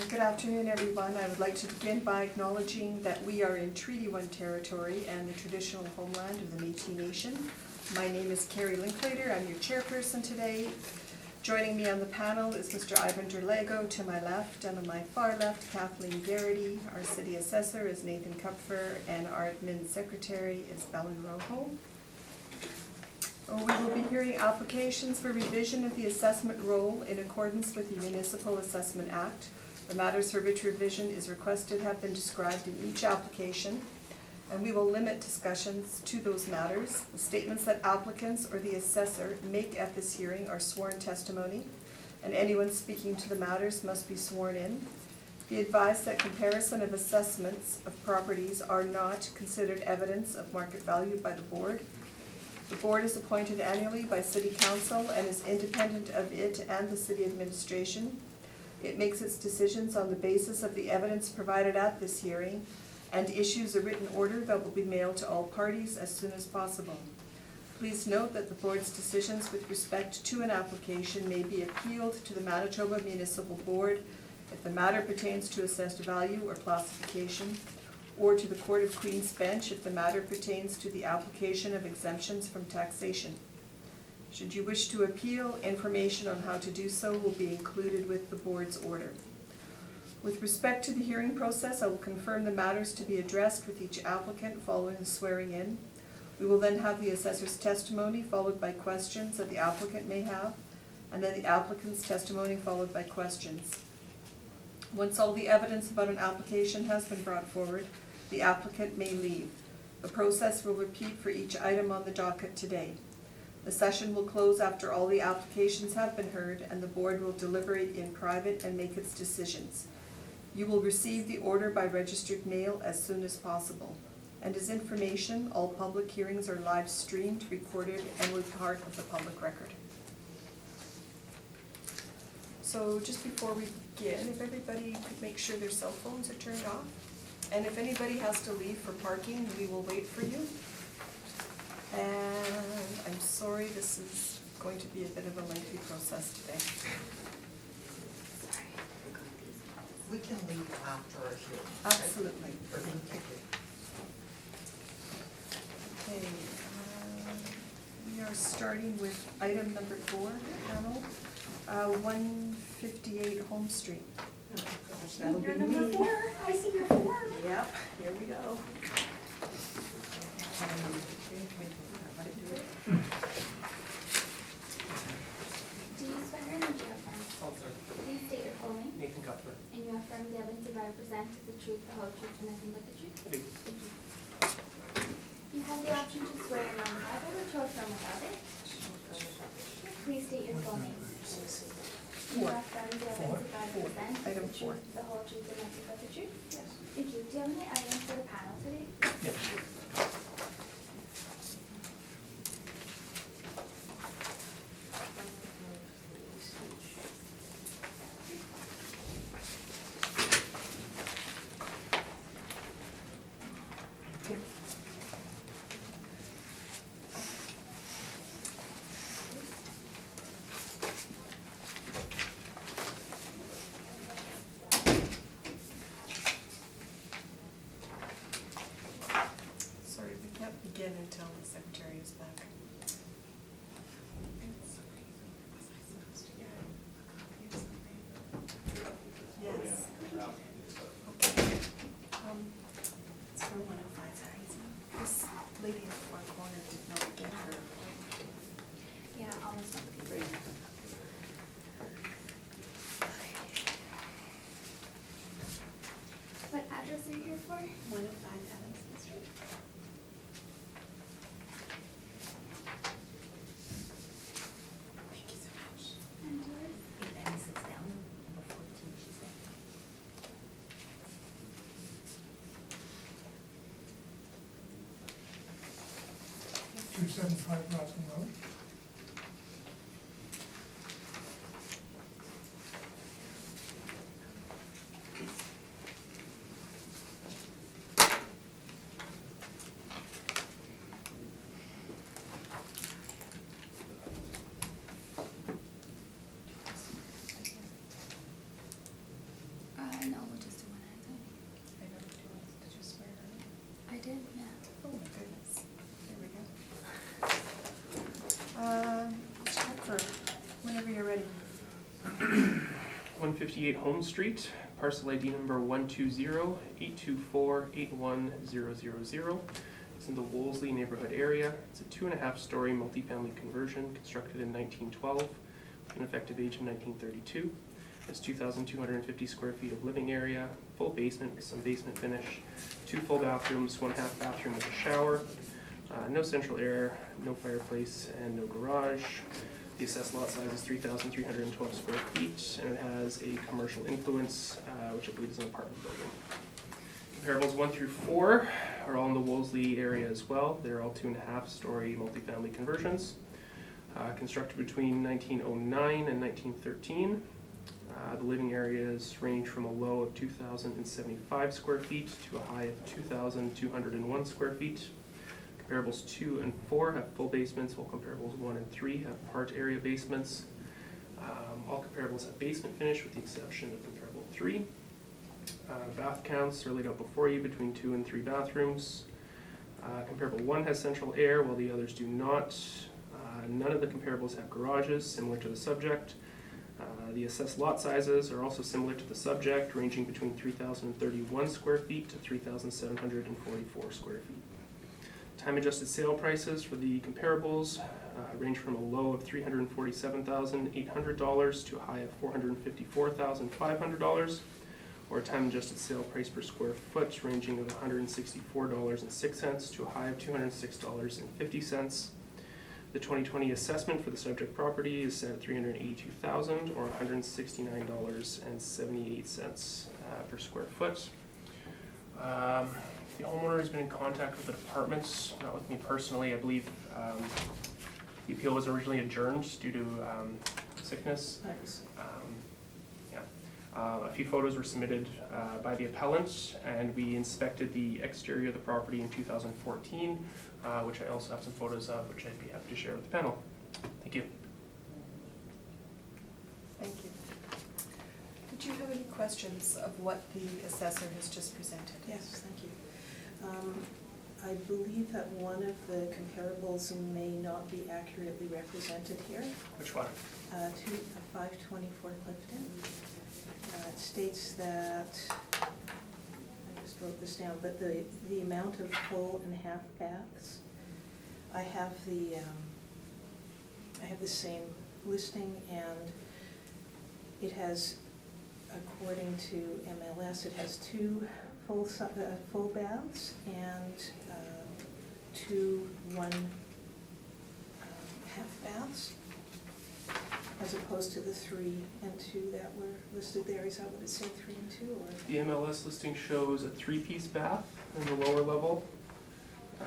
Good afternoon, everyone. I would like to begin by acknowledging that we are in Treaty 1 territory and the traditional homeland of the Métis Nation. My name is Carrie Linklater. I'm your chairperson today. Joining me on the panel is Mr. Ivan Derlego to my left, and on my far left, Kathleen Garrity. Our city assessor is Nathan Kupfer, and our admin secretary is Belen Rojo. We will be hearing applications for revision of the assessment roll in accordance with the Municipal Assessment Act. The matters for which revision is requested have been described in each application, and we will limit discussions to those matters. The statements that applicants or the assessor make at this hearing are sworn testimony, and anyone speaking to the matters must be sworn in. Be advised that comparison of assessments of properties are not considered evidence of market value by the board. The board is appointed annually by City Council and is independent of it and the city administration. It makes its decisions on the basis of the evidence provided at this hearing and issues a written order that will be mailed to all parties as soon as possible. Please note that the board's decisions with respect to an application may be appealed to the Manitoba Municipal Board if the matter pertains to assessed value or classification, or to the Court of Queen's Bench if the matter pertains to the application of exemptions from taxation. Should you wish to appeal, information on how to do so will be included with the board's order. With respect to the hearing process, I will confirm the matters to be addressed with each applicant following the swearing in. We will then have the assessor's testimony followed by questions that the applicant may have, and then the applicant's testimony followed by questions. Once all the evidence about an application has been brought forward, the applicant may leave. The process will repeat for each item on the docket today. The session will close after all the applications have been heard, and the board will deliberate in private and make its decisions. You will receive the order by registered mail as soon as possible. And as information, all public hearings are live streamed, recorded, and will be part of the public record. So just before we begin, if everybody could make sure their cell phones are turned off. And if anybody has to leave for parking, we will wait for you. And I'm sorry, this is going to be a bit of a lengthy process today. We can leave after our hearing. Absolutely. Thank you. Okay, we are starting with item number 4, panel, 158 Home Street. That'll be You're number me. 4, I see your 4. Yep, here we go. Do you swear or do you affirm? Please state your full name, Nathan Kupfer. and you affirm the evidence you represent is the truth, the whole truth, and nothing but the truth? I do. Thank you. You have the option to swear in on the Bible or to affirm without it. Please state your full name. And you affirm the evidence you represent is Item the four. truth, the whole truth, and nothing but the truth? Yes. Thank you. Do you have any items for the panel today? Yes. Sorry, we can't begin until the secretary is back. Yes. Okay. It's for 105. This lady in the far corner did not get her. Yeah, almost not the people. What address are you here for? 105 Adams Street. Thank you so much. And yours? Two 275 Roslyn Road. 158 Home Street, parcel ID number 120-824-81000. It's in the Wolseley neighborhood area. It's a 2.5-story multifamily conversion constructed in 1912 with an effective age of 1932. It's 2,250 square feet of living area, full basement with some basement finish, 2 full bathrooms, 1 half bathroom with a shower, no central air, no fireplace, and no garage. The assessed lot size is 3,312 square feet, and it has a commercial influence, which I believe is an apartment building. Comparables 1 through 4 are all in the Wolseley area as well. They're all 2.5-story multifamily conversions, constructed between 1909 and 1913. The living areas range from a low of 2,075 square feet to a high of 2,201 square feet. Comparables 2 and 4 have full basements, while comparables 1 and 3 have part area basements. All comparables have basement finish with the exception of comparable 3. Bath counts are laid out before you between 2 and 3 bathrooms. Comparable 1 has central air, while the others do not. None of the comparables have garages, similar to the subject. The assessed lot sizes are also similar to the subject, ranging between 3,031 square feet to 3,744 square feet. Time-adjusted sale prices for the comparables range from a low of $347,800 to a high of $454,500, or a time-adjusted sale price per square foot ranging of $164.06 to a high of $206.50. The 2020 assessment for the subject property is set at $382,000 or $169.78 per square foot. The homeowner has been in contact with the departments, not with me personally. I believe the appeal was originally adjourned due to sickness. Thanks. A few photos were submitted by the appellant, and we inspected the exterior of the property in 2014, which I also have some photos of, which I'd be happy to share with the panel. Thank you. Thank you. Did you have any questions of what the assessor has just presented? Yes, thank you. I believe that one of the comparables may not be accurately represented here. Which one? 524 Clifton. It states that, I just wrote this down, but the amount of full and half baths, I have the same listing, and it has, according to MLS, it has 2 full baths and 2 half baths, as opposed to the 3 and 2 that were listed there. Is that what it said, 3 and 2, or? The MLS listing shows a 3-piece bath in the lower level, a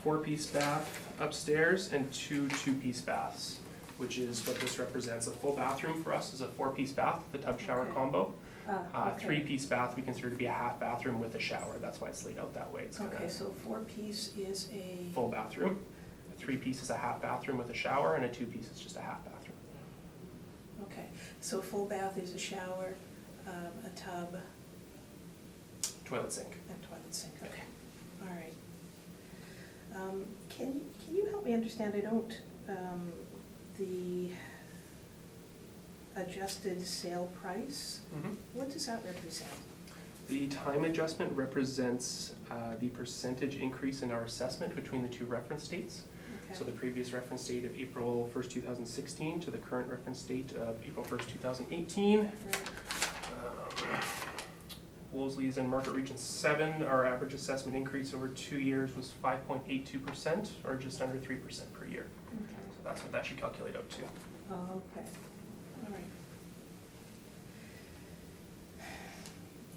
4-piece bath upstairs, and 2 2-piece baths, which is what this represents. A full bathroom for us is a 4-piece bath, the tub shower Okay. combo. Okay. 3-piece bath we consider to be a half bathroom with a shower. That's why it's laid out that way. It's got Okay, a so 4-piece is a, full bathroom. A 3-piece is a half bathroom with a shower, and a 2-piece is just a half bathroom. okay, so full bath is a shower, a tub, Toilet sink. and toilet sink, okay, all right. Can you help me understand, I don't, the adjusted sale price, what does that represent? The time adjustment represents the percentage increase in our assessment between the 2 reference dates. So the previous reference date of April 1st, 2016 to the current reference date of April 1st, 2018. Right. Wolseley is in market region 7. Our average assessment increase over 2 years was 5.82%, or just under 3% per year. Okay. So that's what that should calculate out to. Oh, okay, all right.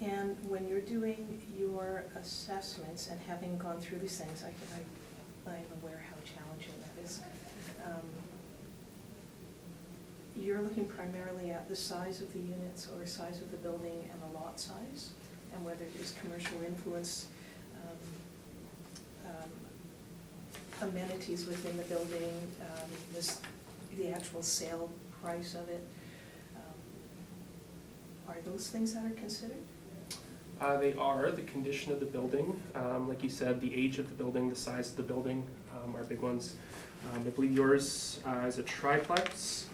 And when you're doing your assessments and having gone through these things, I'm aware how challenging that is. You're looking primarily at the size of the units or size of the building and the lot size, and whether there's commercial influence, amenities within the building, the actual sale price of it. Are those things that are considered? They are the condition of the building, like you said, the age of the building, the size of the building are big ones. I believe yours is a triplex.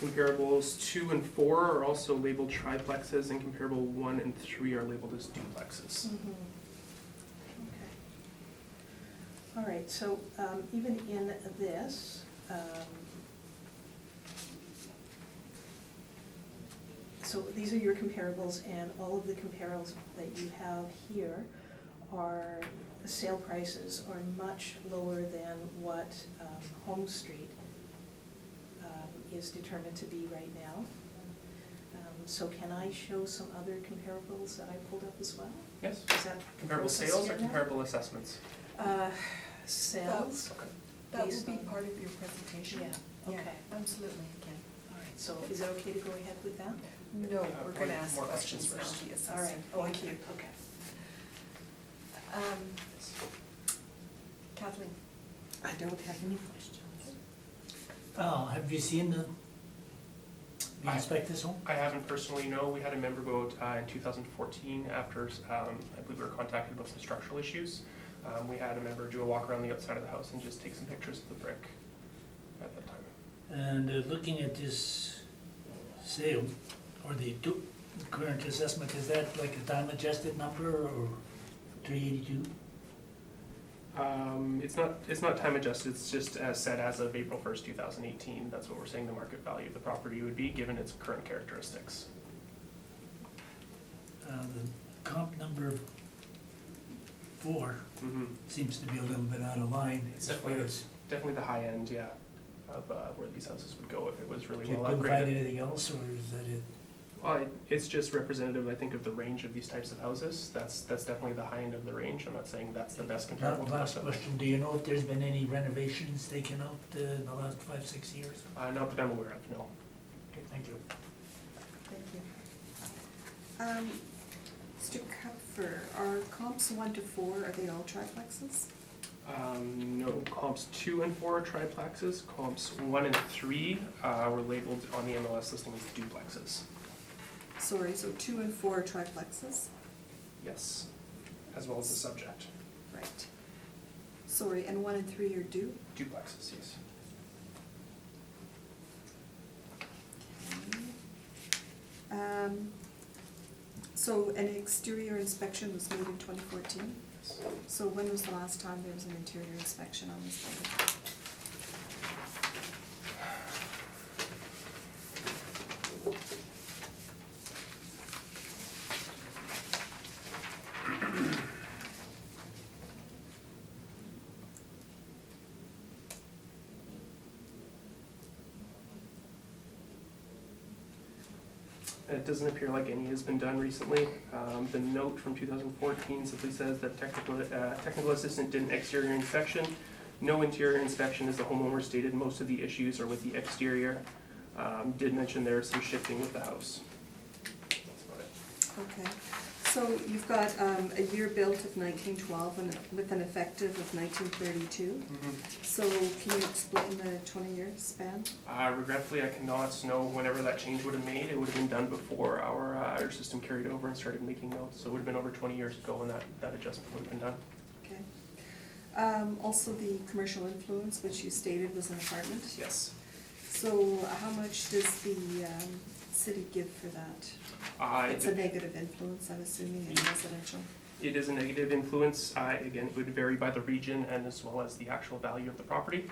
Comparables 2 and 4 are also labeled triplexes, and comparable 1 and 3 are labeled as duplexes. Okay. All right, so even in this, so these are your comparables, and all of the comparables that you have here are, the sale prices are much lower than what Home Street is determined to be right now. So can I show some other comparables that I pulled up as well? Yes. Is that Comparable process sales here or now? comparable assessments? Sales? Okay. That will Based be on- part of your presentation. Yeah, okay. Absolutely, again. All right, so is it okay to go ahead with that? No, we're probably gonna ask more questions questions now. first. Yes, All right. Thank you. Okay. Kathleen? I don't have any questions. Have you seen the, you inspect this home? I haven't personally, no. We had a member go out in 2014 after, I believe we were contacted about some structural issues. We had a member do a walk around the outside of the house and just take some pictures of the brick at that time. And looking at this sale, or the current assessment, is that like a time adjusted number or 382? It's not time adjusted, it's just set as of April 1st, 2018. That's what we're saying the market value of the property would be, given its current characteristics. The comp number 4 Mm-hmm. seems to be a little bit out of line. It's as far definitely, as- definitely the high end, yeah, of where these houses would go if it was really You well couldn't find upgraded. anything else, or is that it? Well, it's just representative, I think, of the range of these types of houses. That's definitely the high end of the range. I'm not saying that's the best comparable. Last question, do you know if there's been any renovations taken out in the last 5-6 years? Not that I'm aware of, no. Okay, thank you. Thank you. Mr. Kupfer, are comps 1 to 4, are they all triplexes? No, comps 2 and 4 are triplexes. Comps 1 and 3 were labeled on the MLS listing as duplexes. Sorry, so 2 and 4 are triplexes? Yes, as well as the subject. Right. Sorry, and 1 and 3 are due? Duplexes, yes. Okay. So an exterior inspection was made in 2014? Yes. So when was the last time there was an interior inspection on this building? It doesn't appear like any has been done recently. The note from 2014 simply says that technical assistant did an exterior inspection. No interior inspection, as the homeowner stated. Most of the issues are with the exterior. Did mention there is some shifting with the house. That's about it. Okay, so you've got a year built of 1912 and with an effective of 1932. So can you explain the 20-year span? Regretfully, I cannot know whenever that change would have made. It would have been done before our system carried over and started making notes. So it would have been over 20 years ago when that adjustment would have been done. Okay. Also the commercial influence, which you stated was an apartment. Yes. So how much does the city give for that? It's a negative influence, I'm assuming, in residential. It is a negative influence. Again, it would vary by the region and as well as the actual value of the property.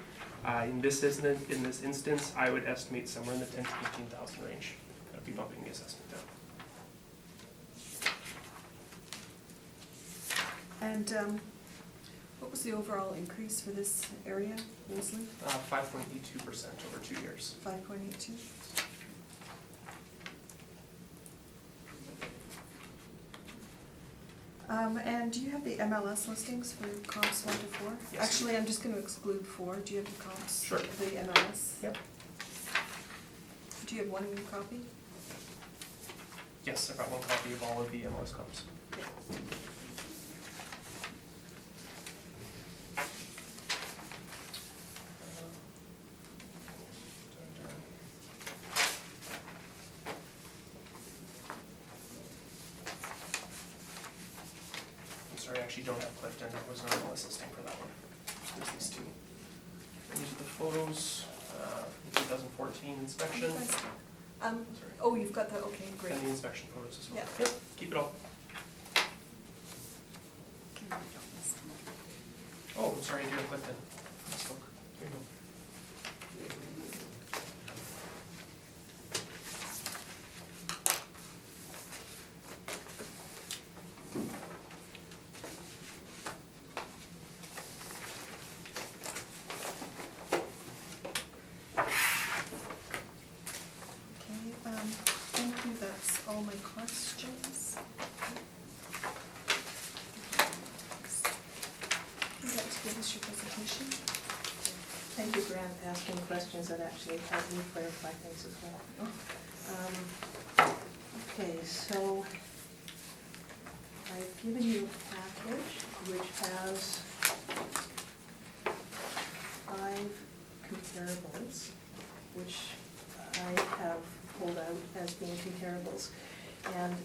In this instance, I would estimate somewhere in the 10,000 to 15,000 range. I'd be bumping the assessment down. And what was the overall increase for this area, Leslie? 5.82% over 2 years. 5.82? And do you have the MLS listings for comps 1 to 4? Yes. Actually, I'm just going to exclude 4. Do you have the comps? Sure. The MLS? Yep. Do you have one copy? Yes, I've got one copy of all of the MLS comps. I'm sorry, I actually don't have Clifton. There was no MLS listing for that one. There's these two. And these are the photos. 2014 inspection. Um, Sorry. oh, you've got the, okay, great. And the inspection photos as well. Yeah. Yep, keep it all. Can we don't miss them? Oh, I'm sorry, I do have Clifton. Misspoke. Here you go. Okay, thank you, that's all my questions. Would you like to give us your presentation? Thank you, Grant, for asking questions that actually help me clarify things as well. Okay, so I've given you a package which has 5 comparables, which I have pulled out as being comparables. And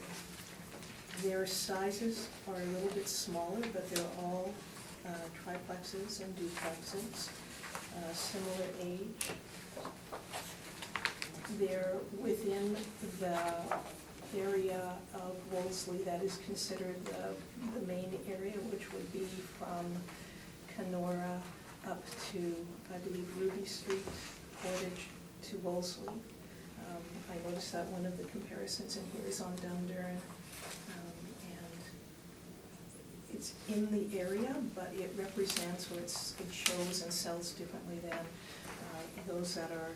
their sizes are a little bit smaller, but they're all triplexes and duplexes, similar age. They're within the area of Wolseley that is considered the main area, which would be from Kenora up to, I believe, Ruby Street, Portage to Wolseley. I noticed that one of the comparisons in here is on Dundern, and it's in the area, but it represents, or it shows and sells differently than those that are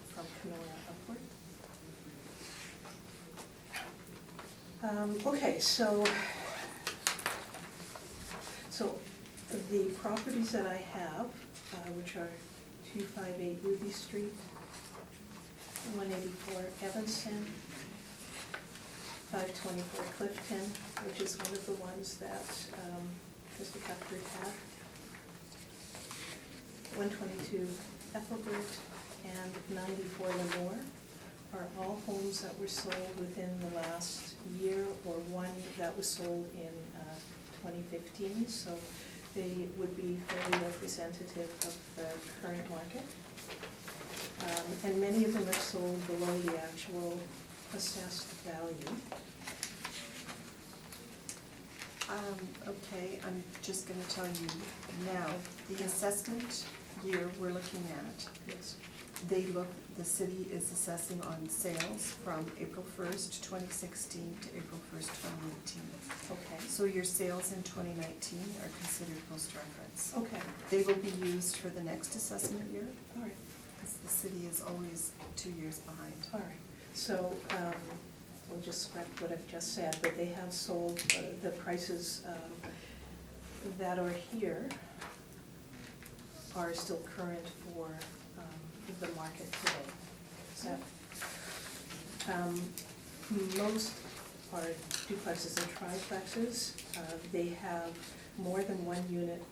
from Kenora upward. Okay, so the properties that I have, which are 258 Ruby Street, 184 Evanston, 524 Clifton, which is one of the ones that Mr. Cuthbert had, 122 Ethelbert, and 94 Lemoore are all homes that were sold within the last year, or one that was sold in 2015, so they would be fairly representative of the current market. And many of them are sold below the actual assessed value. Okay, I'm just gonna tell you now, the assessment year we're looking at, Yes. the city is assessing on sales from April 1st, 2016 to April 1st, 2018. Okay. So your sales in 2019 are considered post-reference. Okay, They will be used for the next assessment year, all right, because the city is always 2 years behind. all right. So, we'll just scrap what I've just said, but they have sold, the prices that are here are still current for the market today. So, most are duplexes and triplexes. They have more than one unit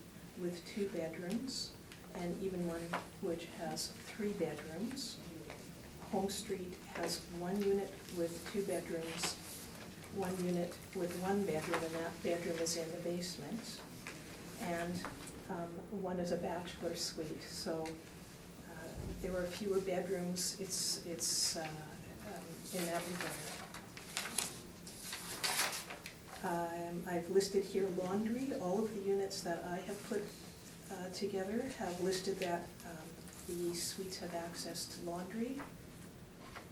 with 2 bedrooms, and even one which has 3 bedrooms. Home Street has 1 unit with 2 bedrooms, 1 unit with 1 bedroom, and that bedroom is in the basement. And one is a bachelor suite, so there are fewer bedrooms, it's in that regard. I've listed here laundry. All of the units that I have put together have listed that the suites have access to laundry.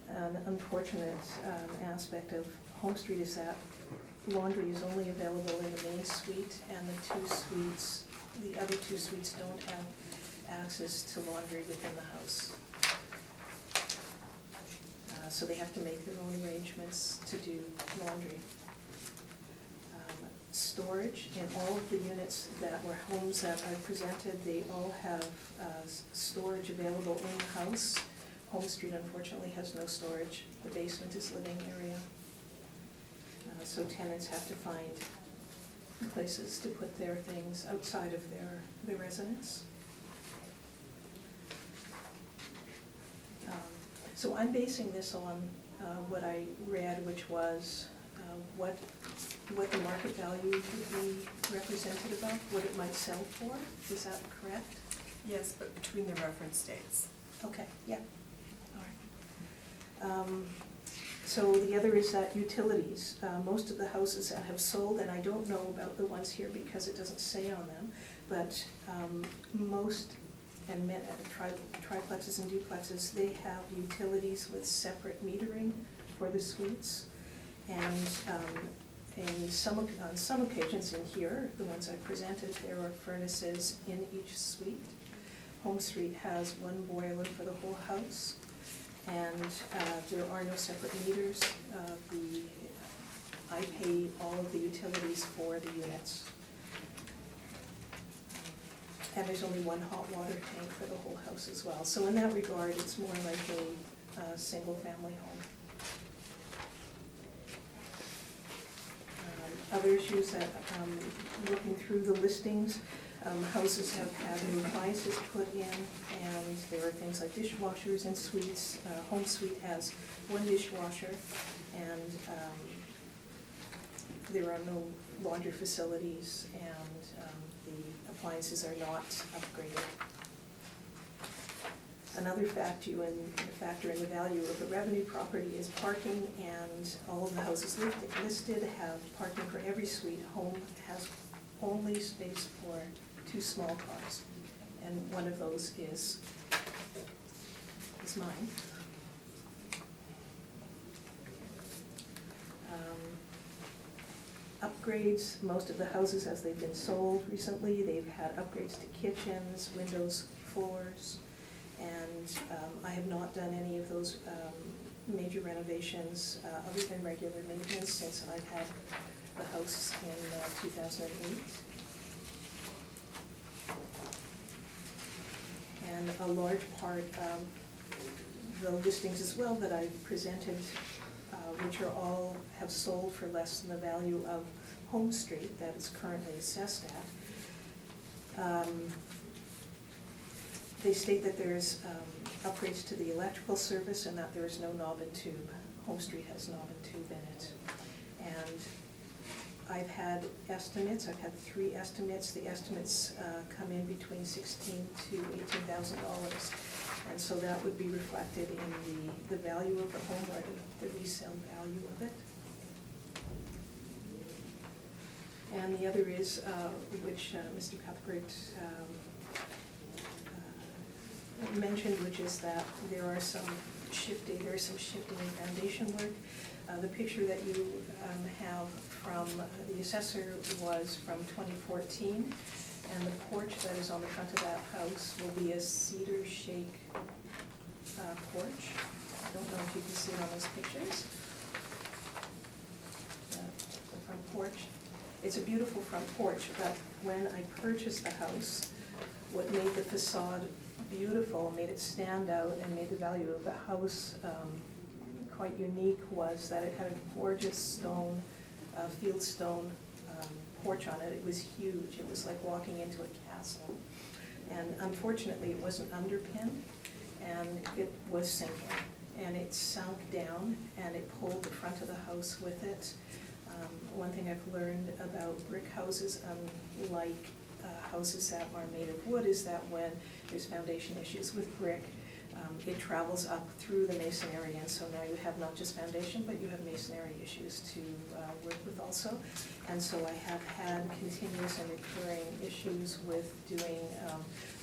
An unfortunate aspect of Home Street is that laundry is only available in the main suite, and the other two suites don't have access to laundry within the house. So they have to make their own arrangements to do laundry. Storage, in all of the units that were homes that I presented, they all have storage available in the house. Home Street unfortunately has no storage. The basement is living area. So tenants have to find places to put their things outside of their residence. So I'm basing this on what I read, which was what the market value would be representative of, what it might sell for. Is that correct? Yes, but between the reference dates. Okay, yeah, all right. So the other is utilities. Most of the houses that have sold, and I don't know about the ones here because it doesn't say on them, but most and triplexes and duplexes, they have utilities with separate metering for the suites. And on some occasions in here, the ones I presented, there are furnaces in each suite. Home Street has one boiler for the whole house, and there are no separate meters. I pay all of the utilities for the units. And there's only one hot water tank for the whole house as well. So in that regard, it's more like a single-family home. Other issues that, looking through the listings, houses have had new appliances put in, and there are things like dishwashers in suites. Home Suite has one dishwasher, and there are no laundry facilities, and the appliances are not upgraded. Another factor in the value of a revenue property is parking, and all of the houses listed have parking for every suite. Home has only space for 2 small cars, and one of those is mine. Upgrades, most of the houses as they've been sold recently, they've had upgrades to kitchens, windows, floors, and I have not done any of those major renovations other than regular maintenance since I've had the house in 2008. And a large part of the listings as well that I've presented, which are all have sold for less than the value of Home Street that is currently assessed at. They state that there's upgrades to the electrical service and that there is no knob and tube. Home Street has knob and tube in it. And I've had estimates, I've had 3 estimates. The estimates come in between $16,000 to $18,000. And so that would be reflected in the value of the home, or the resale value of it. And the other is, which Mr. Cuthbert mentioned, which is that there is some shifting in foundation work. The picture that you have from the assessor was from 2014, and the porch that is on the front of that house will be a cedar shake porch. I don't know if you can see it on those pictures. The front porch. It's a beautiful front porch, but when I purchased the house, what made the facade beautiful, made it stand out, and made the value of the house quite unique was that it had a gorgeous stone, fieldstone porch on it. It was huge. It was like walking into a castle. And unfortunately, it wasn't underpinned, and it was sinking. And it sunk down, and it pulled the front of the house with it. One thing I've learned about brick houses, unlike houses that are made of wood, is that when there's foundation issues with brick, it travels up through the masonry, and so now you have not just foundation, but you have masonry issues to work with also. And so I have had continuous and recurring issues with doing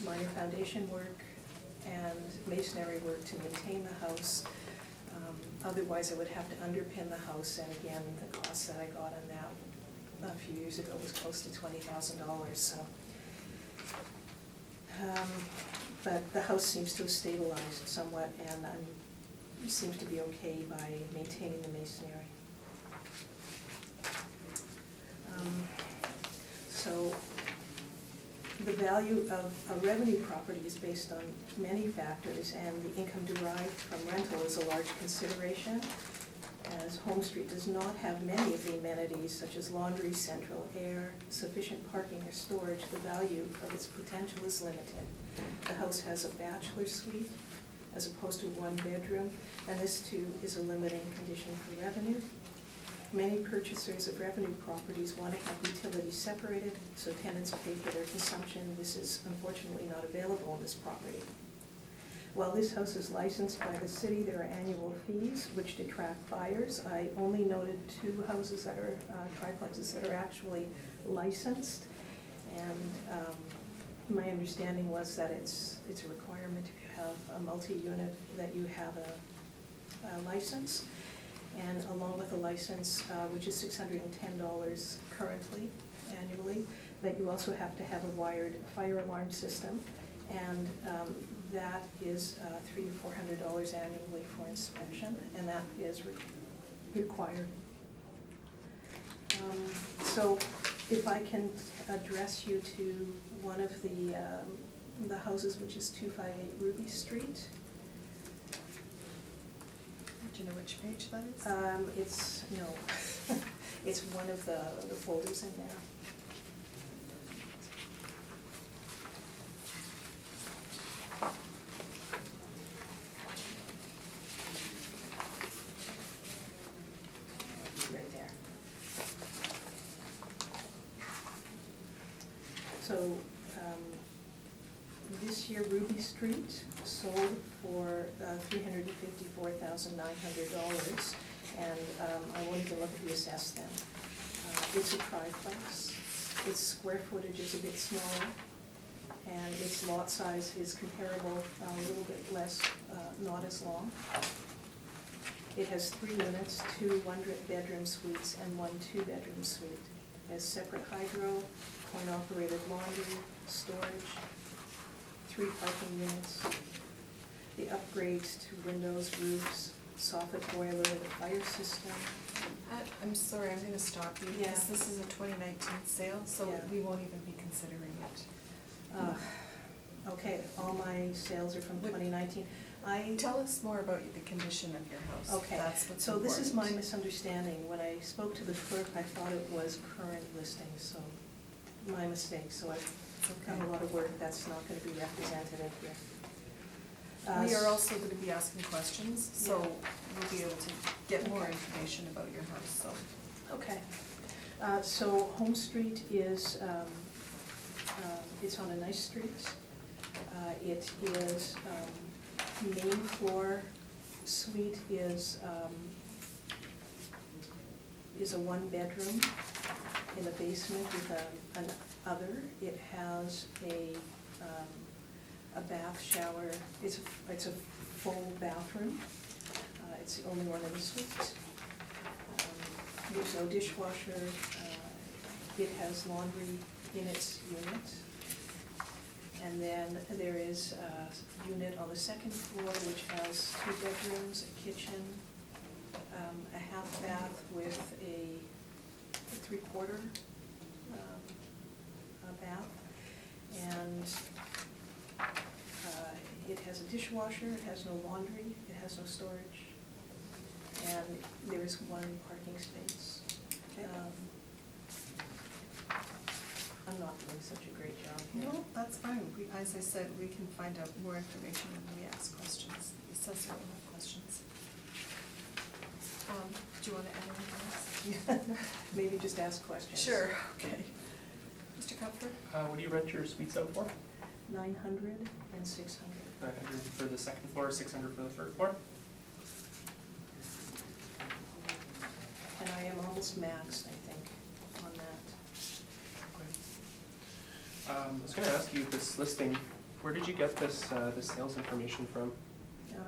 minor foundation work and masonry work to maintain the house. Otherwise, I would have to underpin the house, and again, the cost that I got on that a few years ago was close to $20,000. So, but the house seems to have stabilized somewhat, and seems to be okay by maintaining the masonry. So the value of a revenue property is based on many factors, and the income derived from rental is a large consideration, as Home Street does not have many of the amenities such as laundry, central air, sufficient parking or storage. The value of its potential is limited. The house has a bachelor suite as opposed to 1 bedroom, and this too is a limiting condition for revenue. Many purchasers of revenue properties want to have utilities separated so tenants pay for their consumption. This is unfortunately not available on this property. While this house is licensed by the city, there are annual fees which detract buyers. I only noted 2 houses that are triplexes that are actually licensed. And my understanding was that it's a requirement if you have a multi-unit that you have a license. And along with a license, which is $610 currently, annually, that you also have to have a wired fire alarm system. And that is $300 to $400 annually for inspection, and that is required. So if I can address you to one of the houses, which is 258 Ruby Street. Do you know which page that is? It's, no, it's one of the folders in there. Right there. So, this year Ruby Street sold for $354,900, and I won't even look at the assessed then. It's a triplex. Its square footage is a bit smaller, and its lot size is comparable, a little bit less, not as long. It has 3 units, 2 one-bedroom suites and 1 two-bedroom suite. It has separate hydro, coin-operated laundry, storage, 3 parking units. The upgrades to windows, roofs, soffit boiler, the fire system. I'm sorry, I'm gonna stop you, Yeah. because this is a 2019 sale, so Yeah. we won't even be considering it. Okay, all my sales are from What- 2019. Tell us more about the condition of your house. Okay, That's what's so this is my important. misunderstanding. When I spoke to the clerk, I thought it was current listings, so my mistake. So I've done a lot of work that's not going to be representative here. We are also gonna be asking questions, so Yeah. we'll be able to get more Okay. information about your house, so. Okay. So Home Street is, it's on a nice street. It is, main floor suite is a 1-bedroom in the basement with an other. It has a bath shower. It's a full bathroom. It's the only one in the suite. There's no dishwasher. It has laundry in its unit. And then there is a unit on the 2nd floor which has 2 bedrooms, a kitchen, a half bath with a 3/4 bath. And it has a dishwasher, it has no laundry, it has no storage, and there is 1 parking space. I'm not doing such a great job here. No, that's fine. As I said, we can find out more information when we ask questions. The assessor will have questions. Do you want to add anything else? Maybe just ask questions. Sure, okay. Mr. Comfort? What do you rent your suites out for? 900 and 600. 900 for the 2nd floor, 600 for the 3rd floor? And I am almost maxed, I think, on that. I was going to ask you, this listing, where did you get this sales information from?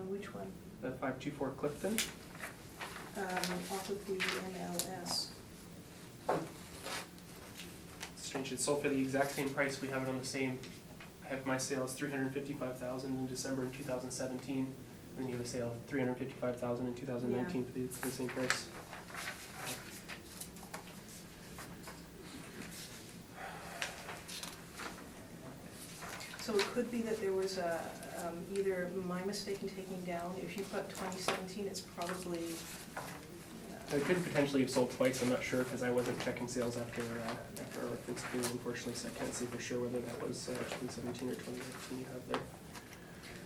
Which one? The 524 Clifton? Off of the MLS. It's strange, it's sold for the exact same price, we have it on the same, I have my sale as $355,000 in December in 2017, and then you have a sale of $355,000 in 2019 for the same price. So it could be that there was either my mistake in taking down, if you put 2017, it's probably, It could potentially have sold twice, I'm not sure, because I wasn't checking sales after our reference period, unfortunately, so I can't say for sure whether that was 2017 or 2019 you have there.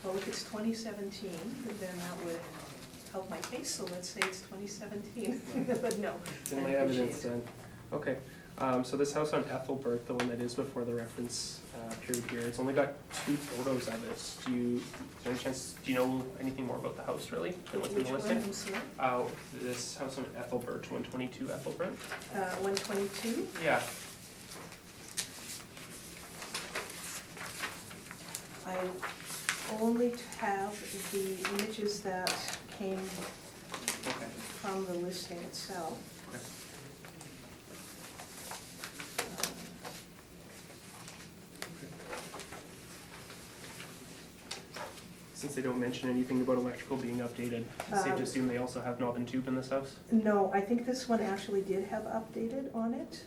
well, if it's 2017, then that would help my case, so let's say it's 2017, but no. It's in my I appreciate evidence it. then. Okay. So this house on Ethelbert, the one that is before the reference period here, it's only got 2 photos of it. Is there any chance, do you know anything more about the house really than what's in the Which listing? one, I'm sorry? This house on Ethelbert, 122 Ethelbert? 122? Yeah. I only have the images that came Okay. from the listing itself. Okay. Since they don't mention anything about electrical being updated, it's safe to assume they also have knob and tube in this house? No, I think this one actually did have updated on it.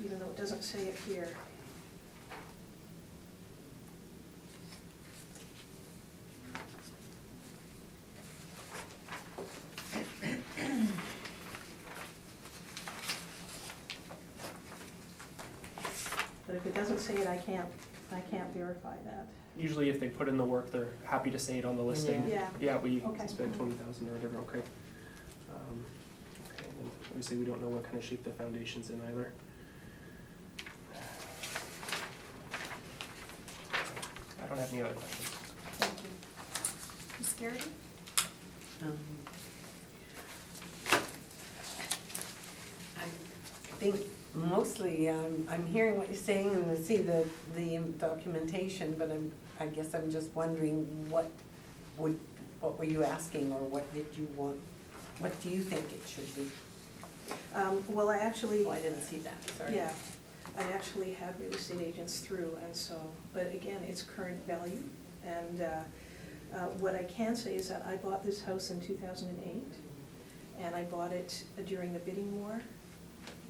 Even though it doesn't say it here. But if it doesn't say it, I can't verify that. Usually if they put in the work, they're happy to say it on the listing. Yeah. Yeah, we Okay. spent 20,000 or whatever, okay. Okay, and obviously we don't know what kind of shape the foundation's in either. I don't have any other questions. Thank you. Ms. Garrity? I think mostly, I'm hearing what you're saying and I see the documentation, but I guess I'm just wondering what were you asking, or what did you want, what do you think it should be? Well, I actually. Oh, I didn't see that, sorry. Yeah, I actually had real estate agents through, and so, but again, it's current value. And what I can say is that I bought this house in 2008, and I bought it during the bidding war.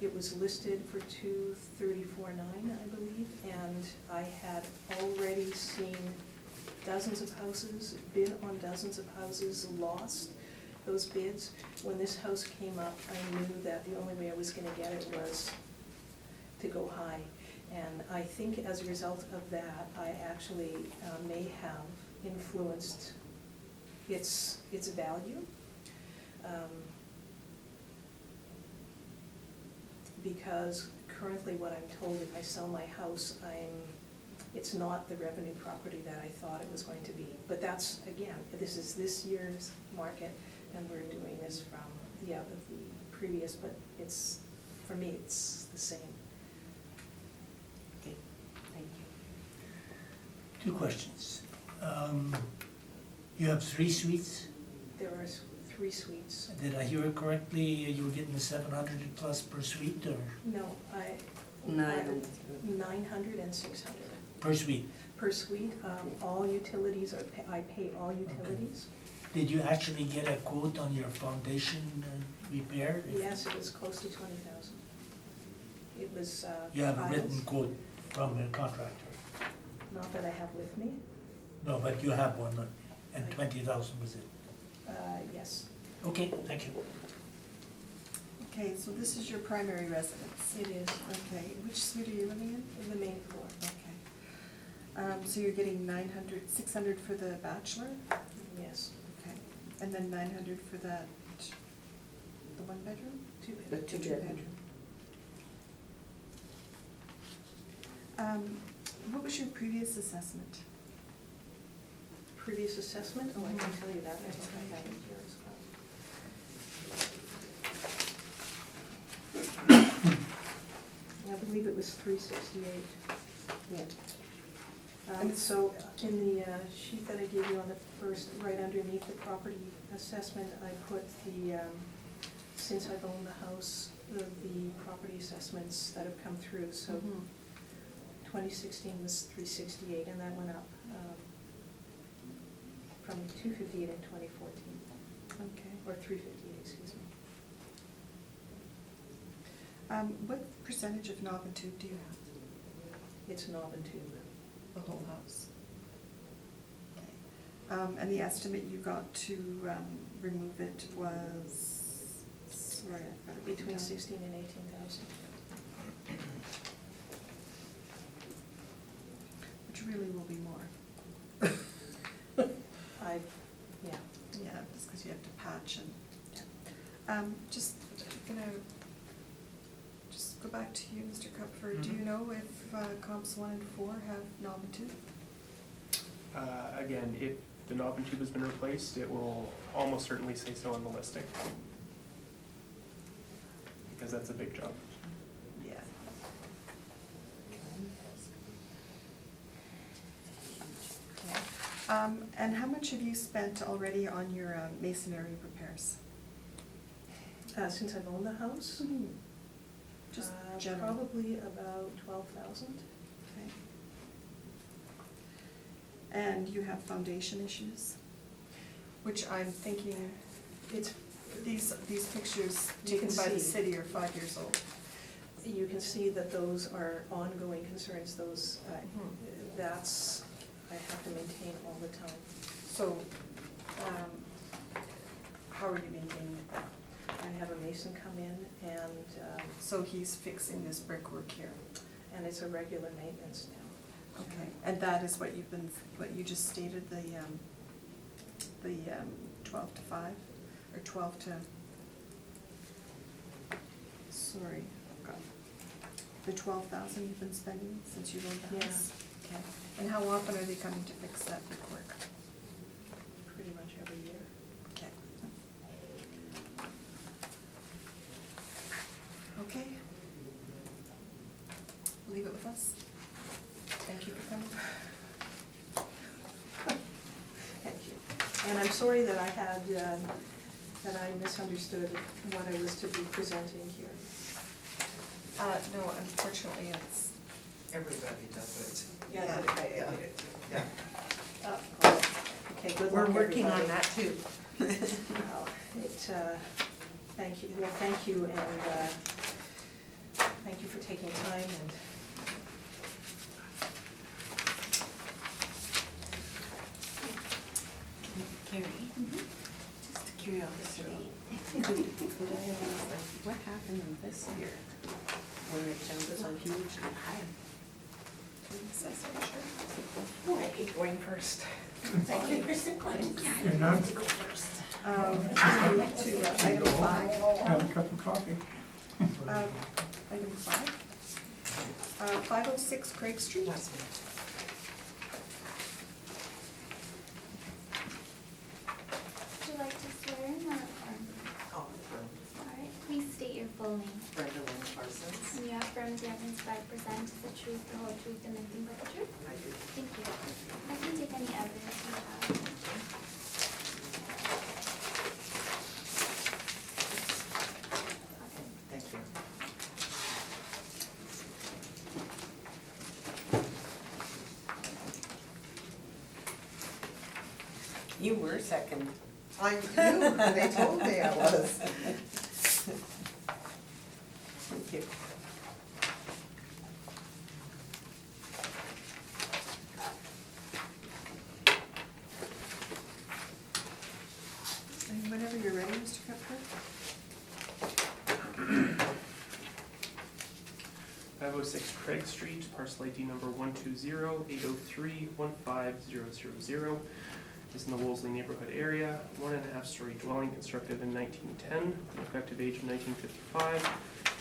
It was listed for $234,900, I believe, and I had already seen dozens of houses, bid on dozens of houses, lost those bids. When this house came up, I knew that the only way I was gonna get it was to go high. And I think as a result of that, I actually may have influenced its value. Because currently what I'm told, if I sell my house, it's not the revenue property that I thought it was going to be. But that's, again, this is this year's market, and we're doing this from the previous, but it's, for me, it's the same. Okay, thank you. 2 questions. You have 3 suites. There are 3 suites. Did I hear it correctly? You were getting the 700 plus per suite, or No, 900 and 600 per suite? per suite. All utilities are, I pay all utilities. Did you actually get a quote on your foundation repair? Yes, it was close to 20,000. It was. You have a written files. quote from a contractor? Not that I have with me. No, but you have one, and 20,000 was it? Yes, Okay, thank you. Okay, so this is your primary residence? it is Okay, which suite are you living in? in the main floor. Okay. So you're getting 900, 600 for the bachelor? Yes, Okay. And then 900 for that, the 1 bedroom? 2 The bedroom. 2 bedroom. What was your previous assessment? Previous assessment, oh, I can tell you that, I think I have it here as well. I believe it was 368. Yeah. And so in the sheet that I gave you on the first, right underneath the property assessment, I put the, since I've owned the house, the property assessments that have come through, so 2016 was 368, and that went up from 258 in 2014, Okay. or 358, excuse me. What percentage of knob and tube do you have? It's knob and tube. The whole house? Okay. And the estimate you got to remove it was, sorry, I've got it written Between down. 16 and 18,000. Which really will be more. Yeah. Yeah, just because you have to patch and, just gonna, just go back to you, Mr. Cupfer. Do you know if comps 1 and 4 have knob and tube? Again, if the knob and tube has been replaced, it will almost certainly say so on the listing. Because that's a big job. Yeah. And how much have you spent already on your masonry repairs? Since I've owned the house? Just general. Probably about 12,000. Okay. And you have foundation issues? Which I'm thinking, It's, these pictures You taken can by the see. city are 5 years old. you can see that those are ongoing concerns, those, that's, I have to maintain all the time. So, how are you maintaining it? I have a mason come in and, So he's fixing this brickwork here. and it's a regular maintenance now. Okay, and that is what you've been, what you just stated, the 12 to 5, or 12 to, sorry, I've got, the 12,000 you've been spending since you owned the Yeah. house? Okay, and how often are they coming to fix that brickwork? Pretty much every year. Okay. Okay. Leave it with us. Thank you for coming. Thank you. And I'm sorry that I had, that I misunderstood what I was to be presenting here. No, unfortunately, it's, Everybody does yeah, Yeah. Okay, good We're luck, working on everybody. that too. Well, thank you, well, thank you, and thank you for taking time and. Carrie, just curiosity, could I ask, what happened in this year when it jumped so hugely high? I hate going first. Thank you. You're not, to item 5. have a cup of coffee. Item 5. 506 Craig Street. That's me. Would you like to swear in or affirm? Oh, from All right, please state your full name. Brenda Lynn Parsons. And you affirm the evidence that I present is the truth, the whole truth, and nothing but the truth? I do. Thank you. I can take any evidence you have. Thank you. You were second. I knew, they told me I was. Thank you. And whenever you're ready, Mr. Cupfer. 506 Craig Street, parcel ID number 120-803-15000. This is in the Wolseley neighborhood area. 1.5-story dwelling constructed in 1910, with an effective age of 1955.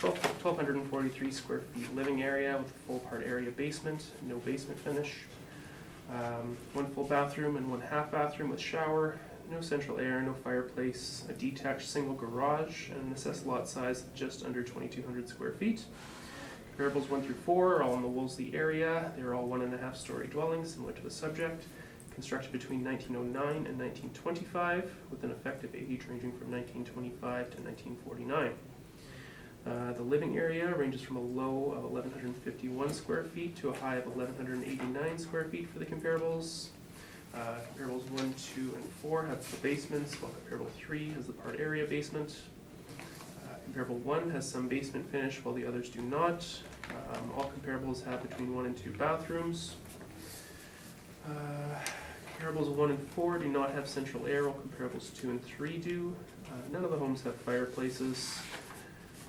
1,243 square feet living area with a full part area basement, no basement finish. 1 full bathroom and 1 half bathroom with shower. No central air, no fireplace. A detached single garage and an assessed lot size of just under 2,200 square feet. Comparables 1 through 4 are all in the Wolseley area. They are all 1.5-story dwellings, similar to the subject. Constructed between 1909 and 1925, with an effective age ranging from 1925 to 1949. The living area ranges from a low of 1,151 square feet to a high of 1,189 square feet for the comparables. Comparables 1, 2, and 4 have full basements, while comparable 3 has the part area basement. Comparable 1 has some basement finish, while the others do not. All comparables have between 1 and 2 bathrooms. Comparables 1 and 4 do not have central air, while comparables 2 and 3 do. None of the homes have fireplaces.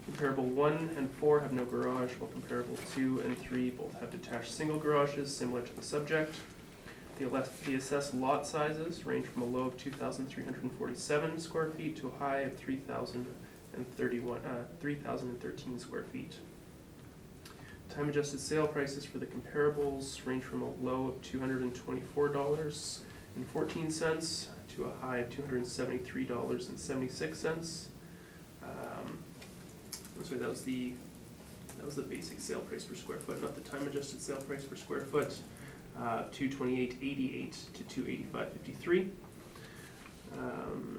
Comparable 1 and 4 have no garage, while comparable 2 and 3 both have detached single garages, similar to the subject. The assessed lot sizes range from a low of 2,347 square feet to a high of 3,013 square feet. Time adjusted sale prices for the comparables range from a low of $224.14 to a high of $273.76. Sorry, that was the basic sale price per square foot, not the time adjusted sale price per square foot. $228.88 to $285.53.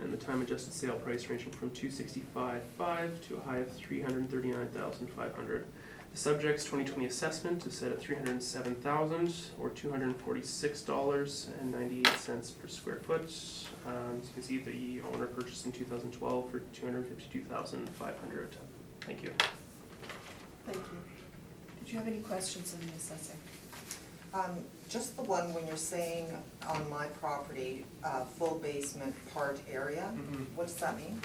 And the time adjusted sale price ranging from $265.5 to a high of $339,500. The subject's 2020 assessment is set at $307,000 or $246.98 per square foot. As you can see, the owner purchased in 2012 for $252,500. Thank you. Thank you. Did you have any questions on the assessing? Just the one when you're saying on my property, full basement part area, what does that mean?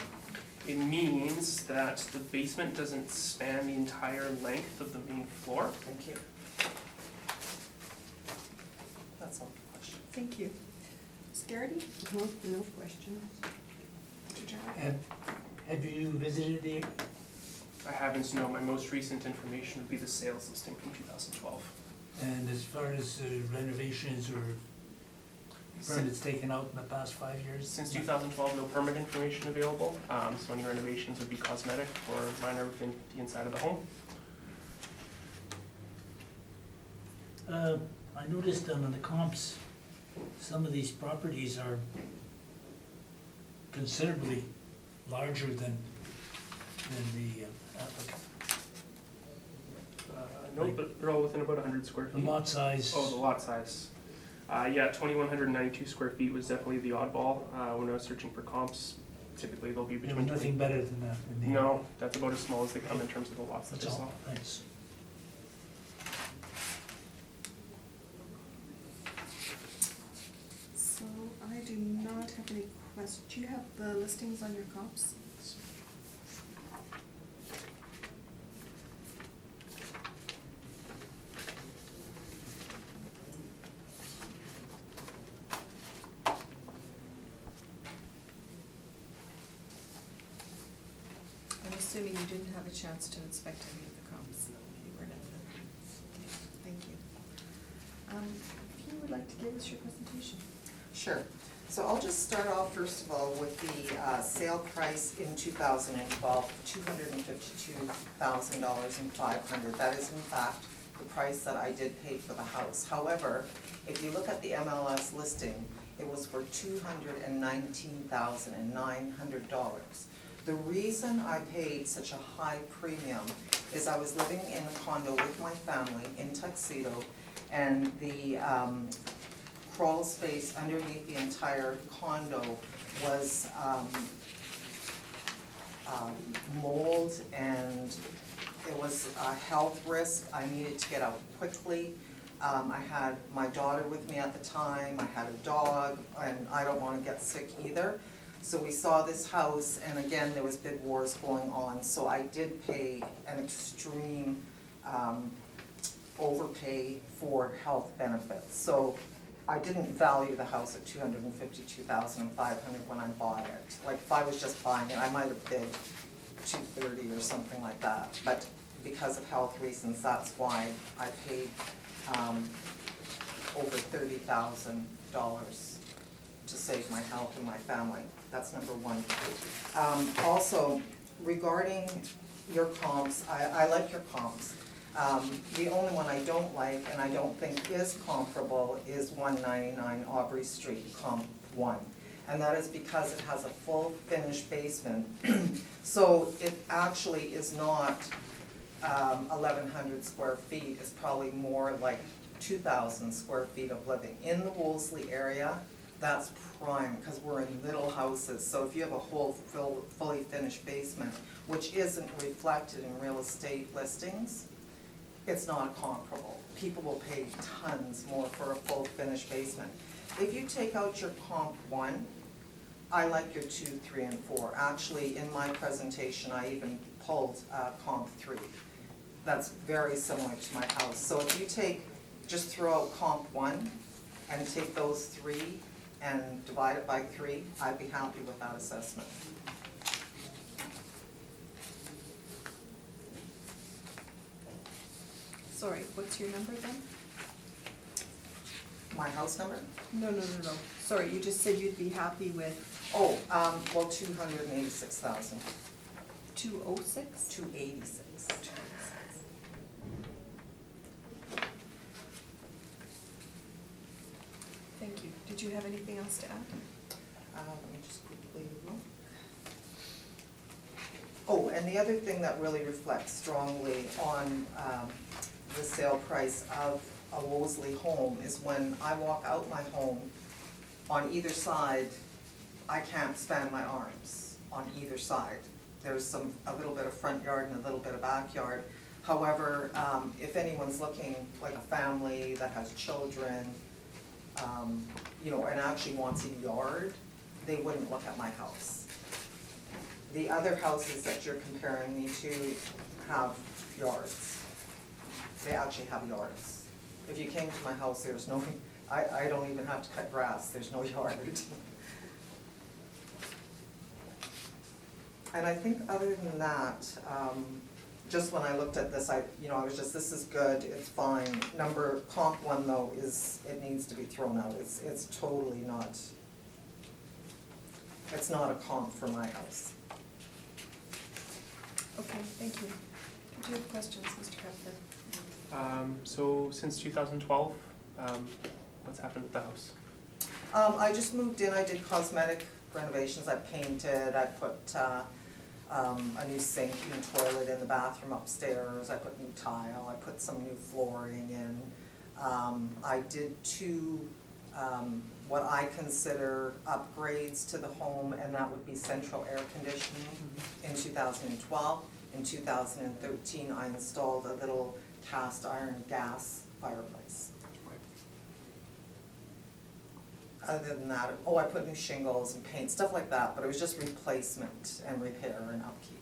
It means that the basement doesn't span the entire length of the main floor. Thank you. That's all the question. Thank you. Ms. Garrity? No questions. Mr. Jarrett? Have you visited the, I haven't, no, my most recent information would be the sales listing from 2012. and as far as renovations or permits taken out in the past 5 years? Since 2012, no permit information available, so any renovations would be cosmetic or minor within the inside of the home. I noticed on the comps, some of these properties are considerably larger than the applicant. No, but they're all within about 100 square The feet. lot size. Oh, the lot size. Yeah, 2,192 square feet was definitely the oddball. When I was searching for comps, typically they'll be There between. was nothing better than that in the. No, that's about as small as they come in terms of the lots that I That's saw. all, thanks. So I do not have any questions. Do you have the listings on your comps? I'm assuming you didn't have a chance to inspect any of the comps. You weren't at the. Okay, thank you. If you would like to give us your presentation. Sure. So I'll just start off first of all with the sale price in 2012, $252,500. That is in fact the price that I did pay for the house. However, if you look at the MLS listing, it was for $219,900. The reason I paid such a high premium is I was living in a condo with my family in Tuxedo, and the crawl space underneath the entire condo was mold, and it was a health risk. I needed to get out quickly. I had my daughter with me at the time, I had a dog, and I don't want to get sick either. So we saw this house, and again, there was bid wars going on, so I did pay an extreme overpay for health benefits. So I didn't value the house at $252,500 when I bought it. Like, if I was just buying it, I might have bid $230,000 or something like that. But because of health reasons, that's why I paid over $30,000 to save my health and my family. That's number one. Also, regarding your comps, I like your comps. The only one I don't like, and I don't think is comparable, is 199 Aubrey Street, comp 1. And that is because it has a full finished basement. So it actually is not 1,100 square feet, it's probably more like 2,000 square feet of living. In the Wolseley area, that's prime, because we're in little houses. So if you have a whole fully finished basement, which isn't reflected in real estate listings, it's not comparable. People will pay tons more for a full finished basement. If you take out your comp 1, I like your 2, 3, and 4. Actually, in my presentation, I even pulled comp 3. That's very similar to my house. So if you just throw out comp 1 and take those 3 and divide it by 3, I'd be happy with that assessment. Sorry, what's your number then? My house number? No. Sorry, you just said you'd be happy with Oh, well, 286,000, 206? 286. Thank you. Did you have anything else to add? Let me just quickly look. Oh, and the other thing that really reflects strongly on the sale price of a Wolseley home is when I walk out my home, on either side, I can't span my arms on either side. There's a little bit of front yard and a little bit of backyard. However, if anyone's looking, like a family that has children, you know, and actually wants a yard, they wouldn't look at my house. The other houses that you're comparing me to have yards. They actually have yards. If you came to my house, there's no, I don't even have to cut grass, there's no yard. And I think other than that, just when I looked at this, I was just, this is good, it's fine. Comp 1 though it needs to be thrown out. It's totally not, it's not a comp for my house. Okay, thank you. Did you have questions, Mr. Kepler? So since 2012, what's happened with the house? I just moved in, I did cosmetic renovations, I painted, I put a new sink and toilet in the bathroom upstairs, I put new tile, I put some new flooring in. I did 2, what I consider upgrades to the home, and that would be central air conditioning in 2012. In 2013, I installed a little cast iron gas fireplace. Other than that, I put new shingles and paint, stuff like that, but it was just replacement and repair and upkeep.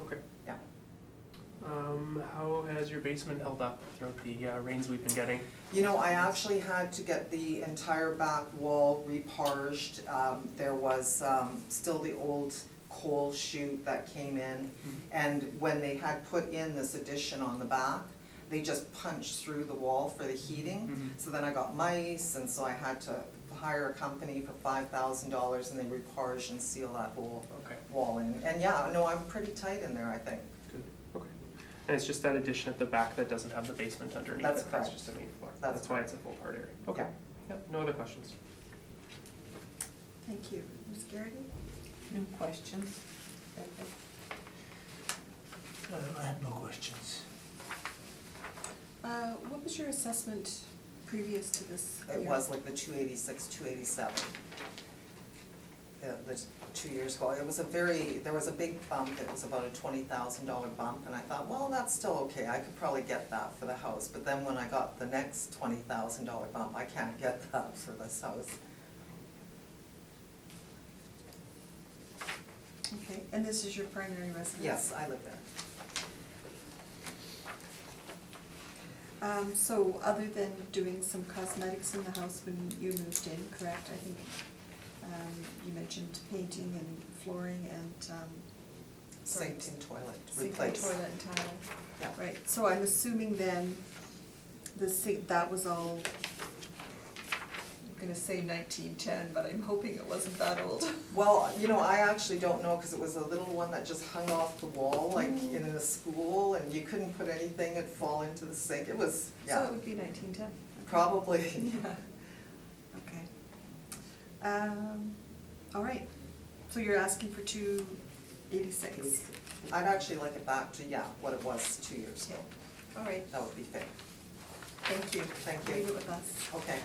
Okay. Yeah. How has your basement held up throughout the rains we've been getting? You know, I actually had to get the entire back wall reparged. There was still the old coal chute that came in, and when they had put in this addition on the back, they just punched through the wall for the heating. So then I got mice, and so I had to hire a company for $5,000, and they reparged and seal that whole wall in. And yeah, no, I'm pretty tight in there, I think. Good. Okay. And it's just that addition at the back that doesn't have the basement underneath That's it. correct. That's just a main floor. That's That's why it's a full part area. Okay. Yeah. Yep. No other questions. Thank you. Ms. Garrity? No questions? I have no questions. What was your assessment previous to this It year? was like the 286, 287. The 2 years ago, there was a big bump, it was about a $20,000 bump, and I thought, well, that's still okay, I could probably get that for the house, but then when I got the next $20,000 bump, I can't get that for this house. Okay, and this is your primary residence? Yes, I live there. So other than doing some cosmetics in the house when you moved in, correct? I think you mentioned painting and flooring and Sink and toilet, sink and replace. toilet and tile. Yeah. Right, so I'm assuming then the sink, that was all, I'm gonna say 1910, but I'm hoping it wasn't that old. Well, you know, I actually don't know, because it was a little one that just hung off the wall, like in the school, and you couldn't put anything, it'd fall into the sink, it was, So yeah, it would be 1910. probably. Yeah. Okay. All right, so you're asking for 286. I'd actually like it back to, what it was 2 years ago, All right, that would be fair. thank you. Thank you. Leave it with us. Okay.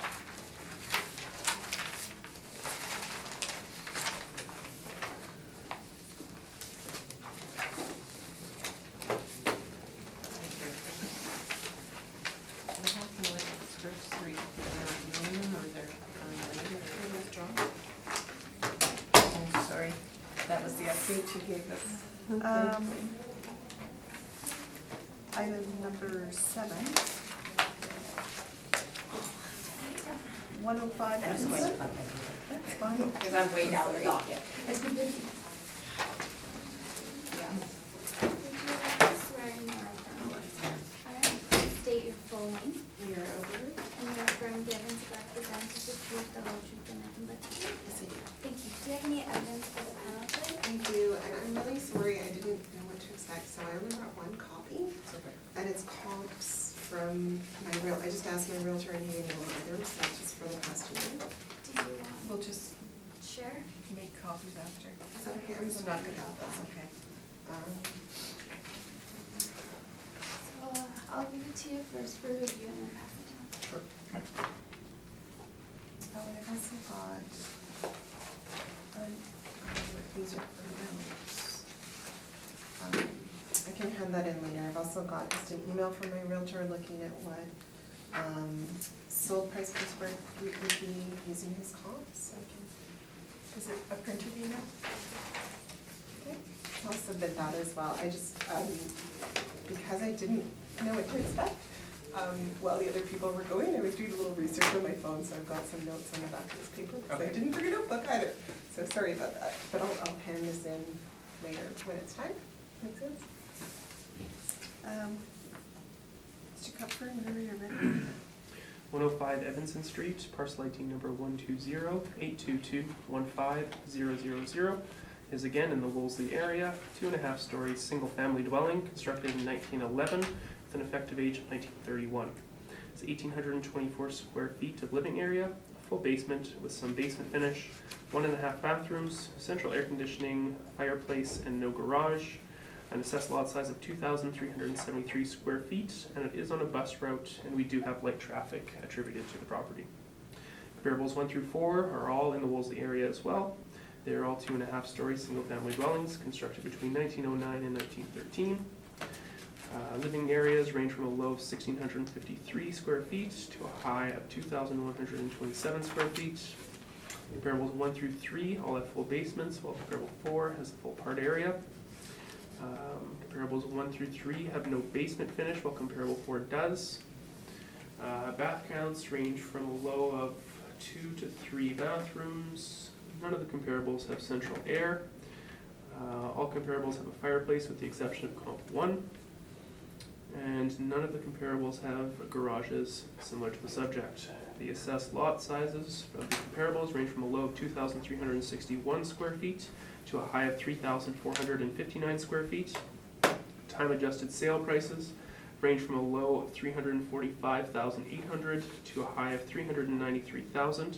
What happened with the first 3? They're reviewing them or they're coming later? Oh, sorry. That was the update you gave us. Okay. Item number 7. 105 That's Evanston. fine. That's fine. Because I'm way down the docket. Would you like to swear in or affirm? Alright, please state your full name. We are over. And you affirm the evidence to represent is the truth, the whole truth, and nothing but the truth. Yes, I do. Thank you. Do you have any evidence for the panel today? I do, and I'm really sorry, I didn't know what to expect, so I only brought one copy. And it's comps from I just asked my realtor and he didn't know either, so it's just for the customer. Do you We'll just share? make copies after. Is that okay? I'm It's sorry. not good, that's okay. So I'll give it to you first for review and then pass it down. Oh, and I've also got, these are for notes. I can hand that in later. I've also got just an email from my realtor looking at what, sold price per square feet would be using his comps, so I can. Is it a printed email? Okay, I'll submit that as well. I just, because I didn't know what to expect, while the other people were going, I was doing a little research on my phone, so I've got some notes on the back of this paper. So I didn't bring a notebook either, so sorry about that, but I'll hand this in later when it's time. Make sense? Mr. Cupfer, whenever you're ready. 105 Evanston Street, parcel ID number 120-822-15000, is again in the Wolseley area, 2.5-story single-family dwelling constructed in 1911 with an effective age of 1931. It's 1,824 square feet of living area, a full basement with some basement finish, 1.5 bathrooms, central air conditioning, fireplace, and no garage. An assessed lot size of 2,373 square feet, and it is on a bus route, and we do have light traffic attributed to the property. Comparables 1 through 4 are all in the Wolseley area as well. They are all 2.5-story single-family dwellings constructed between 1909 and 1913. Living areas range from a low of 1,653 square feet to a high of 2,127 square feet. Comparables 1 through 3 all have full basements, while comparable 4 has a full part area. Comparables 1 through 3 have no basement finish, while comparable 4 does. Bath counts range from a low of 2 to 3 bathrooms. None of the comparables have central air. All comparables have a fireplace with the exception of comp 1. And none of the comparables have garages similar to the subject. The assessed lot sizes of the comparables range from a low of 2,361 square feet to a high of 3,459 square feet. Time-adjusted sale prices range from a low of 345,800 to a high of 393,000,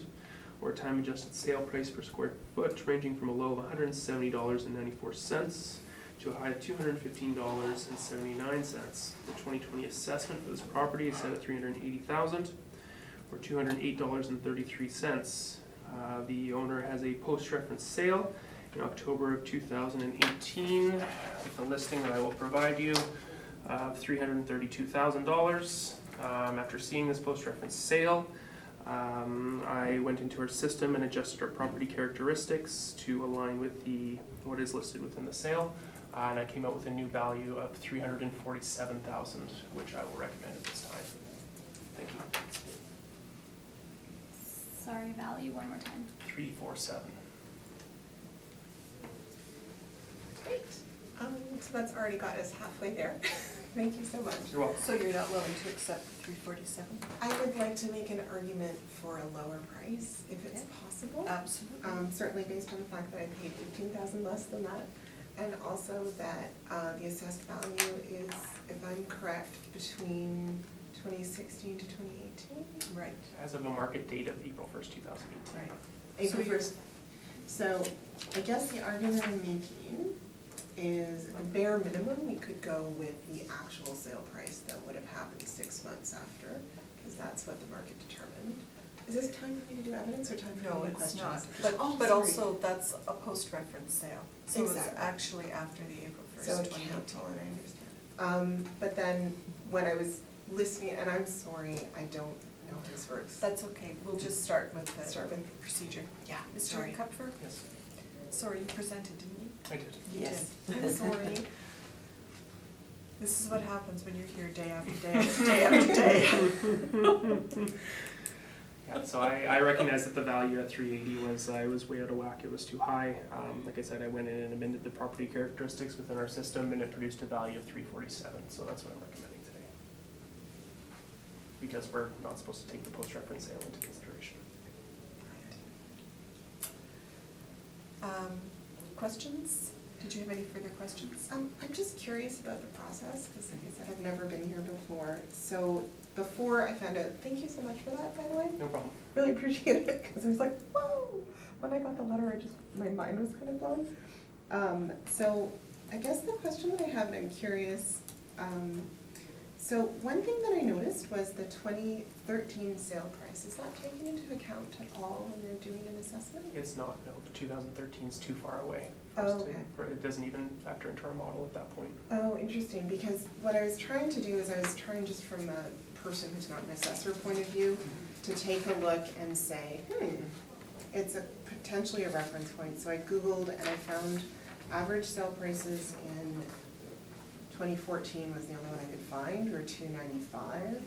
or a time-adjusted sale price per square foot ranging from a low of $170.94 to a high of $215.79. The 2020 assessment for this property is set at $380,000, or $208.33. The owner has a post-reference sale in October of 2018 with a listing that I will provide you of $332,000. After seeing this post-reference sale, I went into our system and adjusted our property characteristics to align with what is listed within the sale, and I came out with a new value of $347,000, which I will recommend at this time. Thank you. Sorry, value one more time. 347. Great. So that's already got us halfway there. Thank you so much. You're welcome. So you're not willing to accept 347? I would like to make an argument for a lower price, if it's Okay. possible. Absolutely. Certainly based on the fact that I paid $15,000 less than that. And also that the assessed value is, if I'm correct, between 2016 to 2018? Right, As of a market date of April 1st, 2018. right. April So you're- 1st. So I guess the argument I'm making is a bare minimum, we could go with the actual sale price that would have happened 6 months after, because that's what the market determined. Is this time for me to do evidence or time for No, any it's questions? not. But Oh, but sorry. also, that's a post-reference sale. So it's Exactly. actually after the April 1st, So it 2018. can't tell, and I understand. But then when I was listening, and I'm sorry, I don't know how this works. That's okay, we'll just start with the Start with- procedure. Yeah, Mr. sorry. Kupfer? Yes, Sorry, you presented, didn't you? I did. You Yes. did. I'm sorry. This is what happens when you're here day after day after day after day. Yeah, so I recognize that the value at 380 I was way out of whack, it was too high. Like I said, I went in and amended the property characteristics within our system and it produced a value of 347, so that's what I'm recommending today. Because we're not supposed to take the post-reference sale into consideration. Questions? Did you have any further questions? I'm just curious about the process, because like I said, I've never been here before. So before I found out, thank you so much for that, by the way. No problem. Really appreciate it, because I was like, whoa! When I got the letter, my mind was kind of blown. So I guess the question that I have, and I'm curious, so one thing that I noticed was the 2013 sale price. Is that taken into account at all when you're doing an assessment? It's not, no, the 2013 is too far away. Oh, okay. It doesn't even factor into our model at that point. Oh, interesting, because what I was trying to do is I was trying just from a person who's not an assessor point of view to take a look and say, it's potentially a reference point. So I Googled and I found average sale prices in 2014 was the only one I could find, or $295.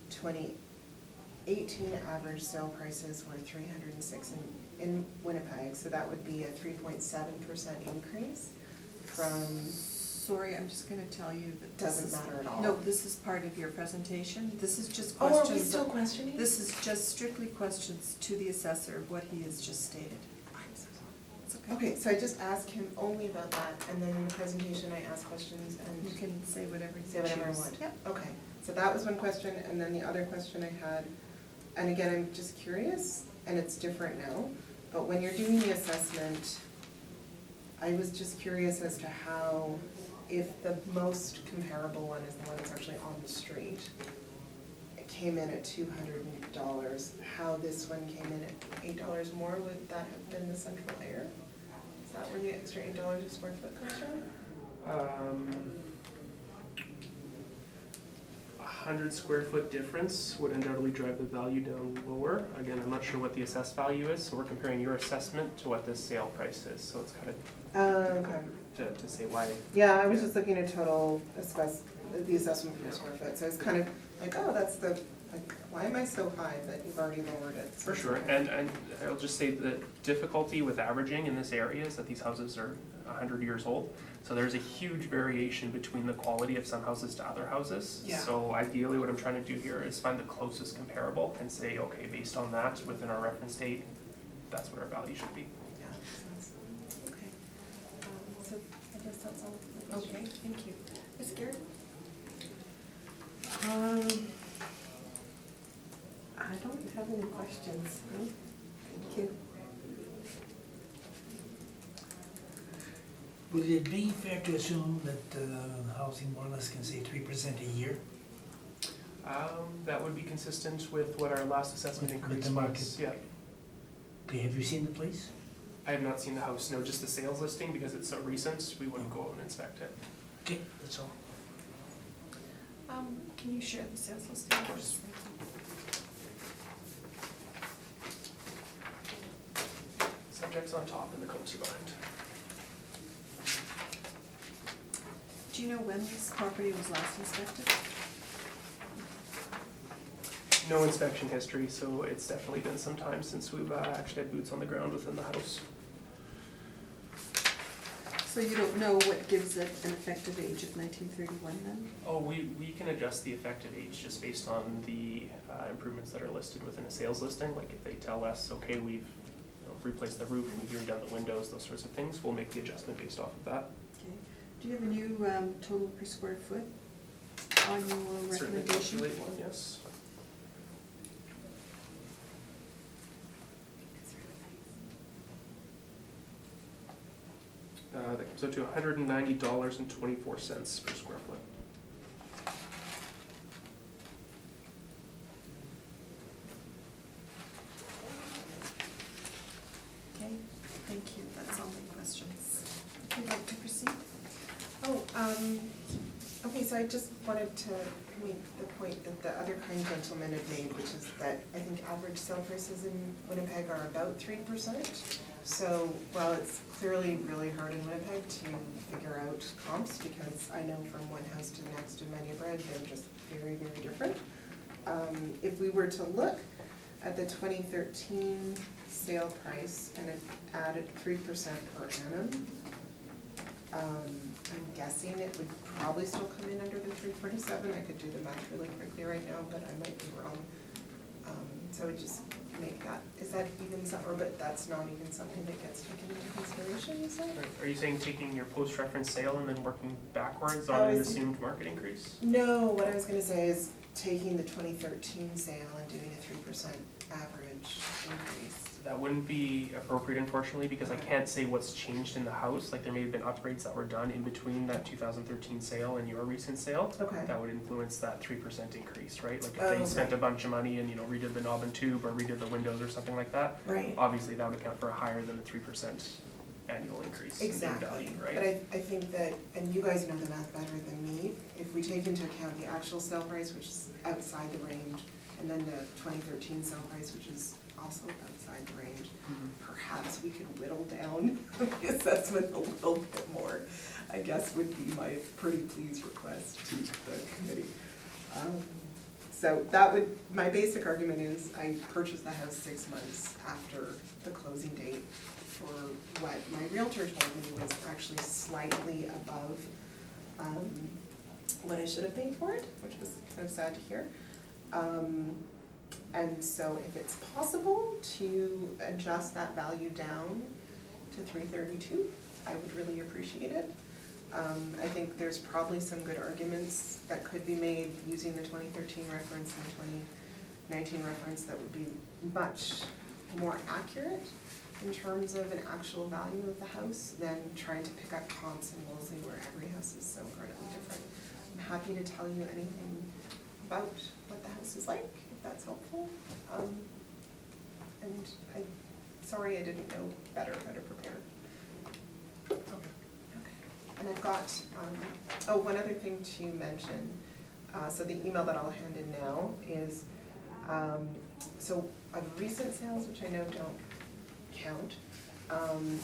2018 average sale prices were $306 in Winnipeg, so that would be a 3.7% increase from. Sorry, I'm just gonna tell you that this Doesn't is. matter at all. No, this is part of your presentation. This is just Oh, questions. are we still questioning? This is just strictly questions to the assessor of what he has just stated. I'm so sorry. It's okay. Okay, so I just asked him only about that, and then in the presentation I asked questions You and can say whatever you say whatever I choose. want. Yep. Okay, so that was one question, and then the other question I had, and again, I'm just curious, and it's different now, but when you're doing the assessment, I was just curious as to how, if the most comparable one is the one that's actually on the street, it came in at $200, how this one came in at $8 more, would that have been the central air? Is that where the extra $8 a square foot comes from? 100 square foot difference would undoubtedly drive the value down lower. Again, I'm not sure what the assessed value is, so we're comparing your assessment to what this sale price is, so it's kind of Okay. to say why. Yeah, I was just looking at total the assessment per square foot, so I was kind of like, oh, that's the, like, why am I so high that you've already lowered it? For sure, and I'll just say the difficulty with averaging in this area is that these houses are 100 years old. So there's a huge variation between the quality of some houses to other houses. Yeah. So ideally what I'm trying to do here is find the closest comparable and say, okay, based on that, within our reference date, that's what our value should be. Yeah, makes sense. Okay. So I guess that's all. Okay, thank you. Ms. Garrett? I don't have any questions. No? Thank you. Would it be fair to assume that housing more or less can say 3% a year? That would be consistent with what our last assessment With increase the market. was. Yeah. Okay, have you seen the place? I have not seen the house, no, just the sales listing, because it's so recent, we wouldn't go out and inspect it. Okay, that's all. Can you share the sales listing? Of course. Subjects on top and the codes are behind. Do you know when this property was last inspected? No inspection history, so it's definitely been some time since we've actually had boots on the ground within the house. So you don't know what gives it an effective age of 1931 then? Oh, we can adjust the effective age just based on the improvements that are listed within a sales listing. Like if they tell us, okay, we've replaced the roof, we've redone the windows, those sorts of things, we'll make the adjustment based off of that. Okay. Do you have a new total per square foot on your Certainly recommendation? calculate one, yes. That comes out to $190.24 per square foot. Okay, thank you. That's all my questions. Would you like to proceed? Oh, okay, so I just wanted to make the point that the other kind gentleman had made, which is that I think average sale prices in Winnipeg are about 3%. So while it's clearly really hard in Winnipeg to figure out comps, because I know from one house to the next in Manuel Bread, they're just very, very different. If we were to look at the 2013 sale price and it added 3% per annum. I'm guessing it would probably still come in under the 347. I could do the math really quickly right now, but I might be wrong. So it just make that, is that even some, or but that's not even something that gets taken into consideration, you said? Are you saying taking your post-reference sale and then working backwards Oh, on an I see. assumed market increase? No, what I was gonna say is taking the 2013 sale and doing a 3% average increase. That wouldn't be appropriate, unfortunately, because I can't say what's changed in the house. Like, there may have been upgrades that were done in between that 2013 sale and your recent sale. Okay. That would influence that 3% increase, right? Like, if Oh, they okay. spent a bunch of money and, redid the knob and tube or redid the windows or something like that, Right. obviously that would account for a higher than the 3% annual increase in Exactly, value, but right? I think that, and you guys know the math better than me, if we take into account the actual sale price, which is outside the range, and then the 2013 sale price, which is also outside the range, perhaps we could whittle down the assessment a little bit more, I guess would be my pretty please request to the committee. So that would, my basic argument is I purchased the house 6 months after the closing date for what my realtor told me was actually slightly above what I should have paid for it, which was kind of sad to hear. And so if it's possible to adjust that value down to 332, I would really appreciate it. I think there's probably some good arguments that could be made using the 2013 reference and the 2019 reference that would be much more accurate in terms of an actual value of the house than trying to pick up comps in Wolseley where every house is so incredibly different. I'm happy to tell you anything about what the house is like, if that's helpful. And sorry I didn't know better how to prepare. Okay. And I've got, one other thing to mention. So the email that I'll hand in now is, so on recent sales, which I know don't count,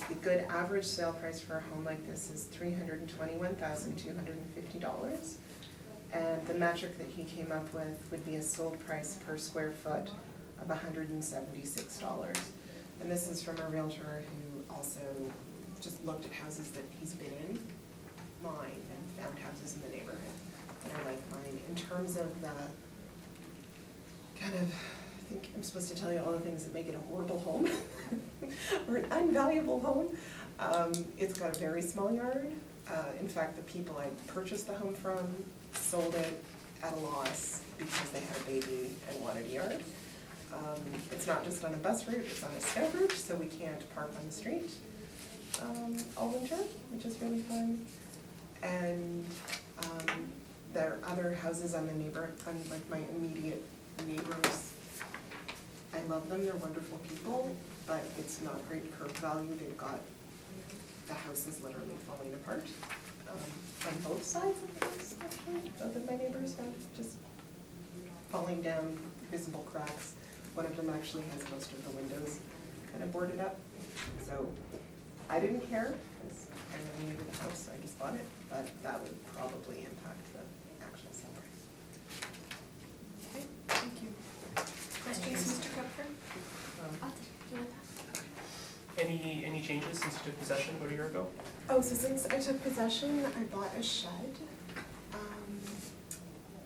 the good average sale price for a home like this is $321,250. And the metric that he came up with would be a sold price per square foot of $176. And this is from a realtor who also just looked at houses that he's been in, mine, and found houses in the neighborhood that are like mine. In terms of the kind of, I think I'm supposed to tell you all the things that make it a horrible home or an unvaluable home. It's got a very small yard. In fact, the people I purchased the home from sold it at a loss because they had a baby and wanted a yard. It's not just on a bus route, it's on a scout route, so we can't park on the street all winter, which is really fun. And there are other houses on the like my immediate neighbors. I love them, they're wonderful people, but it's not great curb value. They've got, the house is literally falling apart on both sides of the house, actually. Both of my neighbors have just falling down, visible cracks. One of them actually has most of the windows kind of boarded up. So I didn't care, because I'm really new to the house, so I just bought it, but that would probably impact the actual sale price. Okay, thank you. Questions, Mr. Kupfer? I'll do that. Any changes since you took possession about a year ago? Oh, so since I took possession, I bought a shed,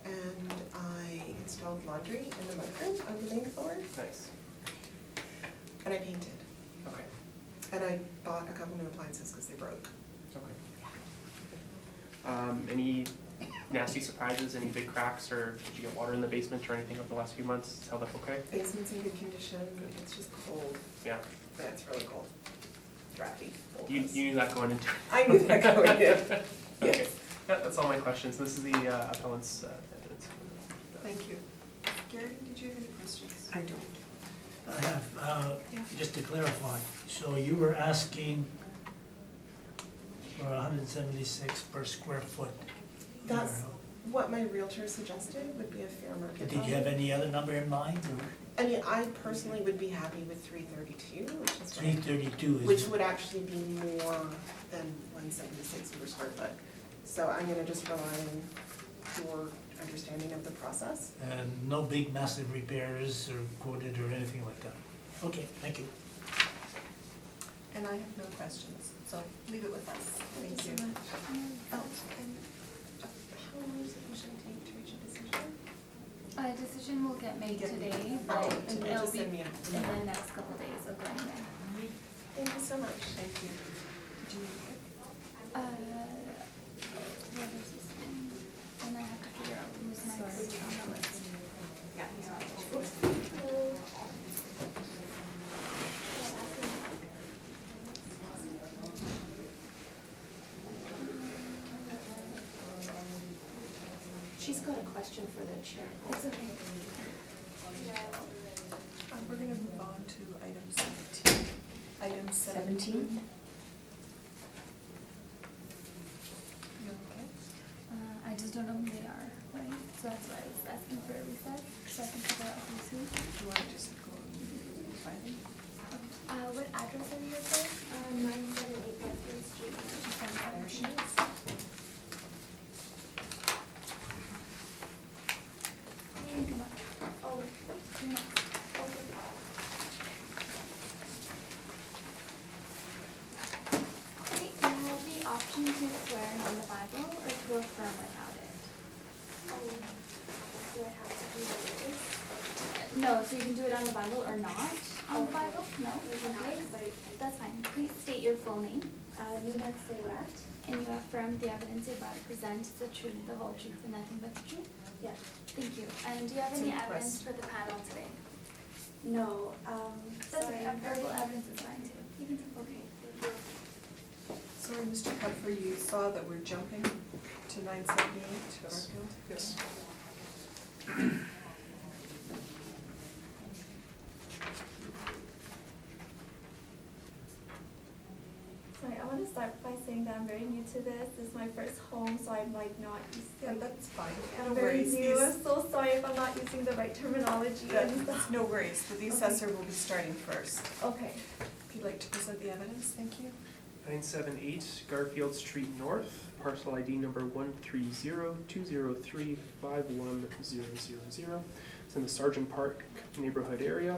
and I installed laundry in the mudroom on the main floor, Nice. and I painted. Okay. And I bought a couple new appliances because they broke. Okay. Any nasty surprises, any big cracks, or did you get water in the basement or anything over the last few months? It's held up okay? Basement's in good condition, it's just cold. Yeah. Yeah, it's really cold. Drafty. old You house. knew that going into it. I knew that going in. Okay. Yes. Yeah, that's all my questions. This is the appellant's evidence. Thank you. Gary, did you have any questions? I don't. I have, Yeah. just to clarify, so you were asking for 176 per square foot. That's what my realtor suggested would be a fair market Did you have value. any other number in mind, or I mean, I personally would be happy with 332, which is what I- 332 which is? would actually be more than 176 per square foot. So I'm gonna just rely on your understanding of the process. And no big massive repairs or quoted or anything like that? Okay, thank you. And I have no questions, so leave it with us. Thank you. Oh, and how long does it usually take to reach a decision? A decision will get made Get- today, Oh, but and you'll it'll just be send me in a. the next couple of days of going there. Thank you so much. Thank you. Did you need it? What is this one? And I have to figure out who's next on the list. She's got a question for the chair. It's okay. We're gonna move on to item 17. Item 17. You okay? I just don't know who they are, right? So that's why I was asking for a recess, so I can figure out who's who. Do you want to just go by them? What address are you with? 978 Western Street. There she is. Come on. Oh, come on. Okay, you have the option to swear on the Bible or to affirm without it. Do I have to do this? No, so you can do it on the Bible or not on the Bible? No? Okay. Okay, that's fine. Please state your full name. Nina Sayrat. And you affirm the evidence you're about to present is the truth, the whole truth, and nothing but the truth? Yes. Thank you. And do you have It's any in evidence for the panel today? No, That's sorry, okay. I'm very. Verbal evidence is fine too. You can take Okay, thank you. Sorry, Mr. Cudfer, you saw that we're jumping to 978 Garfield? Yes. Sorry, I want to start by saying that I'm very new to this. This is my first home, so I'm like not used Yeah, to. that's fine. I'm No very worries. new. These- I'm so sorry if I'm not using the right terminology and stuff. No worries, but the assessor will be starting first. Okay. If you'd like to present the evidence, thank you. 978 Garfield Street North, parcel ID number 130-203-51000. It's in the Sergeant Park neighborhood area.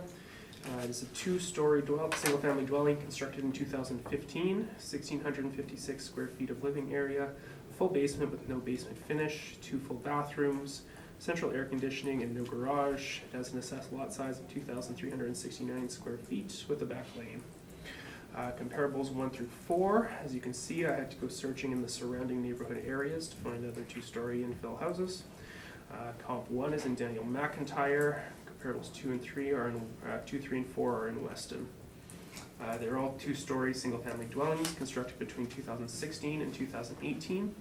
It's a two-story single-family dwelling constructed in 2015, 1,656 square feet of living area, full basement with no basement finish, 2 full bathrooms, central air conditioning and no garage. It has an assessed lot size of 2,369 square feet with a back lane. Comparables 1 through 4. As you can see, I had to go searching in the surrounding neighborhood areas to find other two-story infill houses. Comp 1 is in Daniel McIntyre. Comparables 2 and 3 are in 2, 3, and 4 are in Weston. They're all two-story single-family dwellings constructed between 2016 and 2018.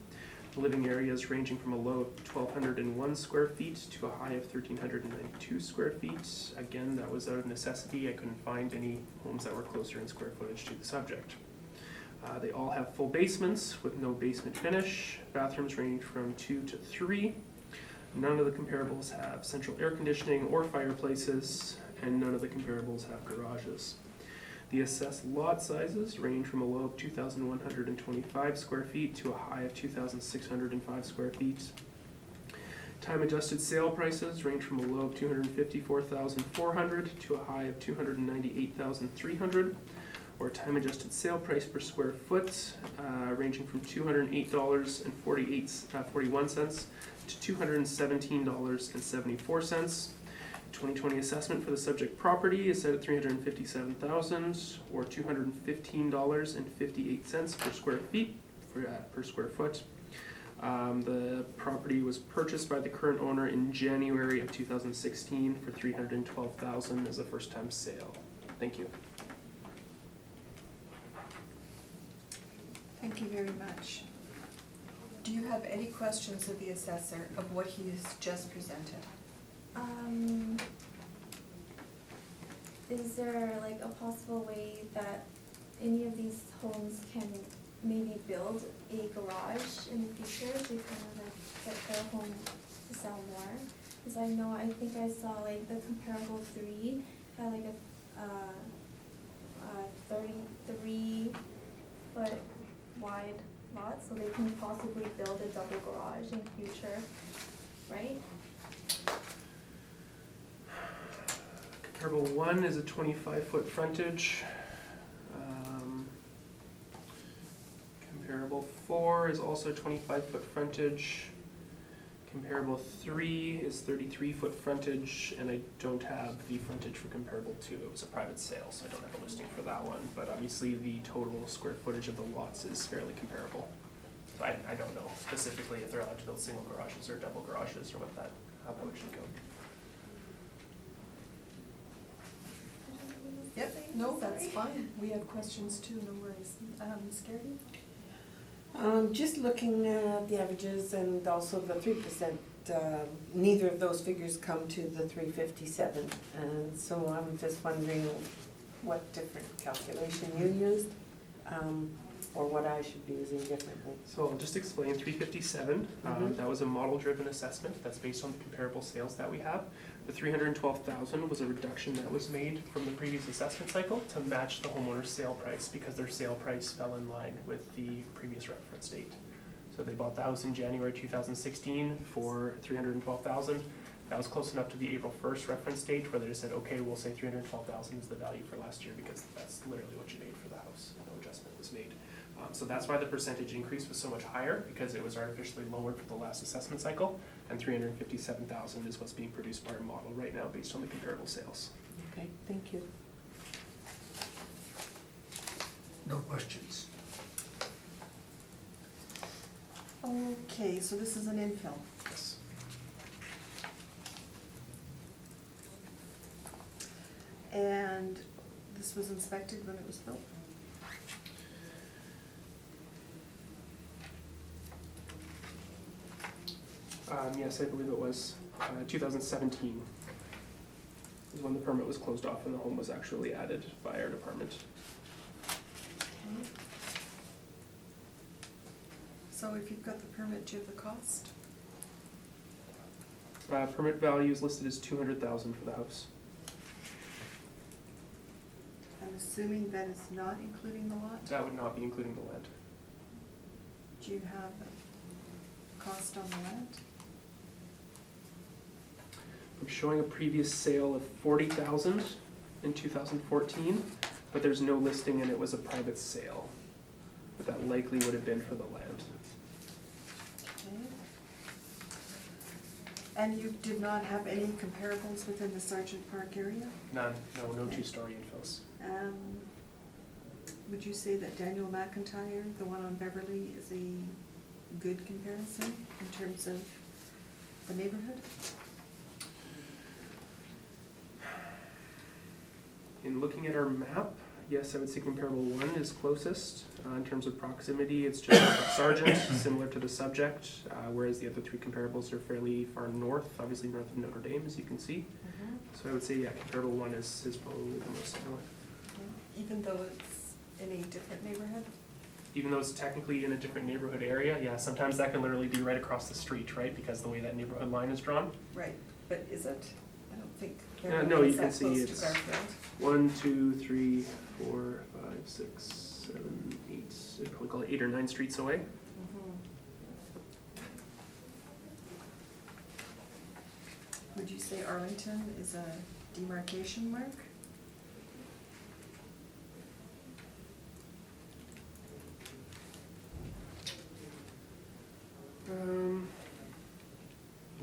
Living areas ranging from a low of 1,201 square feet to a high of 1,392 square feet. Again, that was out of necessity. I couldn't find any homes that were closer in square footage to the subject. They all have full basements with no basement finish. Bathrooms range from 2 to 3. None of the comparables have central air conditioning or fireplaces, and none of the comparables have garages. The assessed lot sizes range from a low of 2,125 square feet to a high of 2,605 square feet. Time-adjusted sale prices range from a low of 254,400 to a high of 298,300, or time-adjusted sale price per square foot ranging from $208.41 to $217.74. 2020 assessment for the subject property is set at $357,000 or $215.58 per square foot. The property was purchased by the current owner in January of 2016 for $312,000 as a first-time sale. Thank you. Thank you very much. Do you have any questions of the assessor of what he has just presented? Is there like a possible way that any of these homes can maybe build a garage in the future to kind of like get their home to sell more? Because I know, I think I saw like the comparable 3 had like a 33-foot wide lot, so they can possibly build a double garage in the future. right? Comparable 1 is a 25-foot frontage. Comparable 4 is also 25-foot frontage. Comparable 3 is 33-foot frontage, and I don't have the frontage for comparable 2. It was a private sale, so I don't have a listing for that one. But obviously the total square footage of the lots is fairly comparable. So I don't know specifically if they're allowed to build single garages or double garages or how that would should go. Yep, no, that's fine. We have questions too, no worries. Ms. Garrity? Just looking at the averages and also the 3%, neither of those figures come to the 357. And so I'm just wondering what different calculation you used, or what I should be using differently. So I'll just explain 357. That was a model-driven assessment that's based on the comparable sales that we have. The 312,000 was a reduction that was made from the previous assessment cycle to match the homeowner's sale price because their sale price fell in line with the previous reference date. So they bought the house in January 2016 for 312,000. That was close enough to the April 1st reference date where they just said, okay, we'll say 312,000 is the value for last year because that's literally what you paid for the house. No adjustment was made. So that's why the percentage increase was so much higher, because it was artificially lowered for the last assessment cycle, and 357,000 is what's being produced by our model right now based on the comparable sales. Okay, thank you. No questions. Okay, so this is an infill. Yes. And this was inspected when it was built? Yes, I believe it was 2017 is when the permit was closed off and the home was actually added by our department. Okay. So if you've got the permit, do you have the cost? Permit value is listed as 200,000 for the house. I'm assuming that is not including the lot? That would not be including the land. Do you have a cost on the land? I'm showing a previous sale of 40,000 in 2014, but there's no listing and it was a private sale. But that likely would have been for the land. Okay. And you did not have any comparables within the Sargent Park area? None, no two-story infills. Would you say that Daniel McIntyre, the one on Beverly, is a good comparison in terms of the neighborhood? In looking at our map, yes, I would say comparable 1 is closest. In terms of proximity, it's just like Sargent, similar to the subject, whereas the other 3 comparables are fairly far north, obviously north of Notre Dame, as you can see. So I would say, yeah, comparable 1 is probably the most similar. Even though it's in a different neighborhood? Even though it's technically in a different neighborhood area, yeah, sometimes that can literally be right across the street, right? Because the way that neighborhood line is drawn. Right, but is it? I don't think. No, you is can that see close to it's Garfield. 1, 2, 3, 4, 5, 6, 7, 8. I'd probably call it 8 or 9 streets away. Would you say Arlington is a demarcation mark?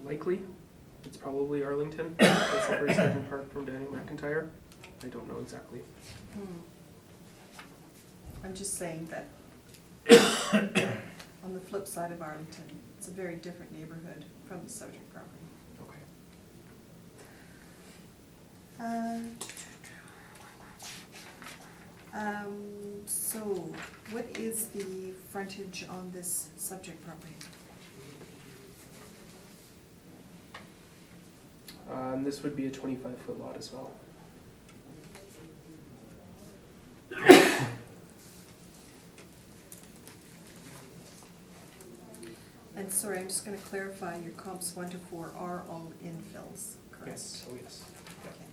Likely, it's probably Arlington. That's the first second part from Daniel McIntyre. I don't know exactly. I'm just saying that on the flip side of Arlington, it's a very different neighborhood from the subject property. Okay. So what is the frontage on this subject property? This would be a 25-foot lot as well. And sorry, I'm just gonna clarify, your comps 1 to 4 are all infills, correct? Yes, oh yes. Yeah. Okay.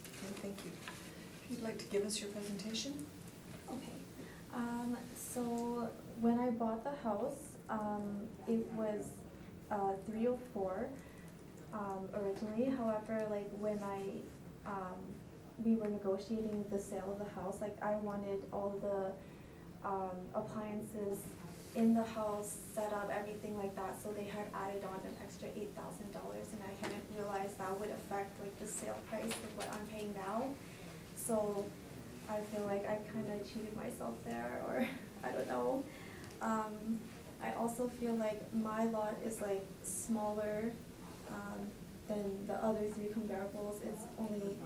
Okay, thank you. If you'd like to give us your presentation? Okay, so when I bought the house, It was 304 originally. However, like when we were negotiating the sale of the house, like I wanted all the appliances in the house, set up, everything like that, so they had added on an extra $8,000, and I hadn't realized that would affect like the sale price of what I'm paying now. So I feel like I kind of cheated myself there, or I don't know. I also feel like my lot is like smaller than the other three comparables. It's only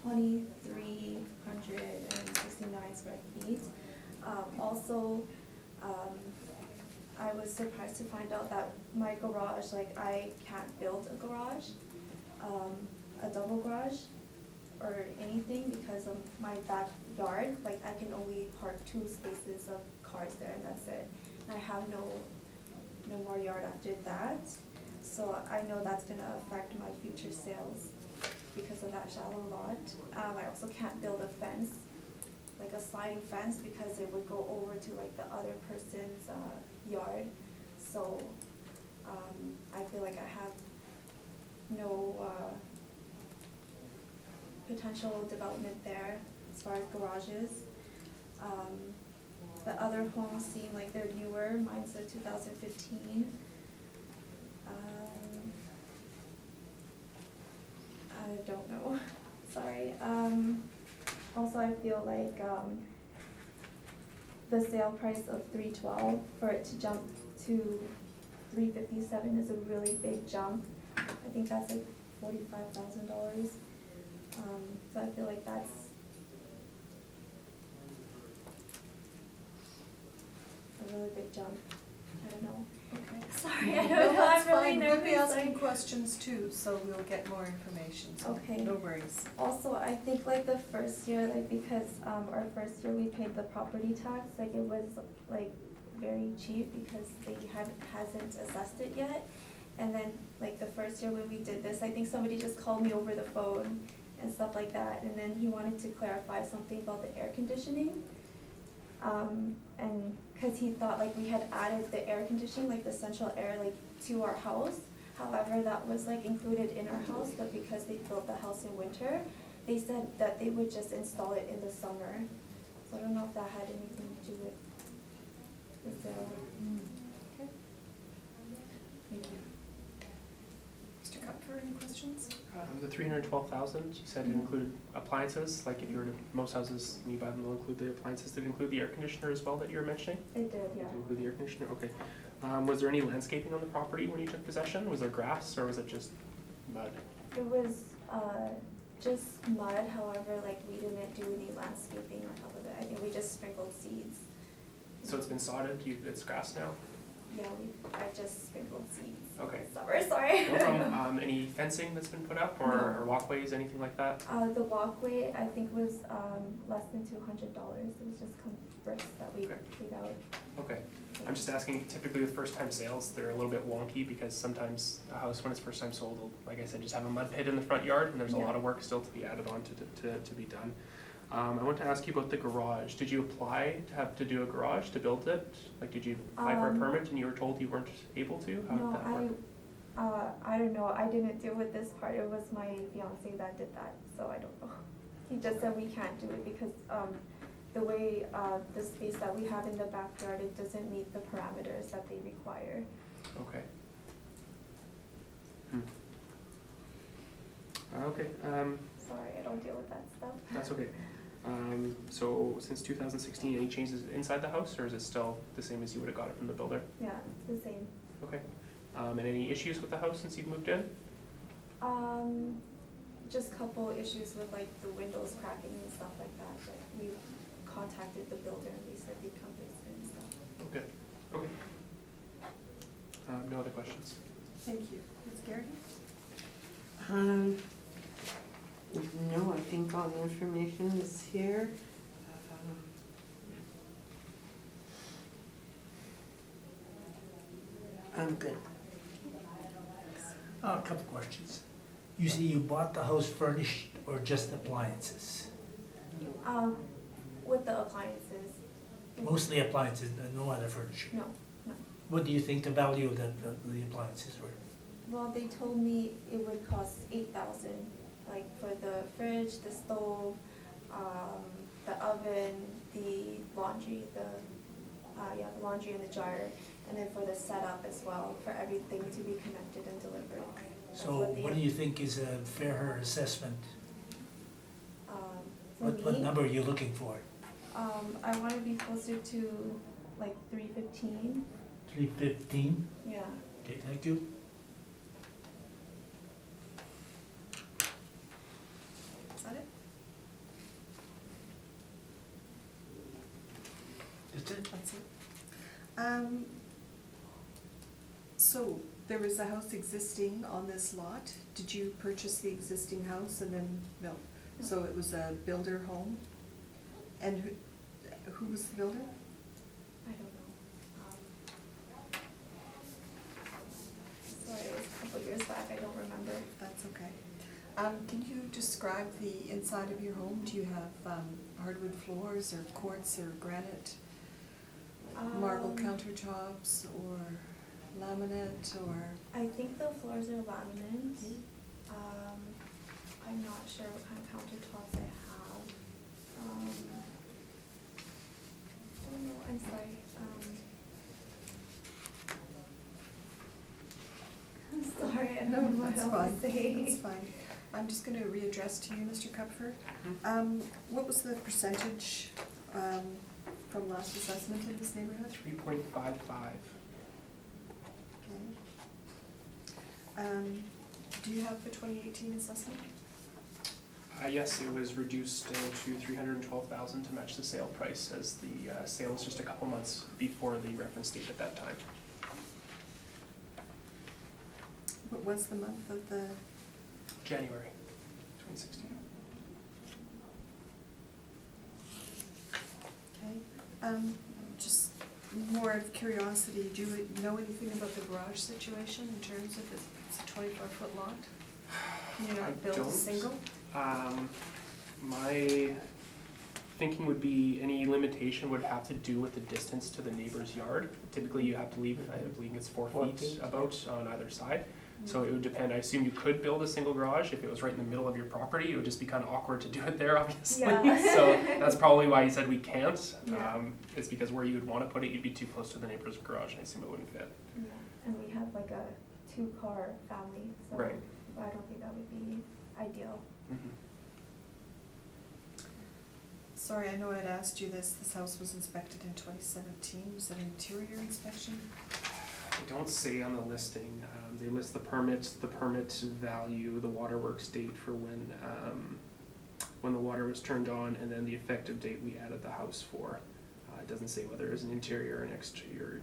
2,369 square feet. Also, I was surprised to find out that my garage, like I can't build a garage, a double garage or anything because of my backyard. Like I can only park 2 spaces of cars there and that's it. And I have no more yard after that. So I know that's gonna affect my future sales because of that shallow lot. I also can't build a fence, like a sliding fence, because it would go over to like the other person's yard. So I feel like I have no potential development there as far as garages. The other homes seem like they're newer. Mine's a 2015. I don't know. Sorry. Also, I feel like the sale price of $312 for it to jump to $357 is a really big jump. I think that's like $45,000. So I feel like that's a really big jump. I don't know. Okay. Sorry, I No, don't know. that's I'm really fine. nervous. We'll be asking like- questions too, so we'll get more information, so Okay. no worries. Also, I think like the first year, like because our first year we paid the property tax, like it was like very cheap because they hasn't assessed it yet. And then like the first year when we did this, I think somebody just called me over the phone and stuff like that. And then he wanted to clarify something about the air conditioning. And because he thought like we had added the air conditioning, like the central air, like to our house. However, that was like included in our house, but because they built the house in winter, they said that they would just install it in the summer. So I don't know if that had anything to do with the sale. Okay. Thank you. Mr. Cutler, any questions? The 312,000, you said it included appliances, like if you were to, most houses, when you buy them, they'll include the appliances. Did it include the air conditioner as well that you were mentioning? It did, yeah. Did it include the air conditioner? Okay. Was there any landscaping on the property when you took possession? Was there grass or was it just mud? It was just mud, however, like we didn't do any landscaping on top of it. I think we just sprinkled seeds. So it's been sodded, it's grass now? Yeah, I just sprinkled seeds. Okay. Summer, sorry. No problem. Any fencing that's been put up or walkways, anything like that? The walkway, I think, was less than $200. It was just bricks that we Okay. paid out. Okay. I'm just asking, typically with first-time sales, they're a little bit wonky because sometimes a house, when it's first-time sold, will, like I said, just have a mud pit in the front yard, and there's a Yeah. lot of work still to be added on to be done. I want to ask you about the garage. Did you apply to have to do a garage to build it? Like, did you apply for a permit and you were told you weren't able to? How did that work? I don't know. I didn't deal with this part. It was my fiance that did that, so I don't know. He just said we can't do it because the way the space that we have in the backyard, it doesn't meet the parameters that they require. Okay. Okay. Sorry, I don't deal with that stuff. That's okay. So since 2016, any changes inside the house, or is it still the same as you would have got it from the builder? Yeah, it's the same. Okay. And any issues with the house since you've moved in? Just a couple issues with like the windows cracking and stuff like that, but we contacted the builder and they said they'd come fix it and stuff. Okay. Okay. No other questions? Thank you. Ms. Garrity? No, I think all the information is here. I'm good. A couple questions. You say you bought the house furnished or just appliances? With the appliances. Mostly appliances, no other furniture. No, no. What do you think the value of the appliances were? Well, they told me it would cost 8,000, like for the fridge, the stove, the oven, the laundry, the laundry and the dryer, and then for the setup as well, for everything to be connected and delivered. That's So what do you think is a fair assessment? For What me, number are you looking for? I want to be closer to like 315. 315? Yeah. Okay, thank you. Is that it? That's it? That's it. So there was a house existing on this lot. Did you purchase the existing house and then, no? So it was a builder home? And who was the builder? I don't know. Sorry, it was a couple years back, I don't remember. That's okay. Can you describe the inside of your home? Do you have hardwood floors or quartz or granite, marble countertops or laminate or? I think the floors are laminate. I'm not sure what kind of countertops I have. I don't know, I'm sorry. I'm sorry, I don't know what That's else fine. to say. That's fine. I'm just gonna readdress to you, Mr. Cupfer. What was the percentage from last assessment in this neighborhood? 3.55. Okay. Do you have the 2018 assessment? Yes, it was reduced to 312,000 to match the sale price, as the sale was just a couple months before the reference date at that time. What was the month of the? January 2016. Okay. Just more out of curiosity, do you know anything about the garage situation in terms of it's a 24-foot lot? Can you I not build a don't. single? My thinking would be any limitation would have to do with the distance to the neighbor's yard. Typically, you have to leave, I believe it's 4 4 feet feet, about on either side. So it would depend. I assume you could build a single garage if it was right in the middle of your property. It would just be kind of awkward to do it there, obviously. Yeah. So that's probably why you said we can't. Yeah. It's because where you would want to put it, you'd be too close to the neighbor's garage, and I assume it wouldn't fit. Yeah, and we have like a 2-car family, so Right. I don't think that would be ideal. Mm-hmm. Sorry, I know I'd asked you this. This house was inspected in 2017. Was it an interior inspection? They don't say on the listing. They list the permit value, the waterworks date for when the water was turned on, and then the effective date we added the house for. It doesn't say whether it was an interior or an exterior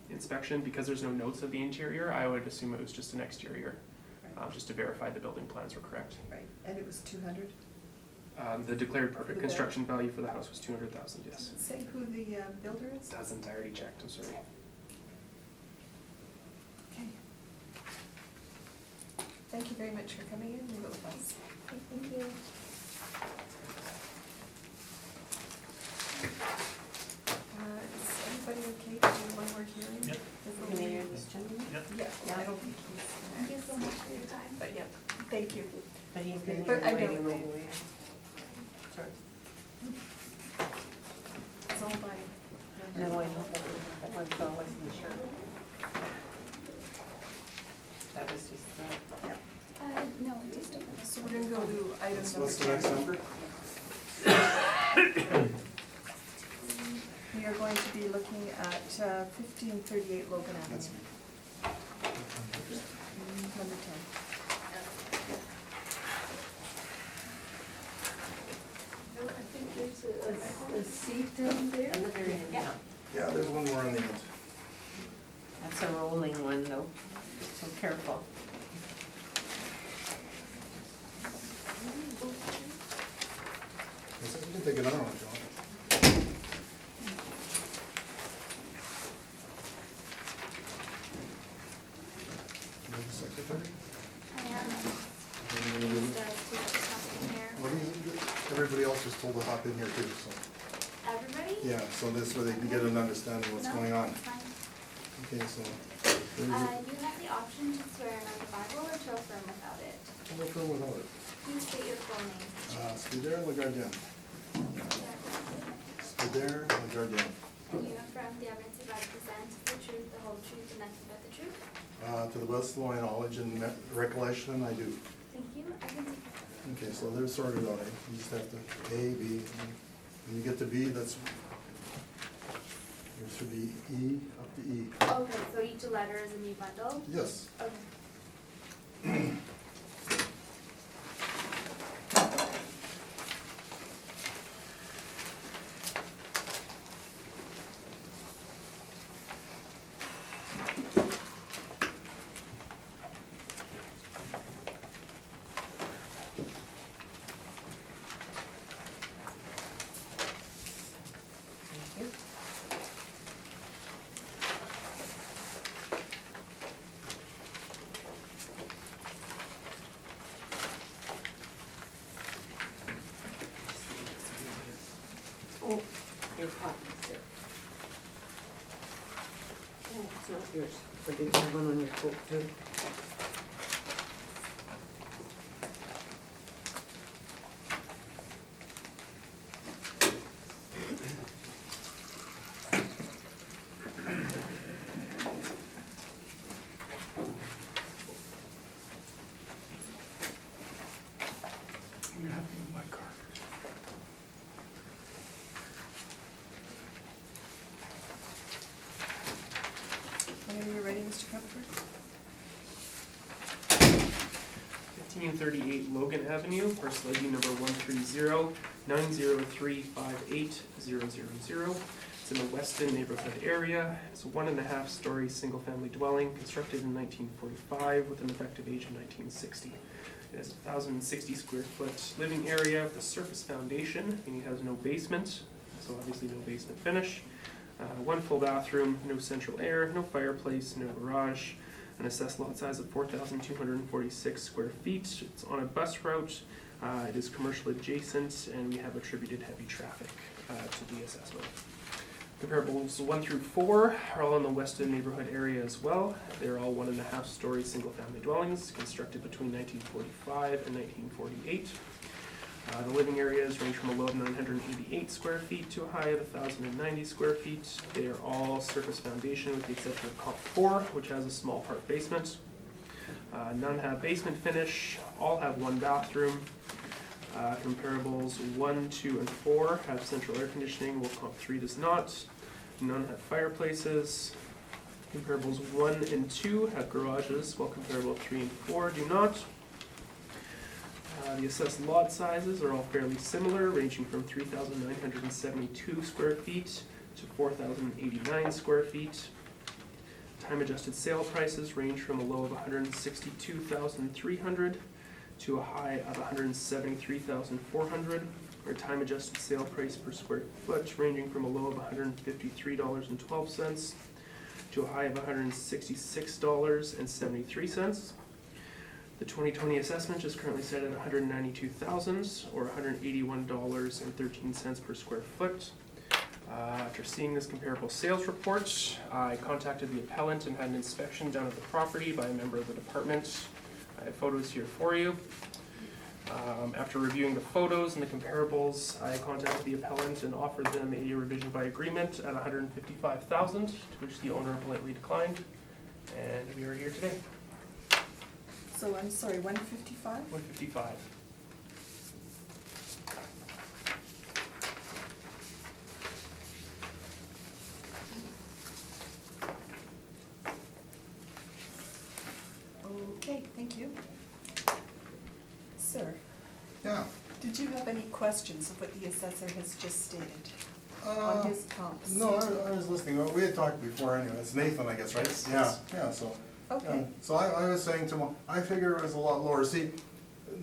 inspection. Because there's no notes of the interior, I would assume it was just an exterior, just to verify the building plans were correct. Right, and it was 200? The declared perfect The construction value for the house was 200,000, yes. Does it say who the builder is? Doesn't, I already checked, I'm sorry. Okay. Thank you very much for coming in, leave it with us. Okay, thank you. Is everybody okay to do one more hearing? Yep. Before Can we- I hear this gentleman? Yeah, I don't think he's. Thank you so much for your time. But yeah, thank you. But he's been But here I waiting don't- right away. Sorry. It's all by. No, I don't, that one, so I wasn't sure. That was just, No, I just don't. So we're gonna go to item number 10. What's the next number? We are going to be looking at 1538 Logan Avenue. That's me. Number 10. I think there's a seat down there. at the very end, yeah. Yeah, there's one more on the end. That's a rolling one though, so careful. You can take another one, John. You're the secretary? What do you- Everybody else is told to hop in here too, so. everybody? Yeah, so this way they can get an understanding of what's going on. No, it's fine. Okay, so, You have the option to swear in on the Bible or to affirm without it. I'll go through without it. Please state your full name. Scuder Legardien. Scuder Legardien. And you affirm the evidence you're about to present is the truth, the whole truth, and nothing but the truth. To the best of my knowledge and recollection, I do. Thank you. I can take your Okay, so they're sorted out, eh? You just have to A, B, and when you get to B, that's, there should be E up to E. Okay, so each letter is a new bundle? Yes. Okay. Oh, your copy's there. Oh, it's not yours, but you have one on your coat too. You have to use my card. Whenever you're ready, Mr. Cuthbert. 1538 Logan Avenue, parcel ID number 130-903-58000. It's in the Weston neighborhood area. It's a 1.5-story single-family dwelling constructed in 1945 with an effective age of 1960. It has a 1,060 square foot living area with a surface foundation, meaning it has no basement, so obviously no basement finish. One full bathroom, no central air, no fireplace, no garage. An assessed lot size of 4,246 square feet. It's on a bus route. It is commercial adjacent, and we have attributed heavy traffic to the assessment. Comparables 1 through 4 are all in the Weston neighborhood area as well. They're all 1.5-story single-family dwellings constructed between 1945 and 1948. The living areas range from a low of 988 square feet to a high of 1,090 square feet. They are all surface foundation with the exception of Comp 4, which has a small part basement. None have basement finish, all have one bathroom. Comparables 1, 2, and 4 have central air conditioning, while Comp 3 does not. None have fireplaces. Comparables 1 and 2 have garages, while comparable 3 and 4 do not. The assessed lot sizes are all fairly similar, ranging from 3,972 square feet to 4,089 square feet. Time-adjusted sale prices range from a low of $162,300 to a high of $173,400. Our time-adjusted sale price per square foot ranging from a low of $153.12 to a high of $166.73. The 2020 assessment is currently set at $192,000 or $181.13 per square foot. After seeing this comparable sales report, I contacted the appellant and had an inspection done of the property by a member of the department. I have photos here for you. After reviewing the photos and the comparables, I contacted the appellant and offered them a revision by agreement at $155,000, to which the owner politely declined, and we are here today. So I'm sorry, 155? 155. Okay, thank you. Sir, Yeah. did you have any questions of what the assessor has just stated on his comps? No, I was listening. We had talked before anyway. It's Nathan, I guess, right? Yes. Yeah, so. Okay, So I was saying to him, I figure it was a lot lower. See,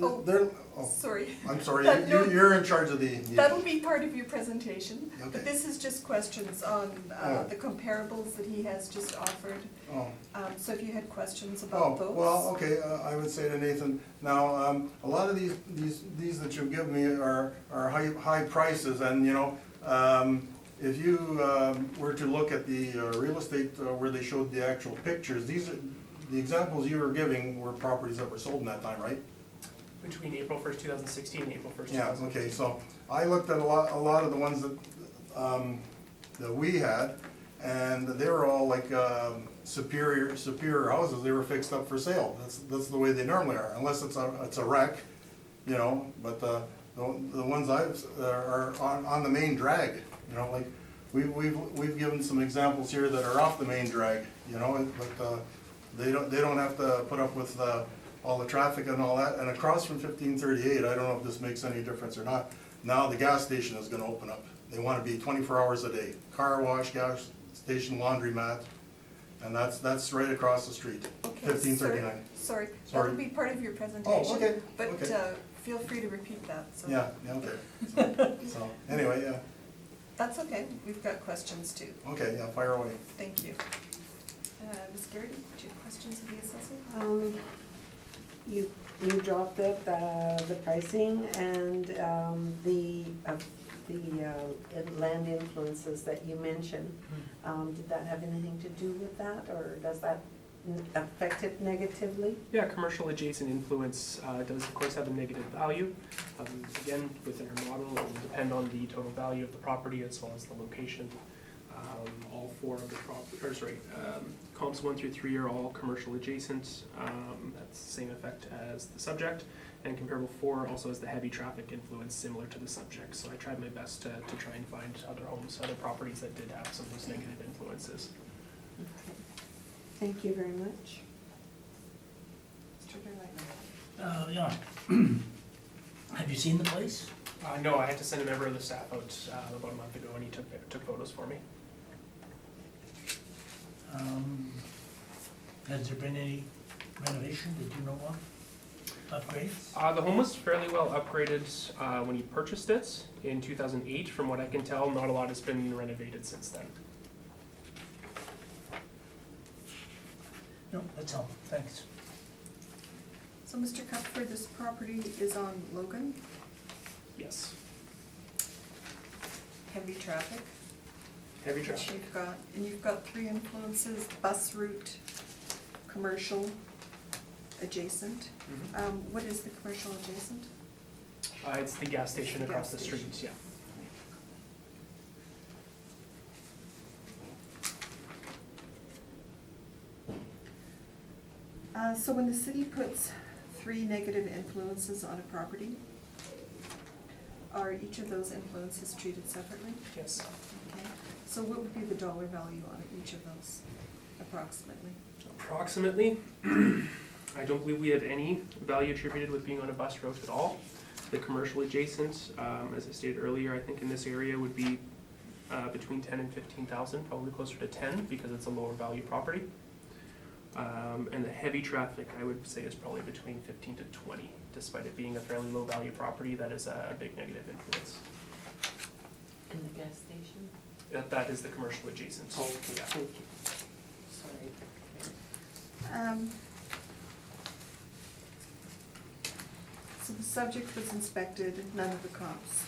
Oh. they're, sorry. I'm sorry, No. you're in charge of the. That'll be part of your presentation, Okay. but this is just questions on Oh. the comparables that he has just offered. Oh. So if you had questions about those. Oh, well, okay, I would say to Nathan, now, a lot of these that you give me are high prices, and, you know, If you were to look at the real estate where they showed the actual pictures, these are, the examples you were giving were properties that were sold in that time, right? Between April 1st, 2016 and April 1st, Yeah, 2017. okay, so I looked at a lot of the ones that, that we had, and they were all like superior houses. They were fixed up for sale. That's the way they normally are, unless it's a wreck, you know. But the ones are on the main drag, you know. Like we've given some examples here that are off the main drag, you know. But they don't have to put up with all the traffic and all that. And across from 1538, I don't know if this makes any difference or not. Now the gas station is going to open up. They want to be 24 hours a day. Car wash, gas station, laundromat, and that's right across the street. Okay, 1539. Sorry, Sorry. that'll be part of your presentation. okay, But okay. feel free to repeat that, so. Yeah, okay. So anyway, yeah, That's okay, we've got questions too. okay, yeah, fire away. Thank you. Ms. Garrity, do you have questions of the assessor? You dropped the pricing and the land influences that you mentioned. Did that have anything to do with that, or does that affect it negatively? Yeah, commercial adjacent influence does of course have a negative value. Again, within our model, it will depend on the total value of the property as well as the location. All four of the comps 1 through 3 are all commercial adjacent. That's the same effect as the subject. And comparable 4 also has the heavy traffic influence similar to the subject. So I tried my best to try and find other homes, other properties that did have some of those negative influences. Okay. Thank you very much. Mr. Gerlach? Yeah. Have you seen the place? No, I had to send a member of the staff out about a month ago, and he took photos for me. Has there been any renovation that you know of? Upgrades? The home was fairly well upgraded when he purchased it in 2008. From what I can tell, not a lot has been renovated since then. No, that's all, thanks. So Mr. Cuthbert, this property is on Logan, Yes. heavy traffic. Heavy Which traffic. you've got 3 influences: bus route, commercial, adjacent. What is the commercial adjacent? It's the gas station The across gas the station. street, yeah. So when the city puts 3 negative influences on a property, are each of those influences treated separately? Yes. Okay. So what would be the dollar value on each of those, approximately? Approximately, I don't believe we have any value attributed with being on a bus route at all. The commercial adjacent, as I stated earlier, I think in this area would be between 10 and 15,000, probably closer to 10 because it's a lower value property. And the heavy traffic, I would say, is probably between 15 to 20, despite it being a fairly low value property. That is a big negative influence. And the gas station? That is the commercial adjacent. Oh, Yeah. thank you. Sorry. So the subject was inspected, none of the comps.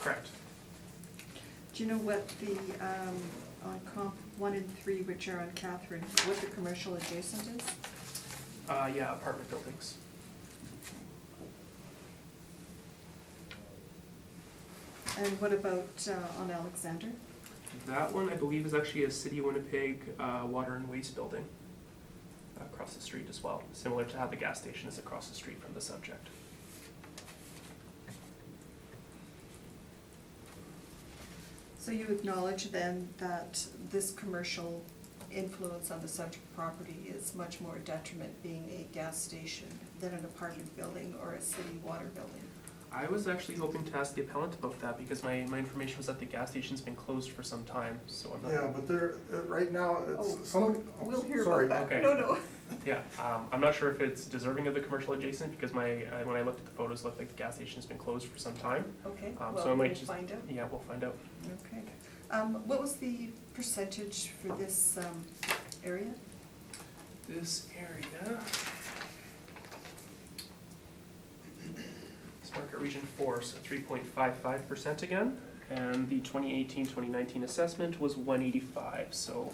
Correct. Do you know what the, on comp 1 and 3, which are on Catherine, what the commercial adjacent is? Yeah, apartment buildings. And what about on Alexander? That one, I believe, is actually a City of Winnipeg water and waste building across the street as well, similar to how the gas station is across the street from the subject. So you acknowledge then that this commercial influence on the subject property is much more detriment being a gas station than an apartment building or a city water building? I was actually hoping to ask the appellant about that because my information was that the gas station's been closed for some time, so I'm not. Yeah, but they're, right now, Oh, it's some. We'll hear sorry. about that. Okay. No. Yeah, I'm not sure if it's deserving of the commercial adjacent because when I looked at the photos, it looked like the gas station's been closed for some time. Okay, So I well, might we'll just. find out. Yeah, we'll find out. Okay. What was the percentage for this area? This area. It's market region 4, so 3.55% again. And the 2018-2019 assessment was 185, so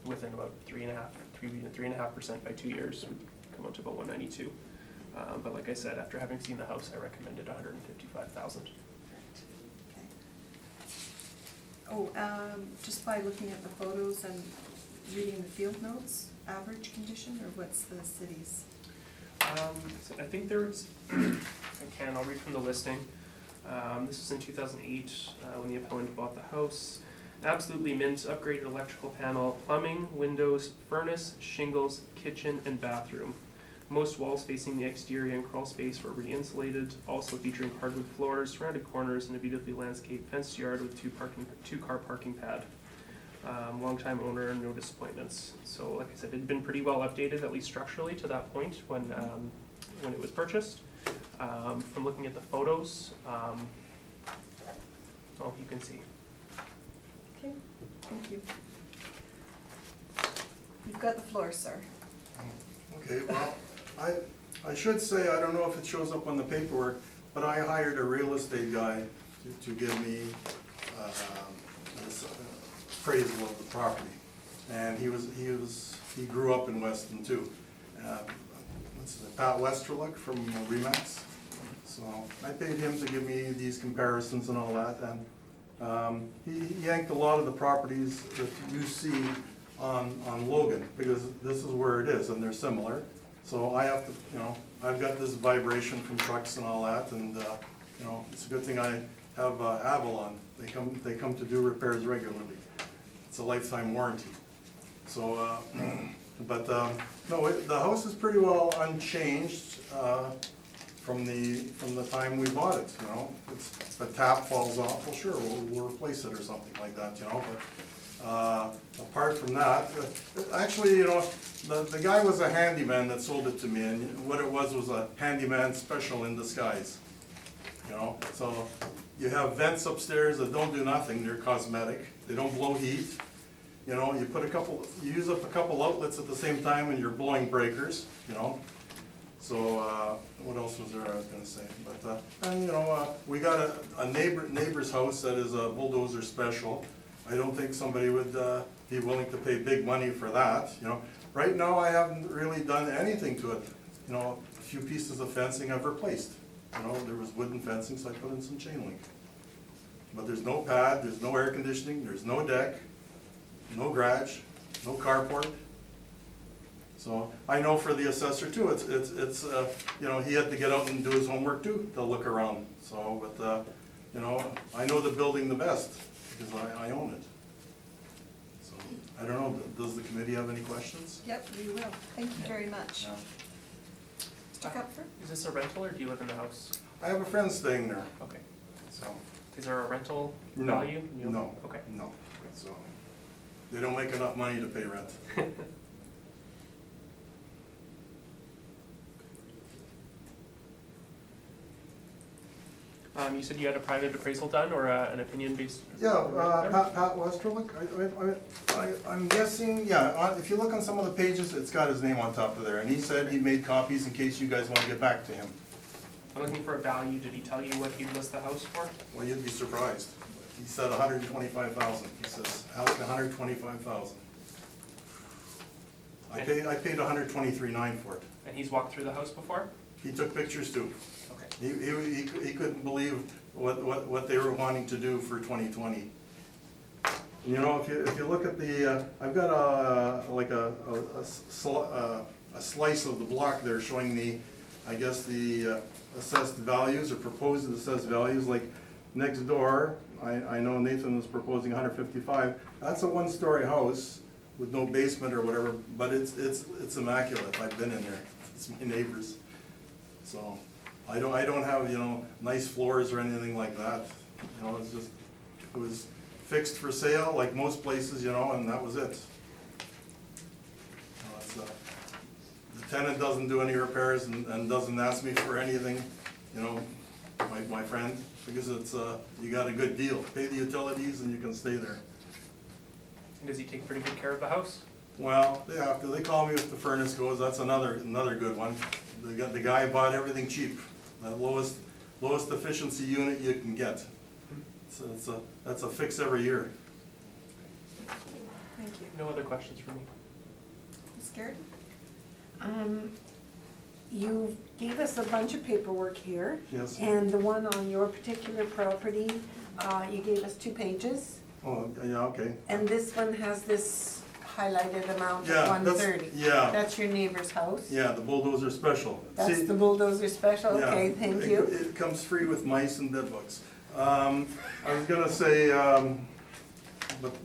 within about 3.5% by 2 years, would come out to about 192. But like I said, after having seen the house, I recommended 155,000. Oh, just by looking at the photos and reading the field notes, average condition, or what's the city's? So I think there's, I'll read from the listing. This was in 2008 when the appellant bought the house. Absolutely mint, upgraded electrical panel, plumbing, windows, furnace, shingles, kitchen, and bathroom. Most walls facing the exterior and crawl space were re-insulated, also featuring hardwood floors, rounded corners, and a beautifully landscaped fenced yard with two-car parking pad. Longtime owner, no disappointments. So like I said, it had been pretty well updated, at least structurally, to that point when it was purchased. From looking at the photos, well, you can see. Okay, thank you. You've got the floor, sir. Okay, well, I should say, I don't know if it shows up on the paperwork, but I hired a real estate guy to give me this appraisal of the property. And he grew up in Weston too. What's it, Pat Westerluck from Remax. So I paid him to give me these comparisons and all that, and he yanked a lot of the properties that you see on Logan, because this is where it is, and they're similar. So I have to, I've got this vibration from trucks and all that, and it's a good thing I have Avalon. They come to do repairs regularly. It's a lifetime warranty. So, no, the house is pretty well unchanged from the time we bought it. If a tap falls off, well, sure, we'll replace it or something like that. But apart from that, actually, the guy was a handyman that sold it to me, and what it was a handyman special in disguise. So you have vents upstairs that don't do nothing, they're cosmetic, they don't blow heat. You use up a couple outlets at the same time and you're blowing breakers, So, what else was there I was gonna say? But, we got a neighbor's house that is a bulldozer special. I don't think somebody would be willing to pay big money for that, Right now, I haven't really done anything to it. A few pieces of fencing I've replaced. There was wooden fencing, so I put in some chain link. But there's no pad, there's no air conditioning, there's no deck, no garage, no carport. So I know for the assessor too, it's he had to get out and do his homework too, to look around. So, but, I know the building the best, because I own it. So, I don't know, does the committee have any questions? Yep, we will. Thank you very much. Mr. Kupfer? Is this a rental or do you live in the house? I have a friend staying there, Okay. so. Is there a rental No, value? no, Okay. no, so, they don't make enough money to pay rent. You said you had a private appraisal done or an opinion-based? Yeah, Pat Westerluck, I'm guessing, if you look on some of the pages, it's got his name on top of there, and he said he made copies in case you guys want to get back to him. I'm looking for a value. Did he tell you what he'd list the house for? Well, you'd be surprised. He said 125,000, he says, Alec, 125,000. I paid 123,900 for it. And he's walked through the house before? He took pictures too. Okay. He couldn't believe what they were wanting to do for 2020. If you look at the, I've got a slice of the block there showing the, I guess the assessed values or proposed assessed values, like next door, I know Nathan was proposing 155. That's a one-story house with no basement or whatever, but it's immaculate. I've been in there. It's my neighbors. So I don't have, nice floors or anything like that. It was fixed for sale like most places, and that was it. The tenant doesn't do any repairs and doesn't ask me for anything, my friend, because it's, you got a good deal. Pay the utilities and you can stay there. And does he take pretty good care of the house? Well, after they call me if the furnace goes, that's another good one. The guy bought everything cheap. The lowest efficiency unit you can get. So that's a fix every year. Thank you. No other questions for me? Ms. Garrett? You gave us a bunch of paperwork here. Yes. And the one on your particular property, you gave us 2 pages. Oh, yeah, okay. And this one has this highlighted amount Yeah, of that's- 130. yeah. That's your neighbor's house? Yeah, the bulldozer special. That's See, the bulldozer special? yeah, Okay, thank it- you. It comes free with mice and bedbugs. I was gonna say,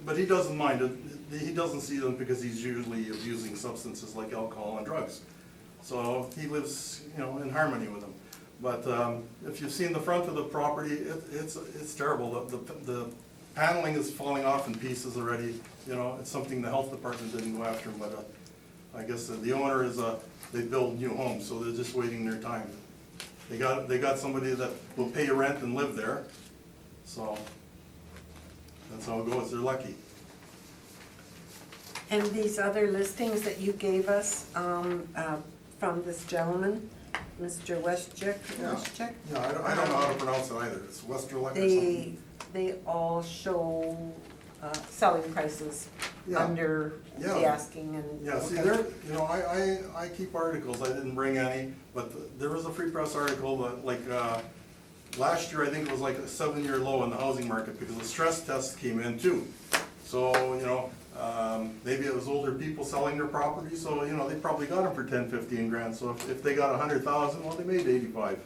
but he doesn't mind it. He doesn't see them because he's usually abusing substances like alcohol and drugs. So he lives, in harmony with them. But if you've seen the front of the property, it's terrible. The paneling is falling off in pieces already. It's something the health department didn't go after, but I guess the owner is, they build new homes, so they're just waiting their time. They got somebody that will pay rent and live there, so that's how it goes. They're lucky. And these other listings that you gave us from this gentleman, Mr. Westchek? Westchek? Yeah, I don't know how to pronounce it either. It's Westerlek or something. They all show selling prices Yeah. under the Yeah. asking and. Yeah, see, okay. I keep articles, I didn't bring any, but there was a free press article that, last year, I think it was like a 7-year low in the housing market because the stress test came in too. So, maybe it was older people selling their property, so, they probably got them for 10, 15 grand. So if they got 100,000, well, they made 85,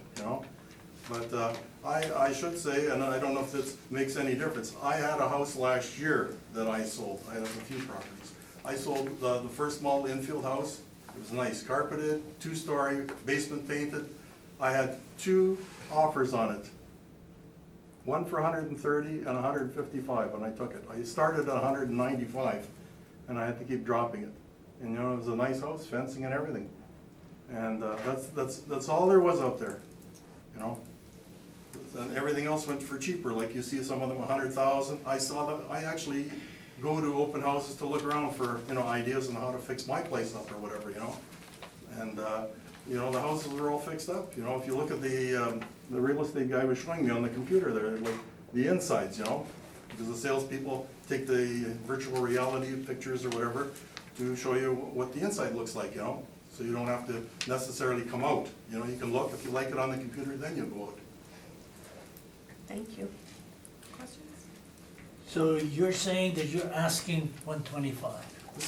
But I should say, and I don't know if this makes any difference, I had a house last year that I sold. I have a few properties. I sold the first model infield house. It was nice, carpeted, 2-story, basement painted. I had 2 offers on it. One for 130 and 155, and I took it. I started at 195, and I had to keep dropping it. And it was a nice house, fencing and everything. And that's all there was out there, And everything else went for cheaper, like you see some of them 100,000. I saw them. I actually go to open houses to look around for ideas on how to fix my place up or whatever, And the houses are all fixed up. If you look at the real estate guy was showing me on the computer there, like the insides, because the salespeople take the virtual reality pictures or whatever to show you what the inside looks like, So you don't have to necessarily come out. You can look. If you like it on the computer, then you go out. Thank you. Questions? So you're saying that you're asking 125? The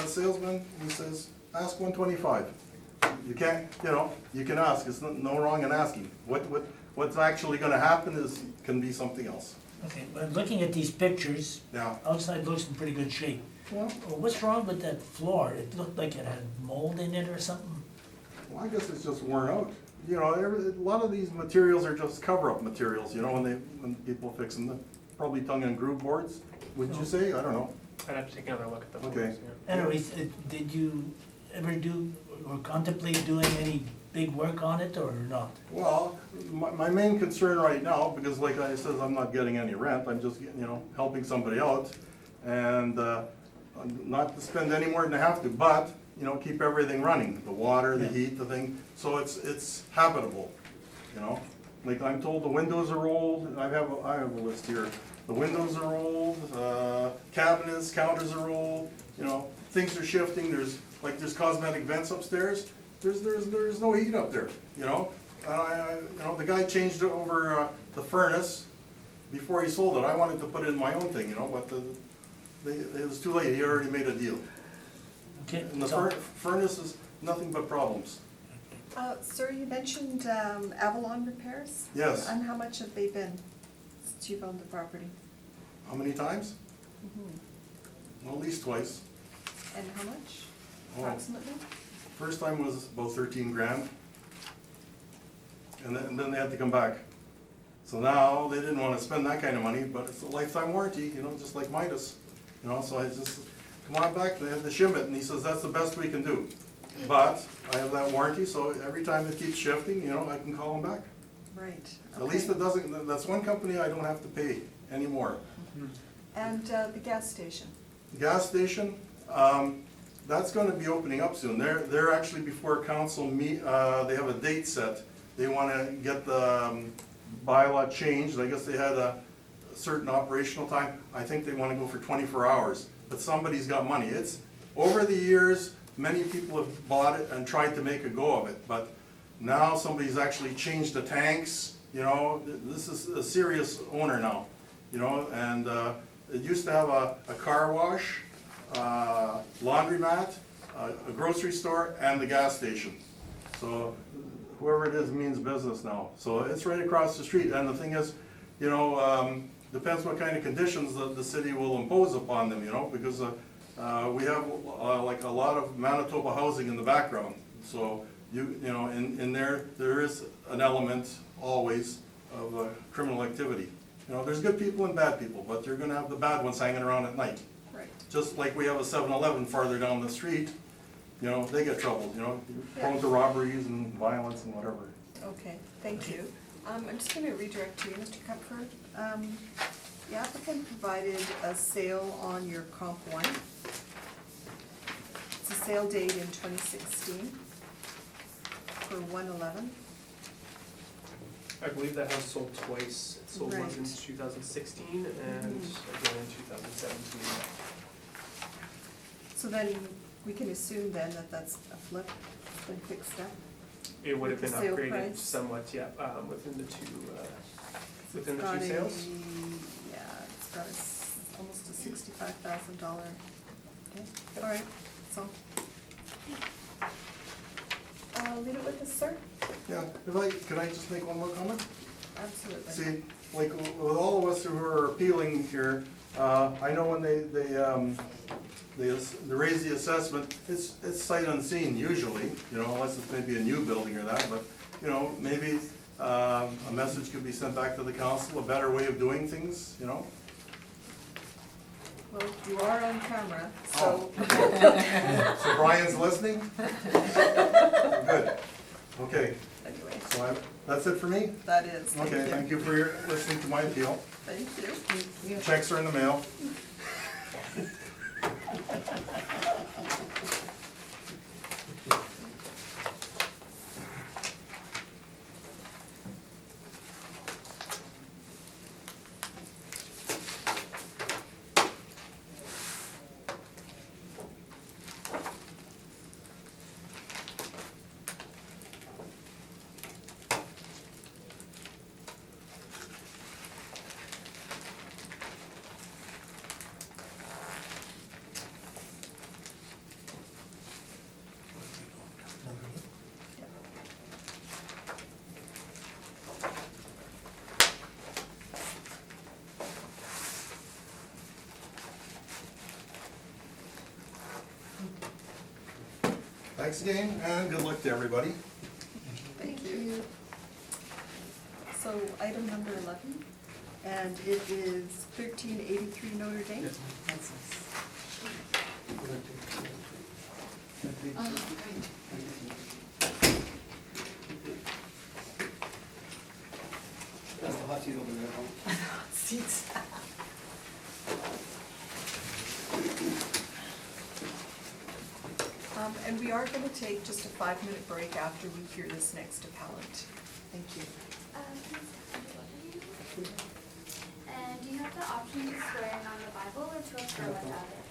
salesman, he says, ask 125. You can't, you can ask. It's no wrong in asking. What's actually gonna happen can be something else. Okay, but looking at these pictures, Yeah. outside looks in pretty good shape. Well, What's wrong with that floor? It looked like it had mold in it or something. I guess it's just worn out. A lot of these materials are just cover-up materials, when people fix them. They're probably tongue and groove boards, would you say? I don't know. I'd have to take another look at the Okay. photos, yeah. Anyways, did you ever do or contemplate doing any big work on it or not? Well, my main concern right now, because like I said, I'm not getting any rent, I'm just, helping somebody out. And not to spend any more than I have to, but, keep everything running, the water, the heat, the thing, so it's habitable, Like I'm told the windows are old, I have a list here. The windows are old, cabinets, counters are old, things are shifting, there's cosmetic vents upstairs, there's no heat up there, The guy changed over the furnace before he sold it. I wanted to put in my own thing, but it was too late, he already made a deal. Okay, And the so- furnace is nothing but problems. Sir, you mentioned Avalon Repairs? Yes. And how much have they been since you've owned the property? How many times? Well, at least twice. And how much Oh. approximately? First time was about 13 grand. And then they had to come back. So now, they didn't want to spend that kind of money, but it's a lifetime warranty, just like Midas. So I just, come on back, they had to shim it, and he says, that's the best we can do. But I have that warranty, so every time it keeps shifting, I can call them back. Right. At least it doesn't, that's one company I don't have to pay anymore. And the gas station? The gas station, that's gonna be opening up soon. They're actually before council they have a date set. they wanna get the bylaw changed, I guess they had a certain operational time, I think they wanna go for 24 hours, but somebody's got money. It's, over the years, many people have bought it and tried to make a go of it, but now somebody's actually changed the tanks, you know, this is a serious owner now, you know, and it used to have a car wash, laundromat, a grocery store, and the gas station. So whoever it is means business now. So it's right across the street, and the thing is, you know, depends what kind of conditions the city will impose upon them, you know, because we have like a lot of Manitoba housing in the background. So you know, in there is an element always of criminal activity. You know, there's good people and bad people, but you're gonna have the bad ones hanging around at night. Right. Just like we have a 7-Eleven farther down the street, you know, they get troubled, you know, prone to robberies and violence and whatever. Okay, thank you. I'm just gonna redirect to you, Mr. Cupford. The applicant provided a sale on your comp one. It's a sale date in 2016 for 111. I believe that house sold twice. It sold once in Right. 2016 and again in 2017. So then we can assume then that that's a flip, it's been fixed up. It would have been The sale upgraded price? somewhat, yeah, within the two It's got a- sales. Yeah, it's got almost a $65,000. Okay, all right, so. Leave it with us, sir? Yeah, can I just make one more comment? Absolutely. See, like with all of us who are appealing here, I know when they raise the assessment, it's sight unseen usually, you know, unless it's maybe a new building or that, but, you know, maybe a message could be sent back to the council, a better way of doing things, you know? Well, you are on camera, so. So Brian's listening? Good, okay, Anyway, so that's it for me? that is, thank you. Okay, thank you for listening to my appeal. Thank you. Checks are in the mail. Thanks again, and good luck to everybody. Thank you. So item number 11, and it is 1383 Notre Dame. That's the hot seat over there, huh? Seats. And we are going to take just a 5-minute break after we hear this next appellant. Thank you. And do you have the option to swear in on the Bible or to affirm without it?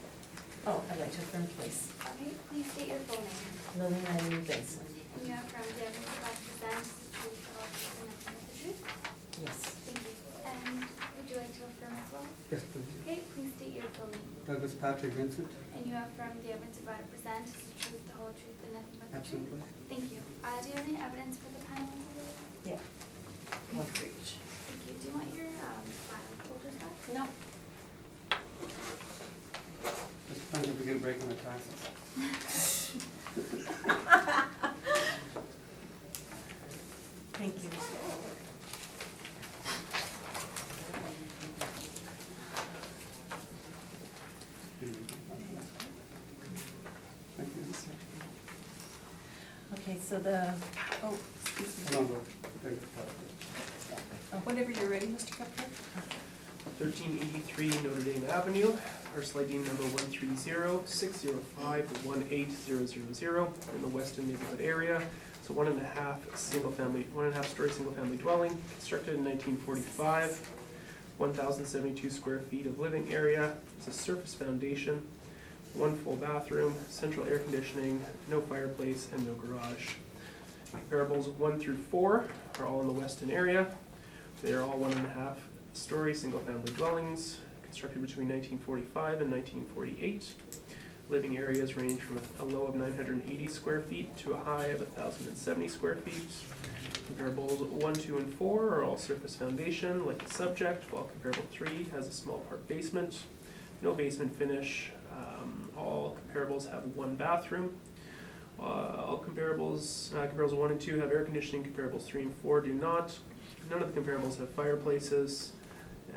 Oh, I'd like to affirm, please. Okay, please state your full name. Lillian Irene Benson. And you affirm the evidence about to present is the truth, the whole truth, and nothing but the truth? Yes. Thank you. And would you like to affirm as well? Yes, please. Okay, please state your full name. Douglas Patrick Vincent? And you affirm the evidence about to present is the truth, the whole truth, and nothing but the truth? Absolutely. Thank you. Do you have any evidence for the panel today? Yeah. One for each. Thank you. Do you want your file folders back? No. Just trying to begin breaking the taxes. Thank you. Thank you. Okay, so the, Oh, excuse me. Hold on, Douglas Patrick. Whenever you're ready, Mr. Cupford. 1383 Notre Dame Avenue, parcel ID number 130-605-18000 in the Weston neighborhood area. It's a 1.5 story single family dwelling, constructed in 1945. 1,072 square feet of living area. It's a surface foundation, 1 full bathroom, central air conditioning, no fireplace, and no garage. Comparables 1 through 4 are all in the Weston area. They are all 1.5 story single family dwellings, constructed between 1945 and 1948. Living areas range from a low of 980 square feet to a high of 1,070 square feet. Comparables 1, 2, and 4 are all surface foundation, like the subject, while comparable 3 has a small part basement, no basement finish. All comparables have 1 bathroom. All comparables 1 and 2 have air conditioning, comparables 3 and 4 do not. None of the comparables have fireplaces,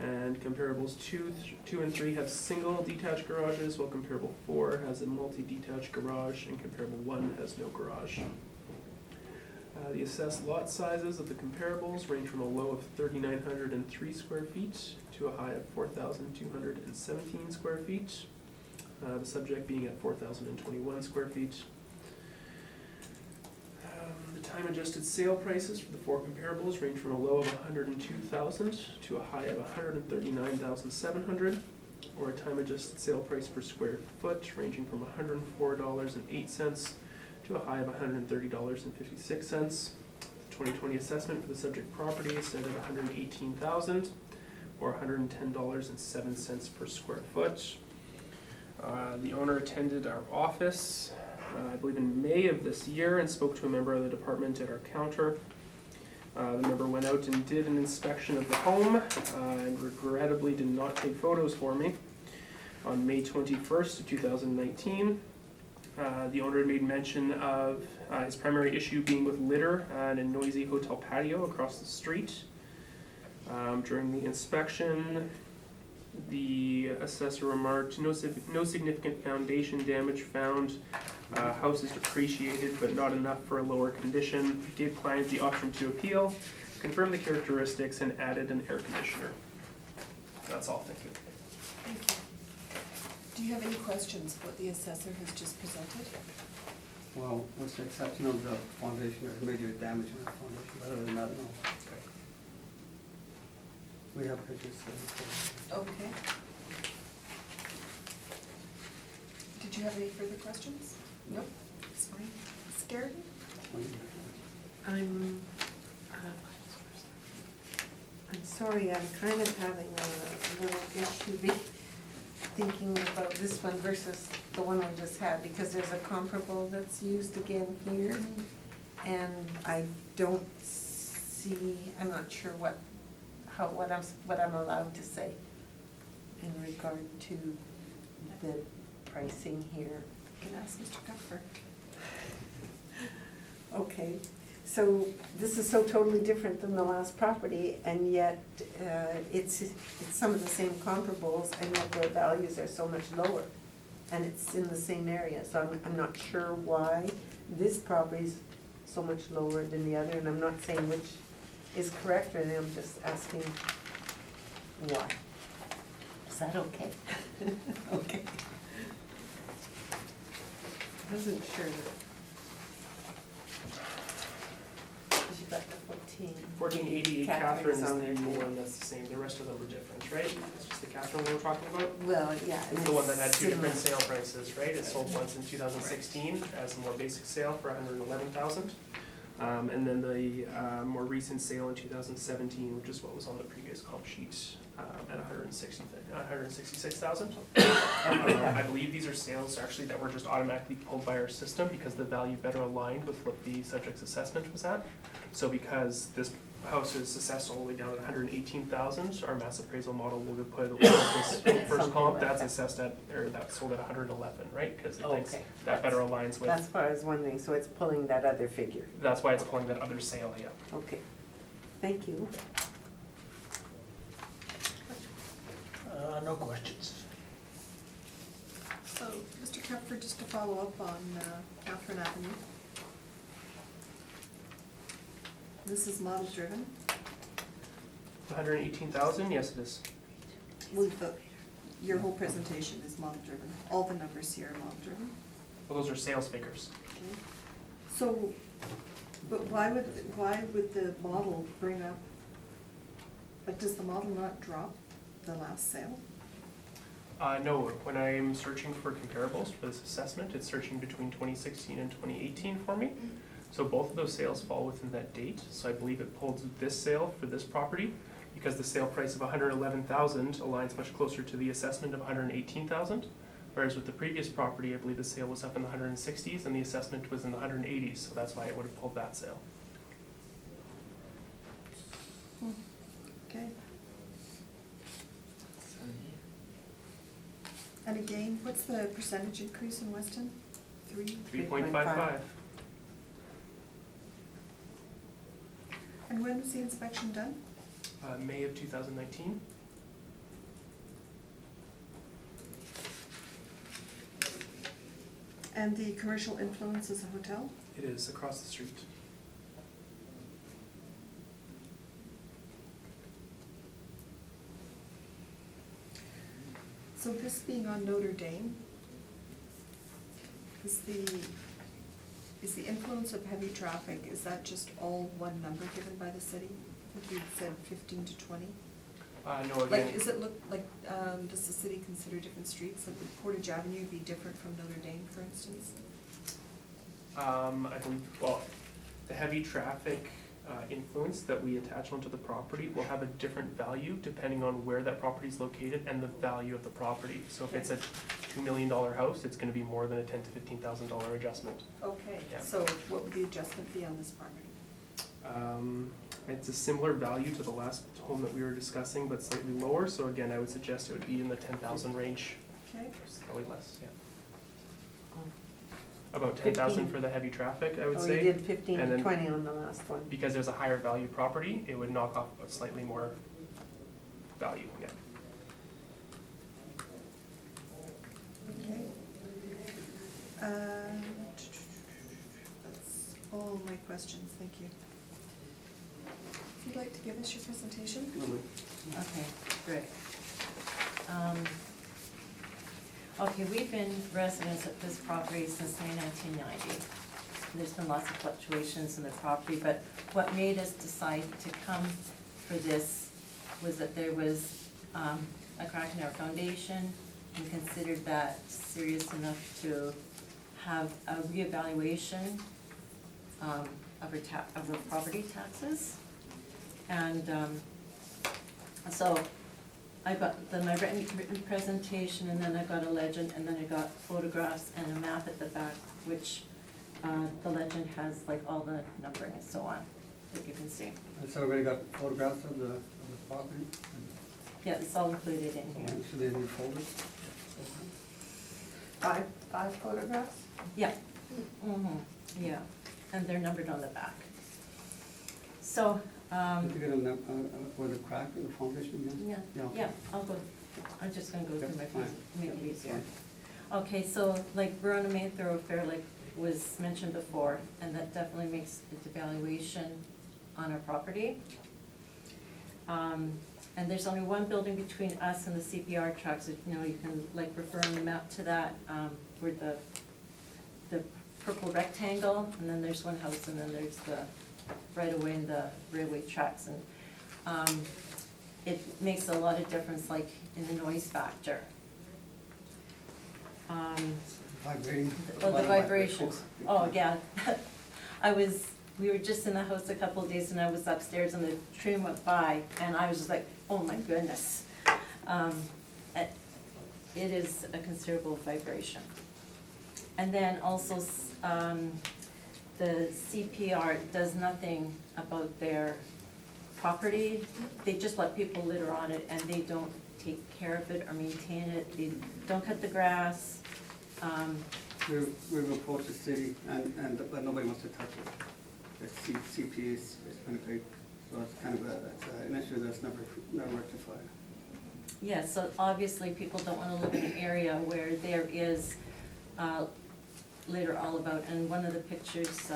and comparables 2 and 3 have single detached garages, while comparable 4 has a multi-detached garage, and comparable 1 has no garage. The assessed lot sizes of the comparables range from a low of 3,903 square feet to a high of 4,217 square feet. The subject being at 4,021 square feet. The time-adjusted sale prices for the 4 comparables range from a low of $102,000 to a high of $139,700, or a time-adjusted sale price per square foot ranging from $104.08 to a high of $130.56. The 2020 assessment for the subject property is set at $118,000, or $110.07 per square foot. The owner attended our office, I believe in May of this year, and spoke to a member of the department at our counter. The member went out and did an inspection of the home, and regrettably did not take photos for me. On May 21st of 2019, the owner had made mention of his primary issue being with litter and a noisy hotel patio across the street. During the inspection, the assessor remarked, no significant foundation damage found. House is depreciated, but not enough for a lower condition. Gave client the option to appeal, confirmed the characteristics, and added an air conditioner. That's all, thank you. Thank you. Do you have any questions what the assessor has just presented? Well, with the exception of the foundation, there's major damage in the foundation, but other than that, no. We have pictures. Okay. Did you have any further questions? Nope, it's fine. Ms. Garrity? I'm sorry, I'm kind of having a little issue thinking about this one versus the one we just had, because there's a comparable that's used again here, and I don't see, I'm not sure what I'm allowed to say in regard to the pricing here. You can ask Mr. Kupfer. Okay, so this is so totally different than the last property, and yet it's some of the same comparables, and yet their values are so much lower, and it's in the same area. So I'm not sure why this property is so much lower than the other, and I'm not saying which is correct, or I'm just asking why. Is that okay? Okay. I wasn't sure. Because you got the 1488 Catherine's Catherine is on the there. one that's the same, the rest of them are different, right? It's just the Catherine we were talking about? Well, yeah. It's the one that had 2 different sale prices, right? It sold once in 2016 as a more basic sale for $111,000. And then the more recent sale in 2017, which is what was on the previous comp sheet, at $166,000. I believe these are sales actually that were just automatically pulled by our system because the value better aligned with what the subject's assessment was at. So because this house is assessed all the way down at 118,000, our mass appraisal model will put this first comp that's assessed at, or that's sold at 111, right? Because it thinks that better aligns with. That's what I was wondering, so it's pulling that other figure. That's why it's pulling that other sale, yeah. Okay, thank you. No questions. So, Mr. Kupfer, just to follow up on Catherine Avenue. This is model driven. 118,000, yes it is. Your whole presentation is model driven. All the numbers here are model driven. Well, those are sales figures. So, But why would the model bring up, like, does the model not drop the last sale? No, when I'm searching for comparables for this assessment, it's searching between 2016 and 2018 for me. So both of those sales fall within that date, so I believe it pulls this sale for this property, because the sale price of 111,000 aligns much closer to the assessment of 118,000. Whereas with the previous property, I believe the sale was up in the 160s and the assessment was in the 180s, so that's why it would have pulled that sale. Okay. And again, what's the percentage increase in Weston? 3.55. And when was the inspection done? May of 2019. And the commercial influence is a hotel? It is across the street. So this being on Notre Dame, is the influence of heavy traffic, is that just all one number given by the city? I think you said 15 to 20? No, again, Like, does the city consider different streets? Like, would Portage Avenue be different from Notre Dame, for instance? I believe, well, the heavy traffic influence that we attach onto the property will have a different value depending on where that property is located and the value of the property. So if it's a $2 million house, it's gonna be more than a $10,000 to $15,000 adjustment. Okay, Yeah. so what would the adjustment be on this property? It's a similar value to the last home that we were discussing, but slightly lower. So again, I would suggest it would be in the 10,000 range, Okay, probably less, yeah. About 10,000 for the heavy traffic, I would Oh, say. you did 15 And to then- 20 on the last one. Because there's a higher value property, it would knock off a slightly more value, yeah. okay. That's all my questions, thank you. If you'd like to give us your presentation? Okay, great. Okay, we've been residents at this property since May 1990. There's been lots of fluctuations in the property, but what made us decide to come for this was that there was a crack in our foundation and considered that serious enough to have a reevaluation of our property taxes. And so I got my written presentation, and then I got a legend, and then I got photographs and a map at the back, which the legend has like all the numbering and so on, that you can see. And so we got photographs of the property? Yeah, it's all included in here. Should they be folded? Five photographs? Yeah, yeah, and they're numbered on the back. So, Did you get a, with a crack in the foundation again? yeah, I'll go, I'm just gonna go through my Fine. phone, make it easier. Okay, so like we're on a main thoroughfare, like was mentioned before, and that definitely makes a devaluation on our property. And there's only one building between us and the CPR trucks, you know, you can like refer on the map to that, where the purple rectangle, and then there's one house, and then there's the right away in the railway tracks, and it makes a lot of difference, like in the noise factor. Vibrating? Oh, the vibrations, oh, yeah. We were just in the house a couple of days, and I was upstairs, and the train went by, and I was just like, oh my goodness. It is a considerable vibration. And then also, the CPR does nothing about their property. They just let people litter on it, and they don't take care of it or maintain it. They don't cut the grass. We've approached the city, but nobody wants to touch it. The CP is Winnipeg, so it's kind of an issue that's never rectified. Yeah, so obviously people don't wanna live in an area where there is litter all about, and one of the pictures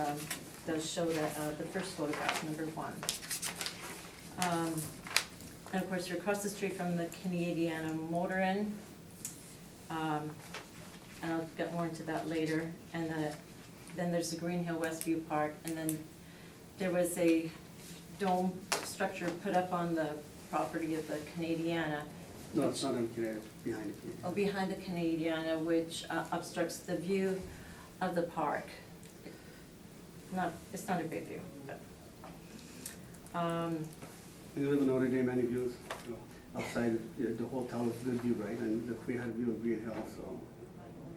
does show that, the first photograph, number 1. And of course, you're across the street from the Canadiana Motor Inn, and I'll get more into that later. And then there's the Green Hill Westview Park, and then there was a dome structure put up on the property of the Canadiana. No, it's not in Canada, it's behind the Canada. Oh, behind the Canadiana, which obstructs the view of the park. It's not a big view, but. You live in Notre Dame, any views, you know, outside, the hotel is a good view, right? And we had a view of Green Hill, so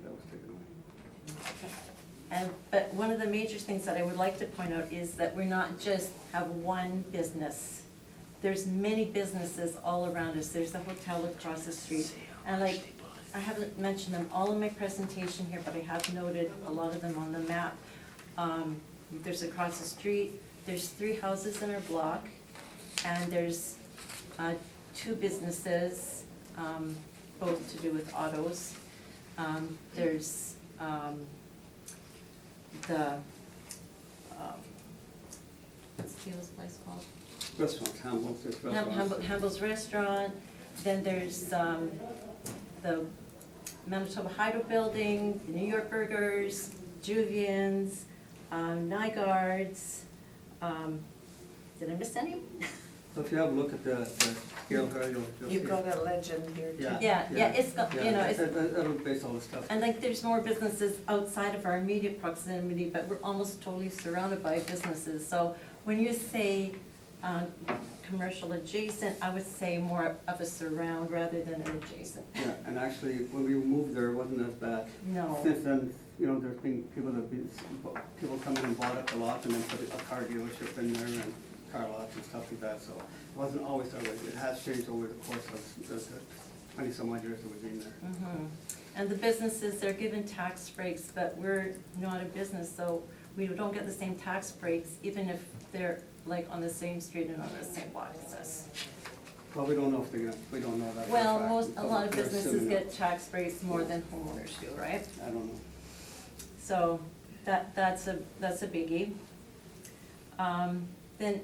that was taken away. But one of the major things that I would like to point out is that we're not just have one business. There's many businesses all around us. There's the hotel across the street. And like, I haven't mentioned them all in my presentation here, but I have noted a lot of them on the map. There's across the street, there's 3 houses in our block, and there's 2 businesses, both to do with autos. There's what's Theo's place called? Restaurants, Hambles, there's restaurants. Hambles Restaurant, then there's the Manitoba Hydro Building, the New York Burgers, Juvian's, Nygaard's, did I miss any? So if you have a look at the scale here, you'll see. You've got a legend here too. Yeah, it's got, you know, it's, That'll base all the stuff. and like, there's more businesses outside of our immediate proximity, but we're almost totally surrounded by businesses. So when you say commercial adjacent, I would say more of a surround rather than an adjacent. Yeah, and actually, when we moved there, it wasn't as bad. No. Since then, you know, there's been people come in and bought up a lot and then put a car dealership in there and car lots and stuff like that, so it wasn't always that way. It has changed over the course of the 20-some odd years that we've been there. Mhm. And the businesses, they're given tax breaks, but we're not a business, so we don't get the same tax breaks, even if they're like on the same street and on the same block as us. Well, we don't know if they're gonna, we don't know that. for a Well, fact, a but lot of we're businesses assuming get tax breaks more than homeowners do, right? I don't know. So that's a biggie. Then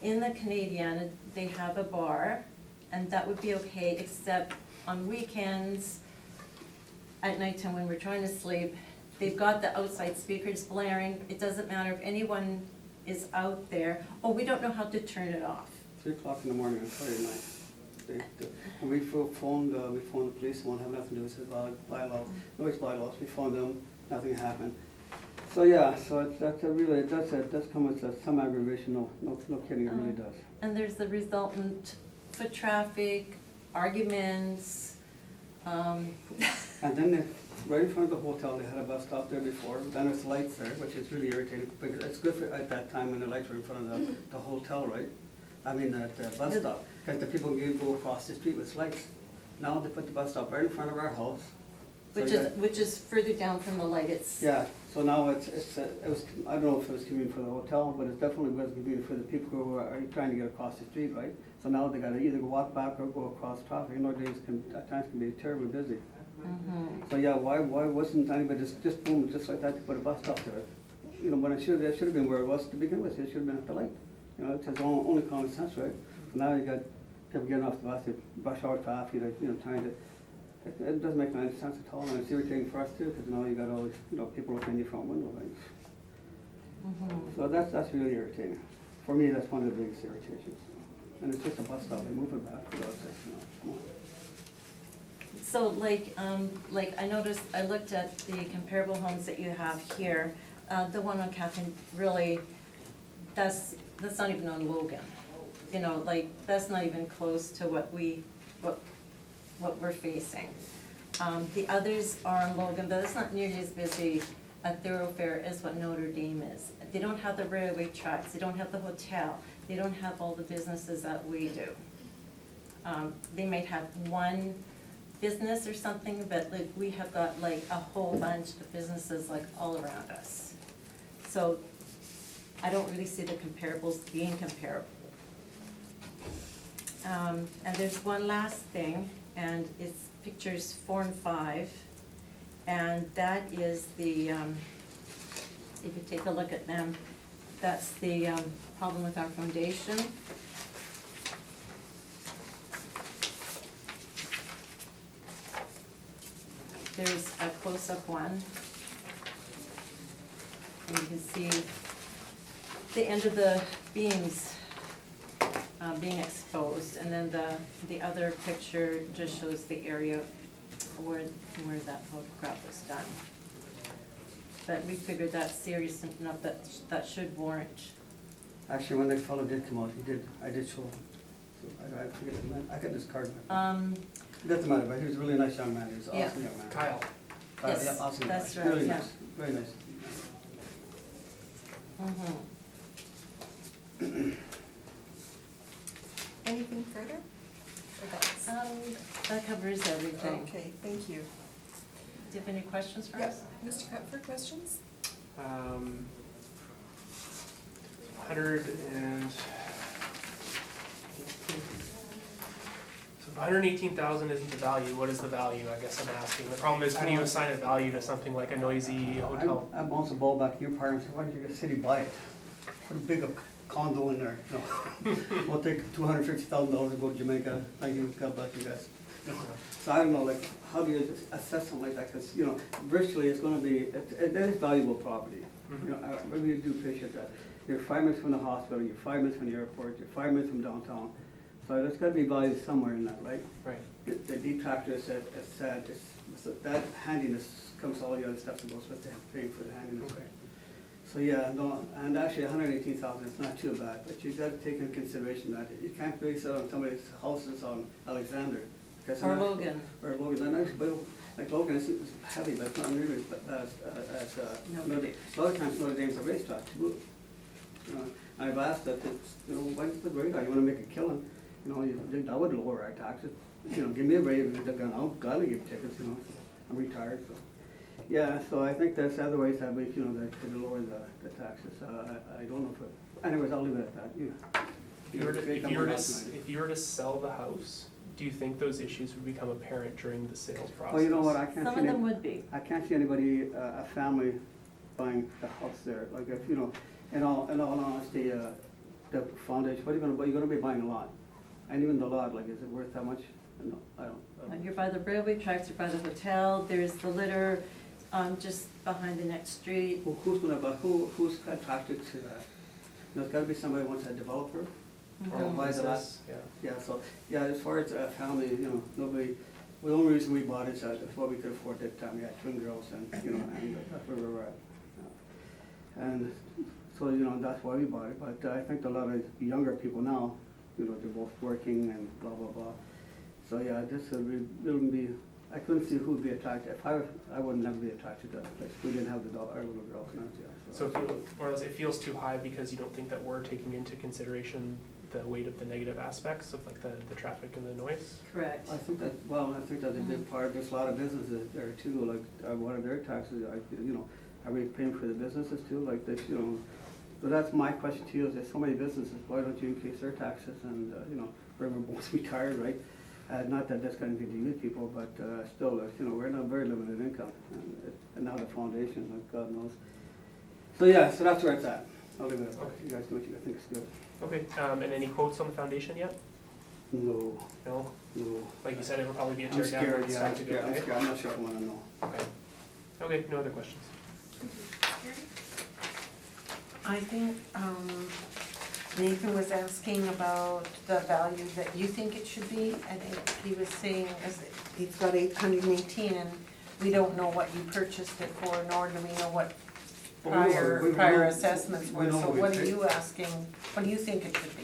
in the Canadiana, they have a bar, and that would be okay, except on weekends, at nighttime when we're trying to sleep, they've got the outside speakers blaring. It doesn't matter if anyone is out there. Oh, we don't know how to turn it off. 3 o'clock in the morning on Friday night. And we phoned the police, won't have nothing to do with his bylaws, noise bylaws, we phoned them, nothing happened. So, yeah, so it does come with some aggravation, no kidding, it really does. And there's the resultant foot traffic, arguments. And then right in front of the hotel, they had a bus stop there before, then there's lights there, which is really irritating, because it's good for, at that time when the lights were in front of the hotel, right? I mean, the bus stop, because the people can go across the street with lights. Now they put the bus stop right in front of our house. So Which is further down from the light, it's. yeah, so now it was, I don't know if it was convenient for the hotel, but it definitely was convenient for the people who are trying to get across the street, right? So now they gotta either walk back or go across traffic, and days at times can be terribly busy. Mhm. So yeah, why wasn't anybody just boom, just like that, to put a bus stop there? You know, when it should have been where it was to begin with, it should have been at the light. You know, it's his only common sense, right? Now you got people getting off the bus, they rush hour traffic, you know, trying to, it doesn't make any sense at all, and it's irritating for us too, because now you got all these, you know, people looking in your front window, right? Mhm. So that's really irritating. For me, that's one of the biggest irritations. And it's just a bus stop, they move it back, for God's sake, you know, come on. So like I noticed, I looked at the comparable homes that you have here. The one on Catherine, really, that's not even on Logan. You know, like, that's not even close to what we're facing. The others are on Logan, but it's not nearly as busy a thoroughfare as what Notre Dame is. They don't have the railway tracks, they don't have the hotel, they don't have all the businesses that we do. They might have one business or something, but like, we have got like a whole bunch of businesses like all around us. So I don't really see the comparables being comparable. And there's one last thing, and it's pictures 4 and 5. And that is the, if you take a look at them, that's the problem with our foundation. There's a close-up one. And you can see the end of the beams being exposed, and then the other picture just shows the area where that photograph was done. But we figured that's serious enough that should warrant. Actually, when that fellow did come out, I did show him. So I forget his name. I got his card. It doesn't matter, but he was a really nice young man. He was an Yeah. awesome young man. Kyle. Yes, Yeah, awesome. that's guy. right, Really yeah. nice, very nice. Anything further? Or that's- That covers everything. Okay, thank you. Do you have any questions for Yep, us? Mr. Cutler, questions? 118,000 isn't the value. What is the value? I guess I'm asking. The problem is, how do you assign a value to something like a noisy hotel? I bounced the ball back to your parents, why didn't you get the city buy it? Put a big condo in there, you know. We'll take $250,000 to go to Jamaica, thank you, God bless you guys. You know, so I don't know, like, how do you assess something like that, because, you know, virtually it's gonna be, that is valuable property. You know, I really do appreciate that. You're 5 minutes from the hospital, you're 5 minutes from the airport, you're 5 minutes from downtown. So there's gotta be value somewhere in that, right? Right. The detractor is sad, that handiness comes all the other stuff that goes with paying for the handiness. Okay. So yeah, no, and actually 118,000 is not too bad, but you gotta take into consideration that you can't base it on somebody's houses on Alexander. because Or they're not- Logan. Or Logan, they're nice, but like Logan is heavy, but it's not nearly as, Notre Dame. A lot of times Notre Dame's a racetrack too. You know, I've asked that, it's, you know, why is the radar, you wanna make a killing, you know, I would lower our taxes, you know, give me a raise, if they're gonna, I'll gladly give tickets, you know, I'm retired, so. Yeah, so I think there's other ways that we, you know, that could lower the taxes, I don't know if, anyways, I'll leave it at that, you know. If you were to sell the house, do you think those issues would become apparent during the sales process? Well, you know what, I can't Some see of them any, would be. I can't see anybody, a family buying the house there, like if, you know, in all honesty, the foundation, what are you gonna buy, you're gonna be buying a lot. And even the lot, like, is it worth that much? No, I don't. You're by the railway tracks, you're by the hotel, there's the litter, just behind the next street. Well, who's gonna buy, who's attracted to that? You know, it's gotta be somebody who wants a developer, or Mhm. buys a lot. Yeah. Yeah, so, yeah, as far as a family, you know, nobody, well, the only reason we bought it is that's what we could afford at the time, we had twin girls and, you know, and that's where we were at. And so, you know, that's why we bought it, but I think a lot of younger people now, you know, they're both working and blah, blah, blah. So, yeah, this wouldn't be, I couldn't see who'd be attracted, if I would never be attracted to that place, we didn't have our little girls, now, yeah. So it feels too high because you don't think that we're taking into consideration the weight of the negative aspects of like the traffic and the noise? Correct. I think that's a big part, there's a lot of businesses there too, like, one of their taxes, you know, are we paying for the businesses too, like this, you know? So that's my question to you, is there's so many businesses, why don't you increase their taxes and, you know, we're both retired, right? Not that that's gonna be to you people, but, still, you know, we're in a very limited income, and now the foundation, like God knows. So yeah, so that's where it's at, I'll leave it at that, you guys do what you think is good. Okay, and any quotes on the foundation yet? No, No? no. Like you said, it would probably be a I'm tear down. scared, it's yeah, time I'm to go, scared, I'm right? scared, I'm not sure I wanna know. Okay. Okay, no other questions. I think Nathan was asking about the value that you think it should be. I think he was saying, as he's got 818, and we don't know what you purchased it for, nor do we know what Well, we know- prior assessments we were. know So what we what are paid. you asking, what do you think it should be?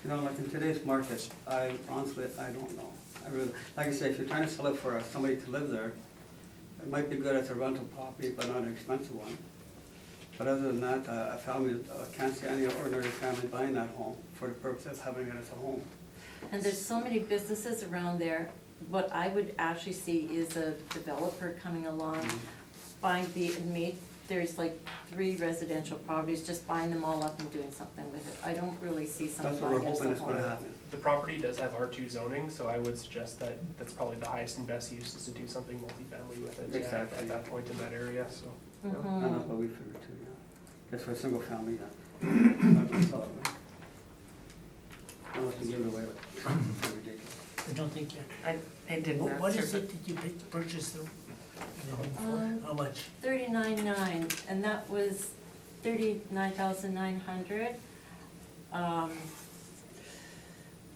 You know, like in today's market, I honestly, I don't know. I really, like I say, if you're trying to sell it for somebody to live there, it might be good as a rental property, but not an expensive one. But other than that, a family, can't see any ordinary family buying that home for the purpose of having it as a home. And there's so many businesses around there. What I would actually see is a developer coming along, buying there's like 3 residential properties, just buying them all up and doing something with it. I don't really see That's someone what we're buying it as hoping a is gonna home. happen. The property does have R2 zoning, so I would suggest that that's probably the highest and best use is to do something multifamily with it. Yeah, Exactly. At that point in that area, so. Mhm. And that's what we figured too, yeah. That's for a single family, yeah. Not to sell it, right? Unless you give it away, but it's ridiculous. I don't think yet. I did not. What is sir, it that you purchased the home for? How much? 39.9, and that was $39,900.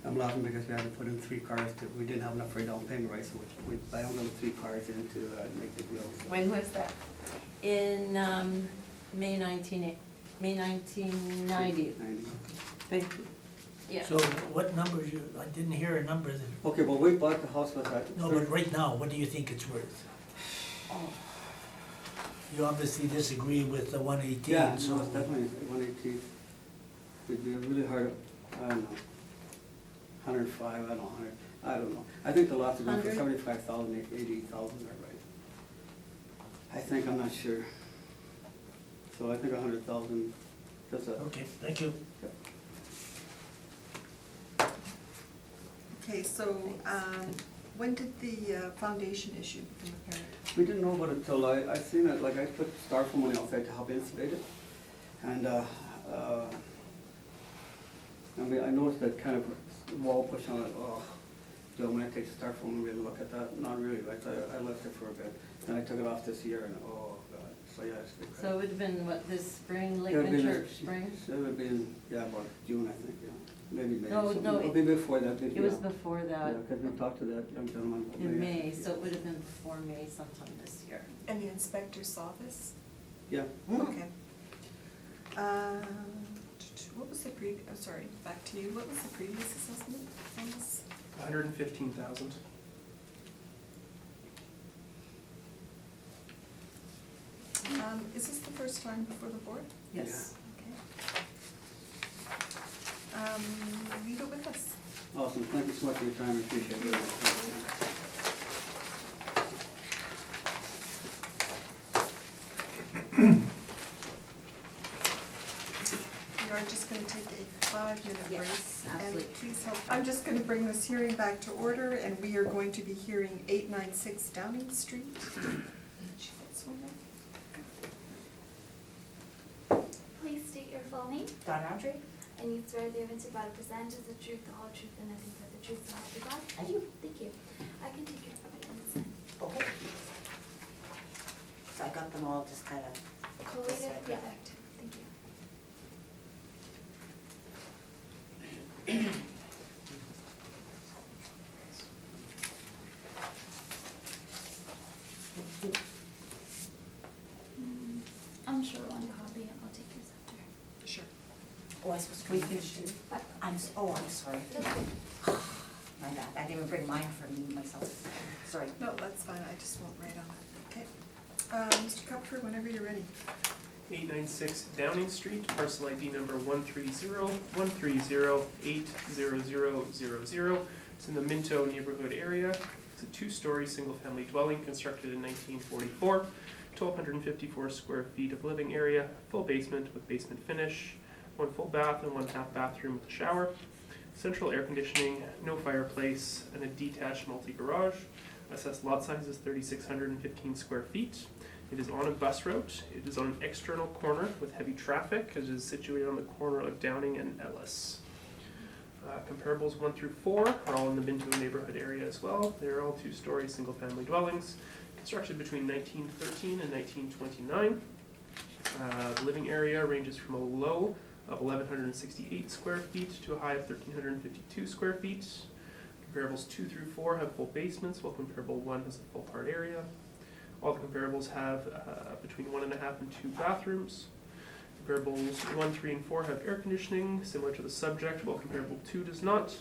I'm laughing because we had to put in 3 cars we didn't have enough for a down payment, right, so we banged them 3 cars in to make the deal. So. When was that? In May 1990. Thank you. Yeah. So what numbers I didn't hear a number that, Okay, well, we bought the house was at. no, but right now, what do you think it's worth? You obviously disagree with the 118, Yeah, so. no, it's definitely 118. It'd be really hard, I don't know, 105, I don't know, 100, I don't know. I think the lots are going for 100? 75,000, 80,000, right? I think, I'm not sure. So I think 100,000, just a. Okay, thank you. Okay, so, when did the foundation issue become apparent? We didn't know about it till I seen it, like I put styrofoam on the outside to help insulate it. And, I mean, I noticed that kind of wall push on it, oh, do I want to take the styrofoam and really look at that? Not really, like, I left it for a bit. Then I took it off this year and, oh, God, so yeah. So it would have been, what, this spring, late It would be winter, this- spring? So it would be in, yeah, about June, I think, yeah. Maybe May. No, something. no, It'll be before that. It was before Yeah, that, because we talked to that young gentleman. about in May, so it would have been before May sometime this year. And the inspector saw this? Yeah. Okay. What was the previous, I'm sorry, back to you, what was the previous assessment on this? 115,000. Is this the first time before the board? Yes. Okay. Leave it with us. Awesome, thank you so much for your time, I appreciate it. We are just gonna take a 5-minute break. Yes, And absolutely. please help, I'm just gonna bring this hearing back to order, and we are going to be hearing 896 Downing Street. Please state your full name. Don Roundtree? And you swear the evidence you're about to present is the truth, the whole truth, and nothing but the truth, so help you God? I do. Thank you. I can take your evidence. Okay. So I got them all just kind of, Collated, perfect. Thank you. I'm sure one copy, I'll take yours after. Sure. oh, I supposed to. We can shoot. I'm sorry. My bad, I didn't even bring mine for me myself. Sorry. No, that's fine, I just won't write on it. Okay. Mr. Cupfer, whenever you're ready. 896 Downing Street, parcel ID number 130-130-80000. It's in the Minto neighborhood area. It's a 2-story single-family dwelling constructed in 1944. 1,254 square feet of living area, full basement with basement finish, 1 full bath and 1 half bathroom with a shower, central air conditioning, no fireplace, and a detached multi-garage. Assessed lot size is 3,615 square feet. It is on a bus route. It is on an external corner with heavy traffic. It is situated on the corner of Downing and Ellis. Comparables 1 through 4 are all in the Minto neighborhood area as well. They are all 2-story single-family dwellings, constructed between 1913 and 1929. The living area ranges from a low of 1,168 square feet to a high of 1,352 square feet. Comparables 2 through 4 have full basements, while comparable 1 has a full part area. All the comparables have between 1.5 and 2 bathrooms. Comparables 1, 3, and 4 have air conditioning, similar to the subject, while comparable 2 does not.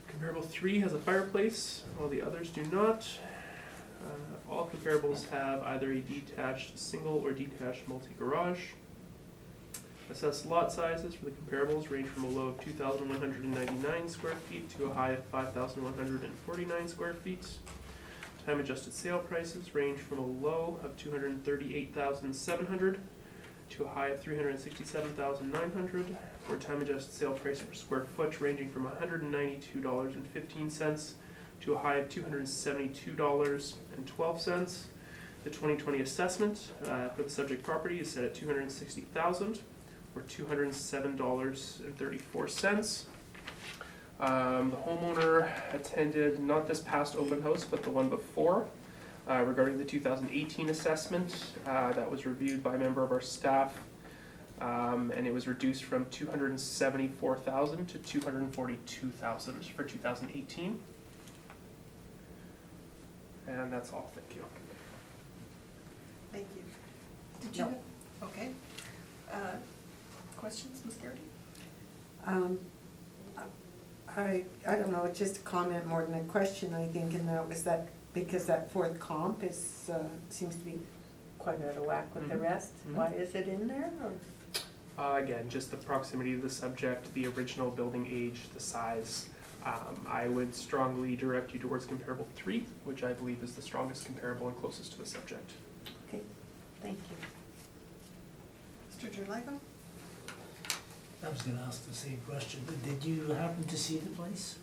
Comparable 3 has a fireplace, all the others do not. All comparables have either a detached single or detached multi-garage. Assessed lot sizes for the comparables range from a low of 2,199 square feet to a high of 5,149 square feet. Time adjusted sale prices range from a low of 238,700 to a high of 367,900, for a time adjusted sale price per square foot ranging from $192.15 to a high of $272.12. The 2020 assessment for the subject property is set at $260,000 or $207.34. The homeowner attended not this past open house, but the one before, regarding the 2018 assessment that was reviewed by a member of our staff And it was reduced from 274,000 to 242,000 for 2018. And that's all, thank you. Thank you. Did you? No. Okay. Questions, Ms. Garrity? I don't know, it's just a comment more than a question, I think, and that was that, because that fourth comp is, seems to be quite out of whack with the Mhm. rest. Mhm. Why is it in there, or? Again, just the proximity to the subject, the original building age, the size. I would strongly direct you towards comparable 3, which I believe is the strongest comparable and closest to the subject. Okay, thank you. Mr. Gerlago? I was gonna ask the same question. Did you happen to see the place?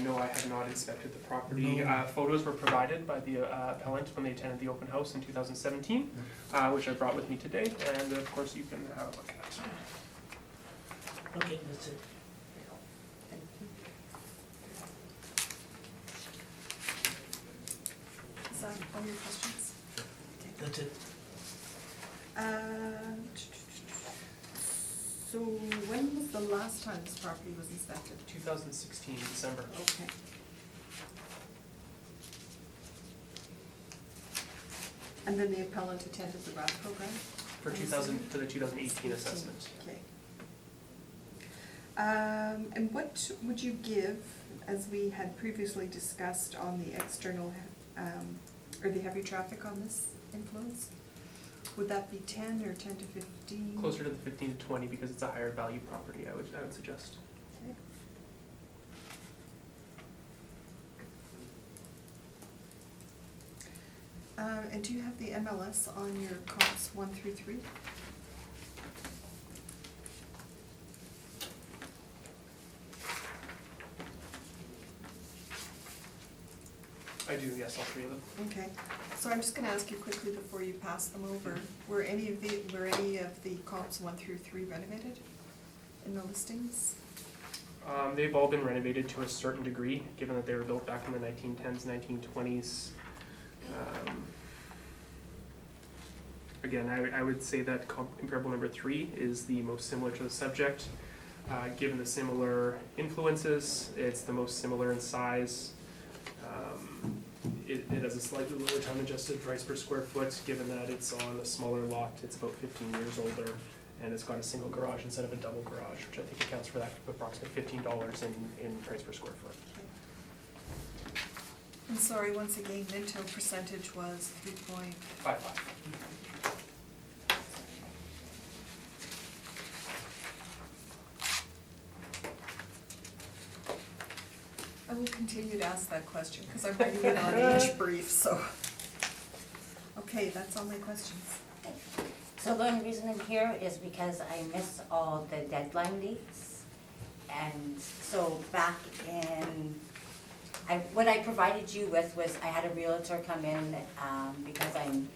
No, I have not inspected the property. No. Photos were provided by the appellant when they attended the open house in 2017, which I brought with me today, and of course you can have a look at. Okay, that's it. Thank you. Is that all your questions? That's it. So when was the last time this property was inspected? 2016, December. Okay. And then the appellant attended the RAP program? For the 2018 assessment. Okay. And what would you give, as we had previously discussed on the external, or the heavy traffic on this influence? Would that be 10 or 10 to 15? Closer to the 15 to 20 because it's a higher value property, I would suggest. Okay. And do you have the MLS on your comps 1 through 3? I do, yes, all 3 of them. Okay, so I'm just gonna ask you quickly before you pass them over, were any of the comps 1 through 3 renovated in the listings? They've all been renovated to a certain degree, given that they were built back in the 1910s, 1920s. Again, I would say that comparable number 3 is the most similar to the subject. Given the similar influences, it's the most similar in size. It has a slightly lower time adjusted price per square foot, given that it's on a smaller lot. It's about 15 years older, and it's got a single garage instead of a double garage, which I think accounts for that approximate $15 in price per square foot. Okay. And sorry, once again, Minto percentage was 5.5. I will continue to ask that question, because I'm writing it on each brief, so. Okay, that's all my questions. So the only reason I'm here is because I missed all the deadline dates. And so back in, what I provided you with was I had a realtor come in because I'm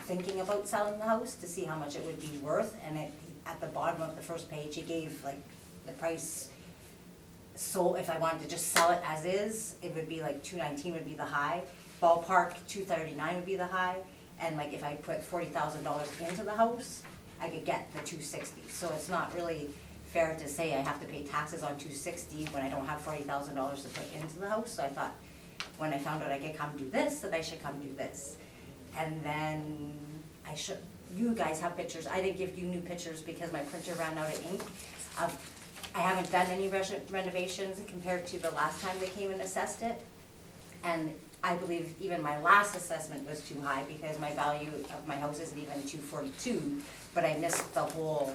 thinking about selling the house to see how much it would be worth. And at the bottom of the first page, he gave like the price. So if I wanted to just sell it as is, it would be like $219 would be the high. Ballpark, $239 would be the high. And like if I put $40,000 into the house, I could get the $260. So it's not really fair to say I have to pay taxes on $260 when I don't have $40,000 to put into the house. So I thought, when I found out I could come do this, that I should come do this. And then you guys have pictures. I didn't give you new pictures because my printer ran out of ink. I haven't done any renovations compared to the last time they came and assessed it. And I believe even my last assessment was too high because my value of my house isn't even $242, but I missed the whole,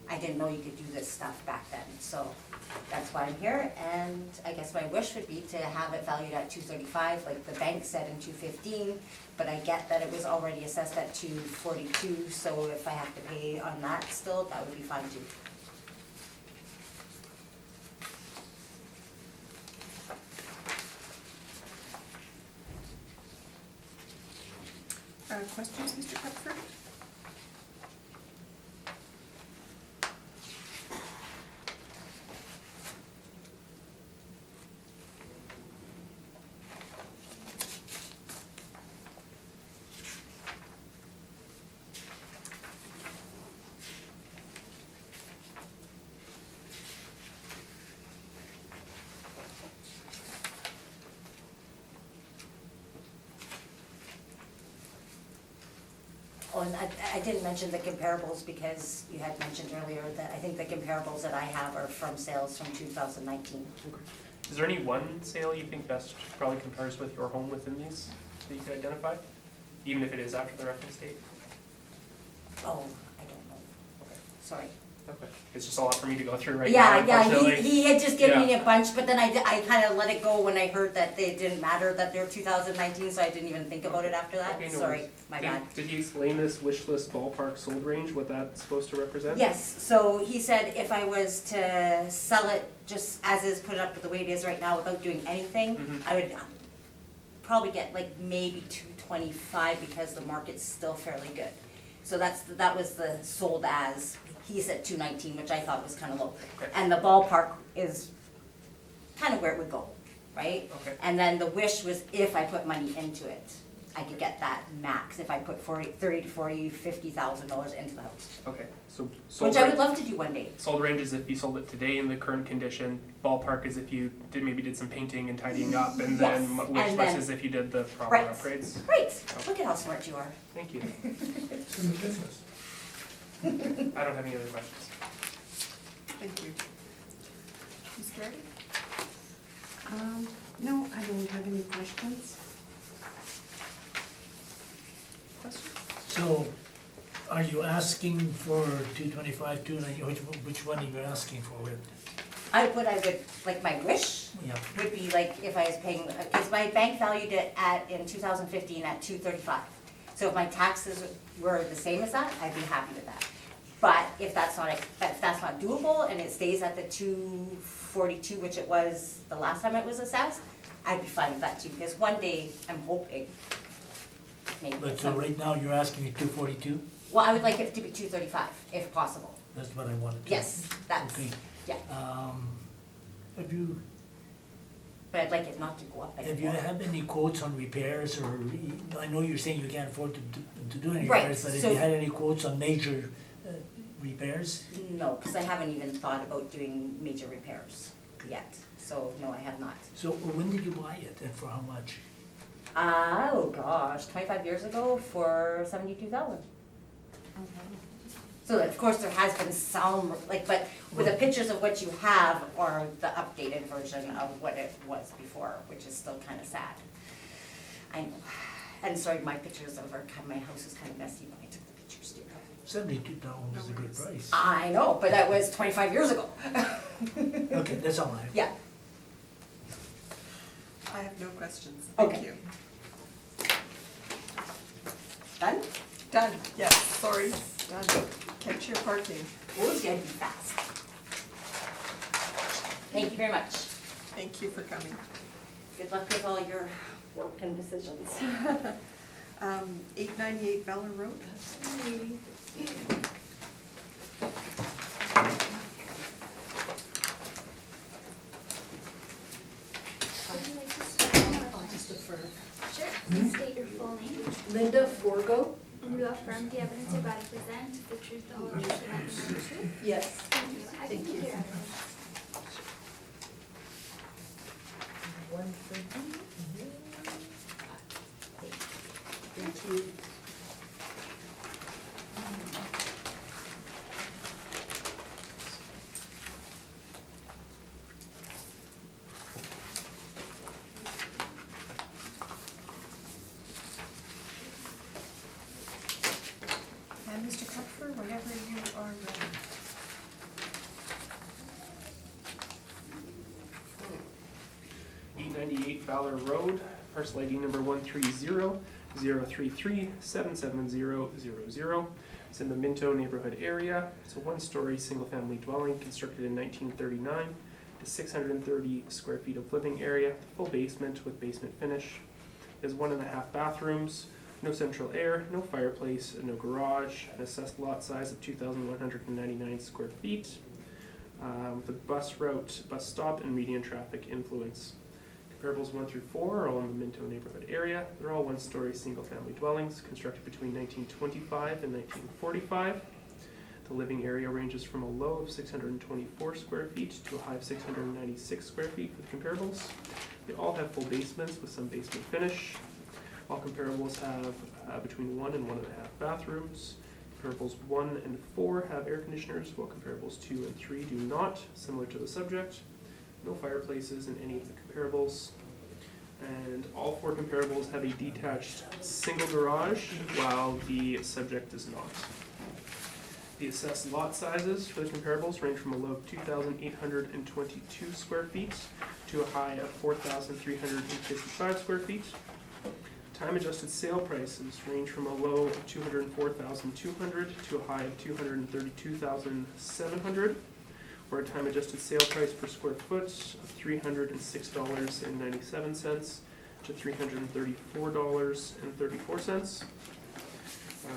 I didn't know you could do this stuff back then. So that's why I'm here, and I guess my wish would be to have it valued at $235, like the bank said in $215, but I get that it was already assessed at $242, so if I have to pay on that still, that would be fine too. Questions, Mr. Cuthbert? Oh, and I didn't mention the comparables because you had mentioned earlier that I think the comparables that I have are from sales from 2019. Is there any one sale you think best probably compares with your home within these that you could identify? Even if it is after the reference date? Oh, I don't know. Okay. Sorry. Okay. It's just a lot for me to go through right now, Yeah, unfortunately. he had just given me a bunch, but then I kind of let it go when I heard that it didn't matter that they're 2019, so I didn't even think about it after that. Okay, no Sorry, worries. my bad. Did he explain this wish list ballpark sold range, what that's supposed to represent? Yes, so he said if I was to sell it just as is, put it up the way it is right now without doing anything, Mhm. I would probably get like maybe 225 because the market's still fairly good. So that was the sold as, he said 219, which I thought was kind of low. Okay. And the ballpark is kind of where it would go, right? Okay. And then the wish was if I put money into it, I could get that max, if I put $30,000 to $40,000, $50,000 into the house. Okay, so sold Which I would range, love to do one day. sold range is if you sold it today in the current condition. Ballpark is if you maybe did some painting and tidying up, and then Yes, wish and list then- is if you did the proper Right. upgrades. Great, look at how smart you are. Thank you. It's in the business. I don't have any other questions. Thank you. Ms. Garrity? No, I don't have any questions. Questions? So, are you asking for 225, 290, which one are you asking for it? What I would, like my wish Yeah, would be like if I was paying, because my bank valued it in 2015 at 235. So if my taxes were the same as that, I'd be happy with that. But if that's not doable and it stays at the 242, which it was the last time it was assessed, I'd be fine with that too, because one day I'm hoping maybe. but so right now you're asking me 242? Well, I would like it to be 235 if possible. That's what I wanted to. Yes, that's, Okay. yeah, Have you, but I'd like it not to go up have you anymore. had any quotes on repairs, or, I know you're saying you can't afford to do any Right, repairs, but have so- you had any quotes on major repairs? No, because I haven't even thought about doing major repairs yet, so no, I have not. So when did you buy it and for how much? Oh gosh, 25 years ago for 72,000. So of course there has been some, like, but with the pictures of what you have are the updated version of what it was before, which is still kind of sad. I know, and sorry, my pictures of my house is kind of messy when I took the pictures too. 72,000 is a good price. I know, but that was 25 years ago. Okay, that's all I have. Yeah. I have no questions. Okay. Thank you. Done? Done, yes, sorry, done. Catch your parking. Oh, it's gonna be fast. Thank you very much. Thank you for coming. Good luck with all your work and decisions. 898 Bella Road. Would you like to start? I'll just defer. Sure, please state your full name. Linda Forgo? And you affirm the evidence you're about to present, the truth, the whole truth, and nothing but the truth? Yes. Thank you. I can Thank take you. your evidence. One for me. Thank you. And Mr. Kupfer, whenever you are ready. .898 Valor Road, parcel ID number 130-033-77000. It's in the Minto neighborhood area. It's a one-story, single-family dwelling constructed in 1939 to 630 square feet of living area, full basement with basement finish. It has 1.5 bathrooms, no central air, no fireplace, no garage, an assessed lot size of 2,199 square feet, with a bus route, bus stop, and median traffic influence. Comparables 1 through 4 are all in the Minto neighborhood area. They're all one-story single-family dwellings constructed between 1925 and 1945. The living area ranges from a low of 624 square feet to a high of 696 square feet with comparables. They all have full basements with some basement finish. All comparables have between 1 and 1.5 bathrooms. Comparables 1 and 4 have air conditioners, while comparables 2 and 3 do not, similar to the subject. No fireplaces in any of the comparables. And all 4 comparables have a detached single garage, while the subject does not. The assessed lot sizes for the comparables range from a low of 2,822 square feet to a high of 4,355 square feet. Time adjusted sale prices range from a low of 204,200 to a high of 232,700, or a time adjusted sale price per square foot of $306.97 to $334.34.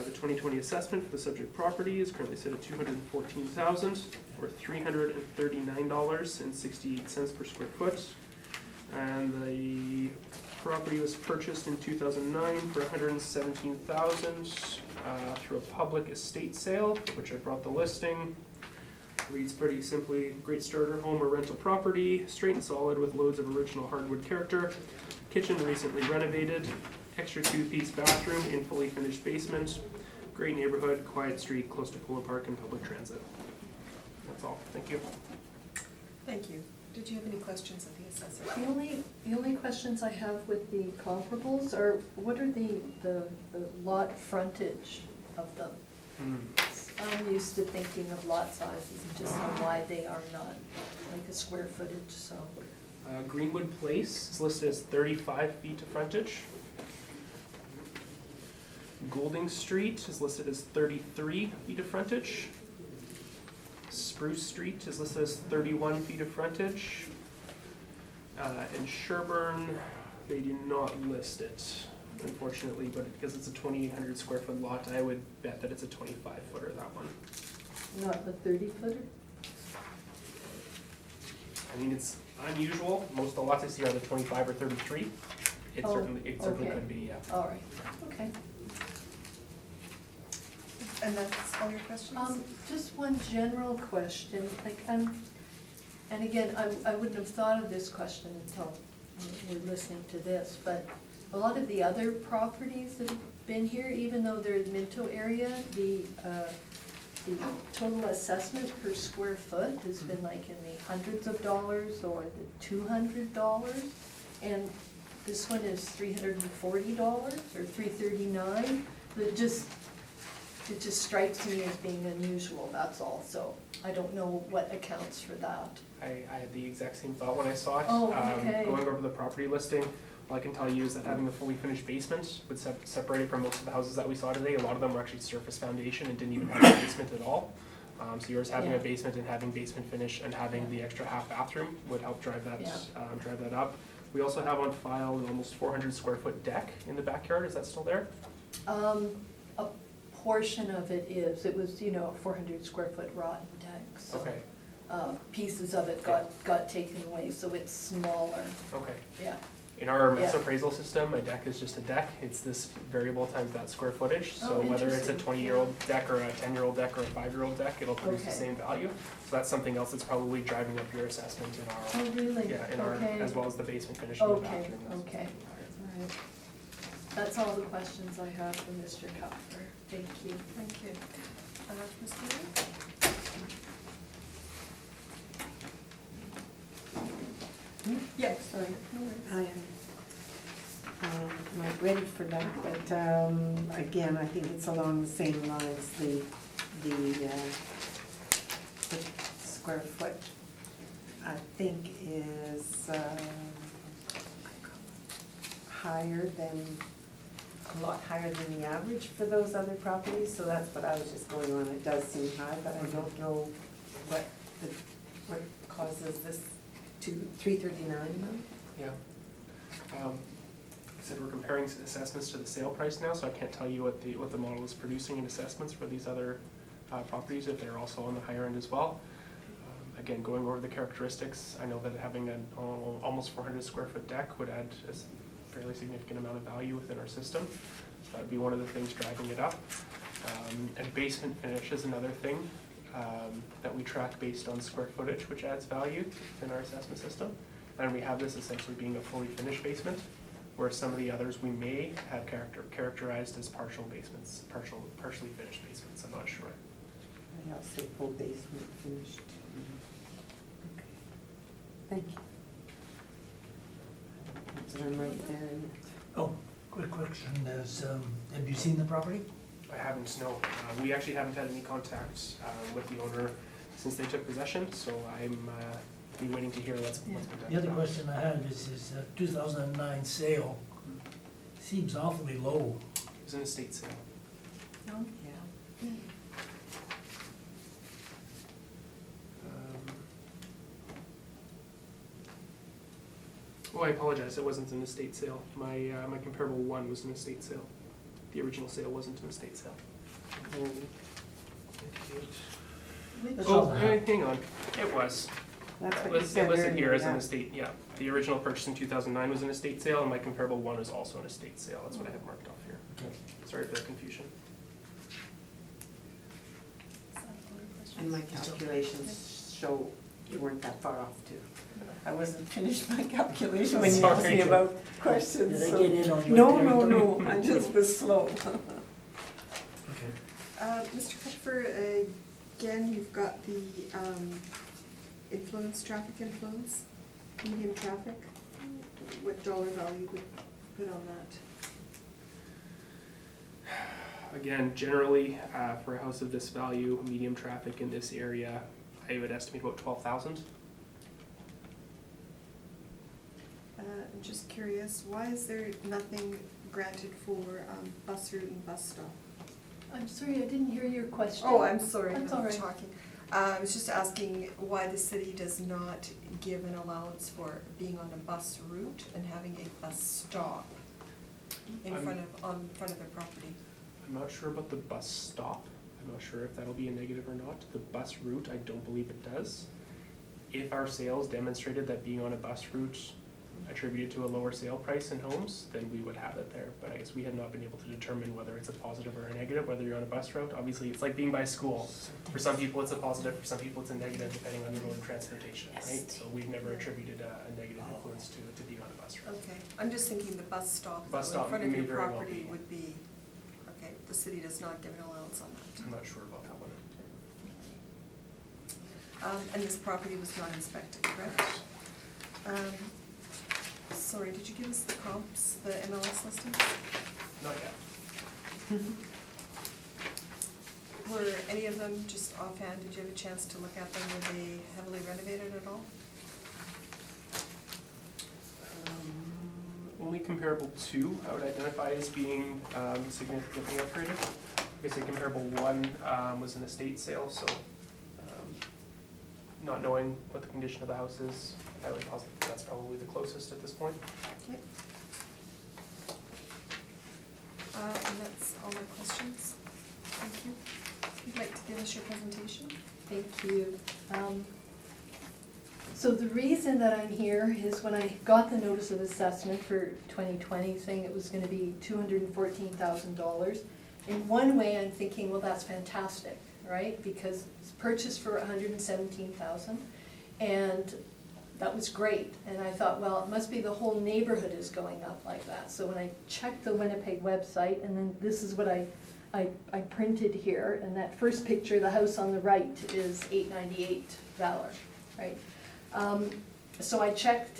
The 2020 assessment for the subject property is currently set at $214,000, or $339.68 per square foot. And the property was purchased in 2009 for $117,000 through a public estate sale, which I brought the listing. Reads pretty simply: great starter home or rental property, straight and solid with loads of original hardwood character. Kitchen recently renovated. Extra 2-piece bathroom in fully finished basement. Great neighborhood, quiet street, close to Pula Park and public transit. That's all. Thank you. Thank you. Did you have any questions of the assessor? The only questions I have with the comparables are, what are the lot frontage of them? I'm used to thinking of lot sizes and just how wide they are, not like a square footage, so. Greenwood Place is listed as 35 feet of frontage. Goulding Street is listed as 33 feet of frontage. Spruce Street is listed as 31 feet of frontage. And Sherburne, they do not list it, unfortunately, but because it's a 2,800 square foot lot, I would bet that it's a 25 footer, that one. Not the 30-footer? I mean, it's unusual. Most of the lots I see are the 25 or 33. It certainly okay. could be, yeah. All right, okay. And that's all your questions? Just one general question, like, and again, I wouldn't have thought of this question until we're listening to this, but a lot of the other properties that have been here, even though they're in Minto area, the total assessment per square foot has been like in the hundreds of dollars or the $200, and this one is $340 or $339. It just strikes me as being unusual, that's all, so I don't know what accounts for that. I had the exact same thought when I saw it. Oh, okay. Going over the property listing, all I can tell you is that having a fully finished basement would separate it from most of the houses that we saw today. A lot of them were actually surface foundation and didn't even have a basement at all. So yours having a basement and having basement finish and having the extra half bathroom would help drive that up. We also have on file an almost 400 square foot deck in the backyard. Is that still there? A portion of it is, it was, a 400 square foot rotten deck, so. Okay. Pieces of it got taken away, so it's smaller, Okay. yeah. In our mass appraisal system, a deck is just a deck. It's this variable times that square footage. So whether it's a 20-year-old deck or a 10-year-old deck or a 5-year-old deck, it'll produce the same value. So that's something else that's probably driving up your assessment in our, Oh, really? in our, as well as the basement finish in the bathroom. Okay, all right. That's all the questions I have for Mr. Kupfer. Thank you. Thank you. Ms. Keeley? Yeah, sorry. I'm not ready for that, but again, I think it's along the same lines, the square foot, I think is a lot higher than the average for those other properties, so that's what I was just going on. It does seem high, but I don't know what causes this to 339 amount. Yeah. Like I said, we're comparing assessments to the sale price now, so I can't tell you what the model is producing in assessments for these other properties, if they're also on the higher end as well. Again, going over the characteristics, I know that having an almost 400 square foot deck would add a fairly significant amount of value within our system. So that would be one of the things driving it up. And basement finish is another thing that we track based on square footage, which adds value in our assessment system. And we have this essentially being a fully finished basement. where some of the others we may have characterized as partial basements, partially finished basements, I'm not sure. I'll say full basement finished. Okay. Thank you. So I'm right there. Oh, quick question, have you seen the property? I haven't, no. We actually haven't had any contact with the owner since they took possession, so I'm be waiting to hear what's been done. The other question I had is 2009 sale, seems awfully low. It was an estate sale. Yeah. Oh, I apologize, it wasn't an estate sale. My comparable one was an estate sale. The original sale wasn't an estate sale. That's Oh, all I have. hang on, it was. That's It what you was said listed here earlier, as an yeah. estate, yeah. The original purchase in 2009 was an estate sale, and my comparable one is also an estate sale. That's what I have marked off here. Okay. Sorry for the confusion. And my calculations show you weren't that far off too. I wasn't finished my calculation when you asked me Sorry. about questions, Did I so. get in on your No, territory? no, I just was slow. Okay. Mr. Cuthbert, again, you've got the traffic influence, medium traffic. What dollar value would put on that? Again, generally, for a house of this value, medium traffic in this area, I would estimate about 12,000. I'm just curious, why is there nothing granted for bus route and bus stop? I'm sorry, I didn't hear your question. Oh, I'm sorry, That's I'm all right. talking. I was just asking why the city does not give an allowance for being on a bus route and having a bus stop on front of their property. I'm not sure about the bus stop. I'm not sure if that'll be a negative or not. The bus route, I don't believe it does. If our sales demonstrated that being on a bus route attributed to a lower sale price in homes, then we would have it there. But I guess we have not been able to determine whether it's a positive or a negative, whether you're on a bus route. Obviously, it's like being by school. For some people, it's a positive, for some people, it's a negative, depending on your mode of transportation, right? So we've never attributed a negative influence to being on a bus route. Okay, I'm just thinking the bus stop Bus in stop front of may your very well property be. would be, okay, the city does not give an allowance on that. I'm not sure about that one. And this property was not inspected, correct? Sorry, did you give us the comps, the MLS listings? Not yet. Were any of them just offhand, did you have a chance to look at them, were they heavily renovated at all? Only comparable two I would identify as being significantly upgraded. I say comparable one was an estate sale, so not knowing what the condition of the house is, I would posit that's probably the closest at this point. Okay. And that's all my questions. Thank you. If you'd like to give us your presentation. Thank you. So the reason that I'm here is when I got the notice of assessment for 2020 saying it was gonna be $214,000. In one way, I'm thinking, well, that's fantastic, right? Because it's purchased for $117,000, and that was great. And I thought, well, it must be the whole neighborhood is going up like that. So when I checked the Winnipeg website, and then this is what I printed here, and that first picture, the house on the right is $898 Valor, right? So I checked,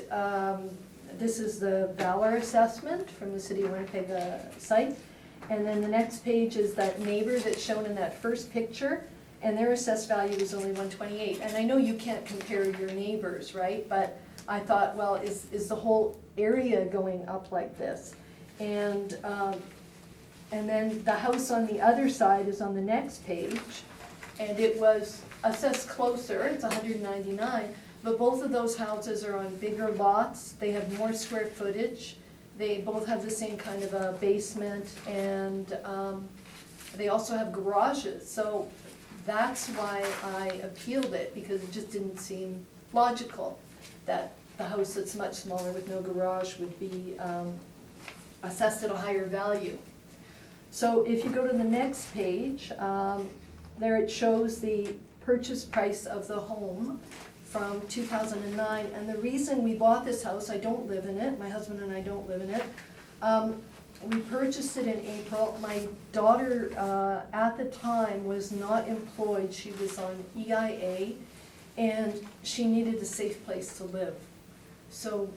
this is the Valor assessment from the City of Winnipeg site. And then the next page is that neighbor that's shown in that first picture, and their assessed value is only $128. And I know you can't compare your neighbors, right? But I thought, well, is the whole area going up like this? And then the house on the other side is on the next page, and it was assessed closer, it's $199, but both of those houses are on bigger lots, they have more square footage, they both have the same kind of a basement, and they also have garages, so that's why I appealed it, because it just didn't seem logical that the house that's much smaller with no garage would be assessed at a higher value. So if you go to the next page, there it shows the purchase price of the home from 2009. And the reason we bought this house, I don't live in it, my husband and I don't live in it. We purchased it in April. My daughter, at the time, was not employed. She was on EIA, and she needed a safe place to live. So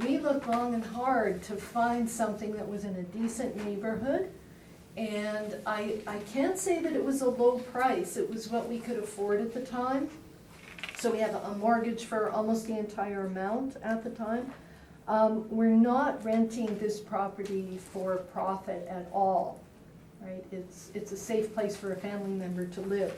we looked long and hard to find something that was in a decent neighborhood. And I can't say that it was a low price. It was what we could afford at the time. So we have a mortgage for almost the entire amount at the time. We're not renting this property for profit at all, right? It's a safe place for a family member to live.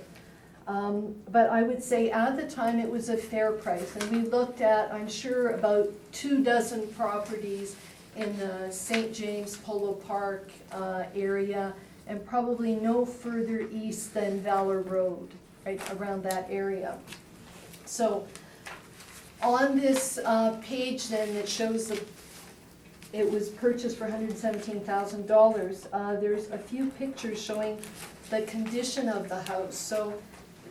But I would say at the time it was a fair price, and we looked at, I'm sure, about 24 properties in the St. James Polo Park area, and probably no further east than Valor Road, right around that area. So on this page then that shows it was purchased for $117,000, there's a few pictures showing the condition of the house. So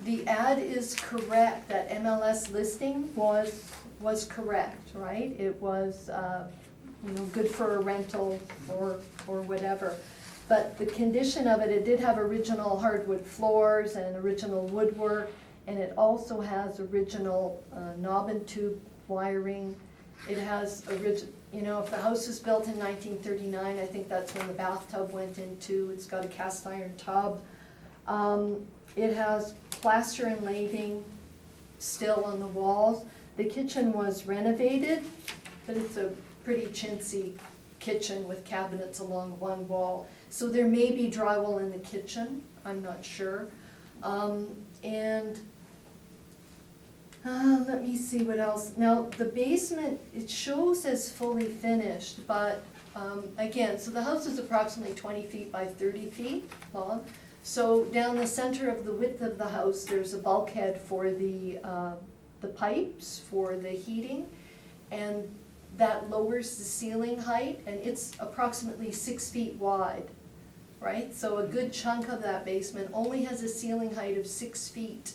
the ad is correct, that MLS listing was correct, right? It was good for a rental or whatever. But the condition of it, it did have original hardwood floors and original woodwork, and it also has original knob and tube wiring. It has if the house was built in 1939, I think that's when the bathtub went into. It's got a cast iron tub. It has plaster and lathing still on the walls. The kitchen was renovated, but it's a pretty chintzy kitchen with cabinets along one wall. So there may be drywall in the kitchen, I'm not sure. Let me see what else. Now, the basement, it shows as fully finished, but again, so the house is approximately 20 feet by 30 feet long. So down the center of the width of the house, there's a bulkhead for the pipes for the heating, and that lowers the ceiling height, and it's approximately 6 feet wide, right? So a good chunk of that basement only has a ceiling height of 6 feet.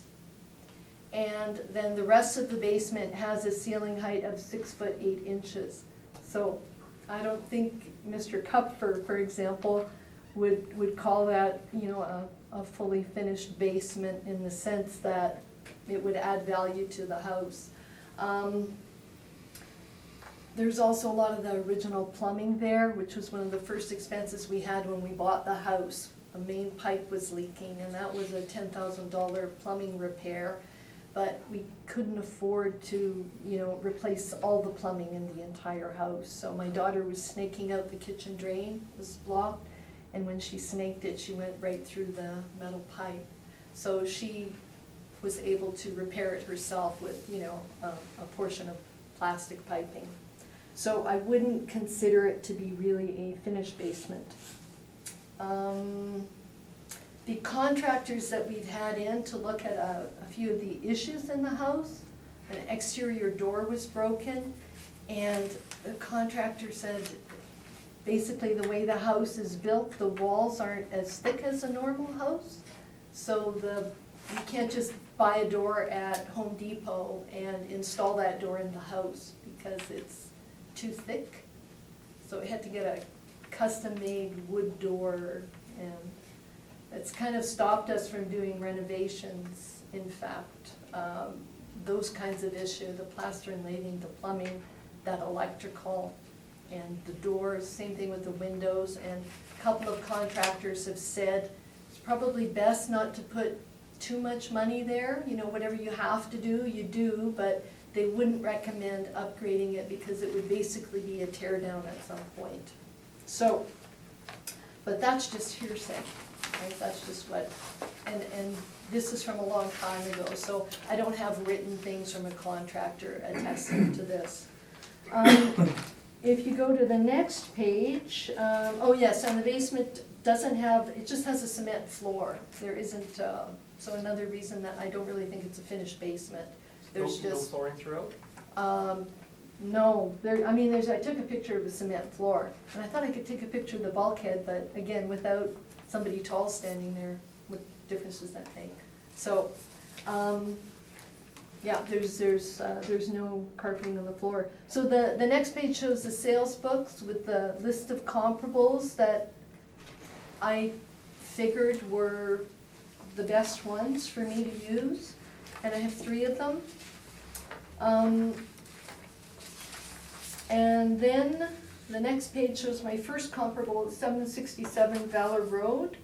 And then the rest of the basement has a ceiling height of 6 foot 8 inches. So I don't think Mr. Kupfer, for example, would call that, a fully finished basement in the sense that it would add value to the house. There's also a lot of the original plumbing there, which was one of the first expenses we had when we bought the house. A main pipe was leaking, and that was a $10,000 plumbing repair. But we couldn't afford to, replace all the plumbing in the entire house. So my daughter was snaking out the kitchen drain, was blocked, and when she snaked it, she went right through the metal pipe. So she was able to repair it herself with, a portion of plastic piping. So I wouldn't consider it to be really a finished basement. The contractors that we've had in to look at a few of the issues in the house, an exterior door was broken, and the contractor said basically the way the house is built, the walls aren't as thick as a normal house. So you can't just buy a door at Home Depot and install that door in the house because it's too thick. So we had to get a custom-made wood door, and it's kind of stopped us from doing renovations, in fact. Those kinds of issues, the plaster and lathing, the plumbing, that electrical, and the doors, same thing with the windows. And a couple of contractors have said it's probably best not to put too much money there. Whatever you have to do, you do, but they wouldn't recommend upgrading it because it would basically be a tear down at some point. So, but that's just hearsay. Right, that's just what, and this is from a long time ago, so I don't have written things from a contractor attesting to this. If you go to the next page, oh yes, and the basement doesn't have, it just has a cement floor. There isn't, so another reason that I don't really think it's a finished basement. There's No just, flooring throughout? no, I took a picture of the cement floor, and I thought I could take a picture of the bulkhead, but again, without somebody tall standing there, what difference does that make? So, Yeah, there's no carpeting on the floor. So the next page shows the sales books with the list of comparables that I figured were the best ones for me to use, and I have 3 of them. And then the next page shows my first comparable, 767 Valor Road.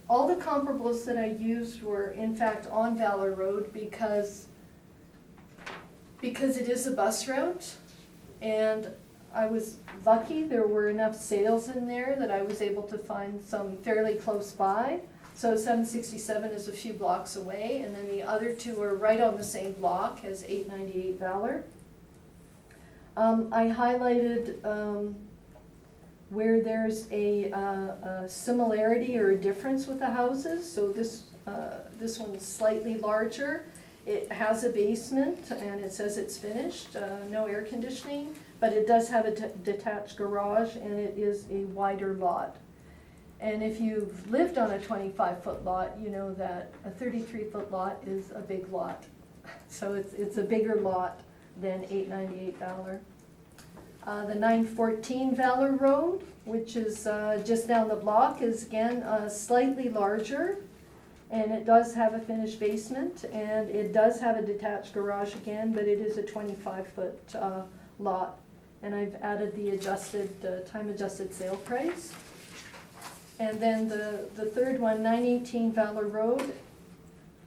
All the comparables that I used were in fact on Valor Road because it is a bus route, and I was lucky there were enough sales in there that I was able to find some fairly close by. So 767 is a few blocks away, and then the other 2 are right on the same block as 898 Valor. I highlighted where there's a similarity or a difference with the houses. So this one's slightly larger. It has a basement and it says it's finished, no air conditioning, but it does have a detached garage and it is a wider lot. And if you've lived on a 25-foot lot, you know that a 33-foot lot is a big lot. So it's a bigger lot than 898 Valor. The 914 Valor Road, which is just down the block, is again slightly larger, and it does have a finished basement, and it does have a detached garage again, but it is a 25-foot lot. And I've added the adjusted, time-adjusted sale price. And then the third one, 918 Valor Road,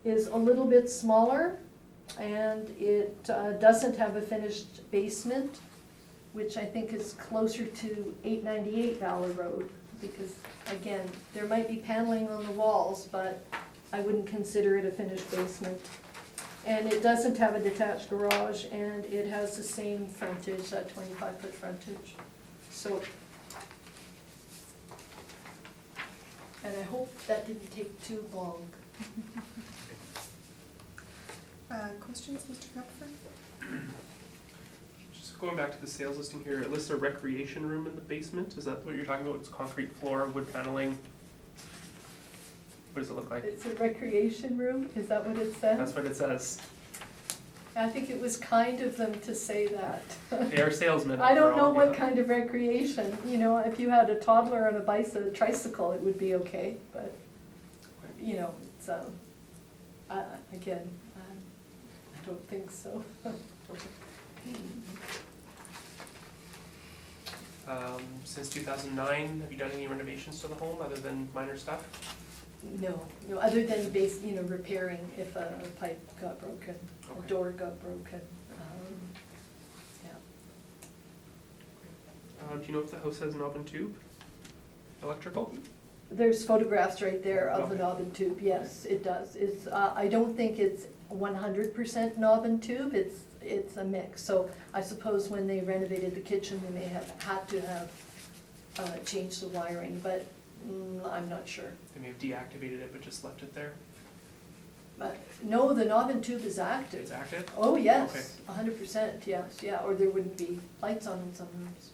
is a little bit smaller, and it doesn't have a finished basement, which I think is closer to 898 Valor Road, because again, there might be paneling on the walls, but I wouldn't consider it a finished basement. And it doesn't have a detached garage, and it has the same frontage, that 25-foot frontage. So, and I hope that didn't take too long. Questions, Mr. Kupfer? Just going back to the sales listing here, it lists a recreation room in the basement. Is that what you're talking about? It's concrete floor, wood paneling? What does it look like? It's a recreation room, is that what it says? That's what it says. I think it was kind of them to say that. They are salesmen. I don't after know all, what yeah. kind of recreation, you know, if you had a toddler on a tricycle, it would be okay, but, you know, it's, again, I don't think so. Since 2009, have you done any renovations to the home other than minor stuff? No, other than repairing if a pipe got broken, a Okay. door got broken, yeah. Do you know if the house has knob and tube? Electrical? There's photographs right there of the Okay. knob and tube, yes, it does. It's, I don't think it's 100% knob and tube, it's a mix. So I suppose when they renovated the kitchen, they may have had to have changed the wiring, but I'm not sure. They may have deactivated it but just left it there. But no, the knob and tube is active. It's active? Oh, Okay. yes, 100%, yes, yeah, or there wouldn't be lights on in some rooms.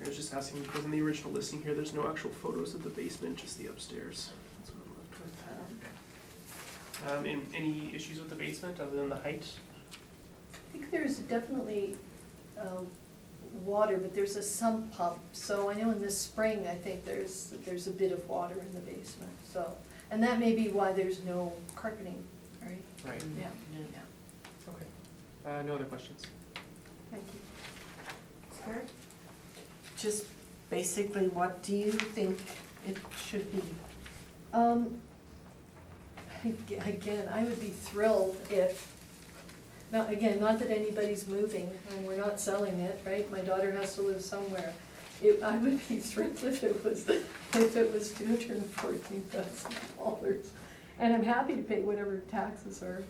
I was just asking because in the original listing here, there's no actual photos of the basement, just the upstairs. That's what I'm left with. Any issues with the basement other than the height? I think there's definitely water, but there's a sump pump, so I know in the spring, I think there's a bit of water in the basement, so, and that may be why there's no carpeting, right? Right. Yeah, Okay. No other questions? thank you. Sarah? Just basically, what do you think it should be? Again, I would be thrilled if, not that anybody's moving, and we're not selling it, right? My daughter has to live somewhere. I would be thrilled if it was $214,000. And I'm happy to pay whatever taxes are,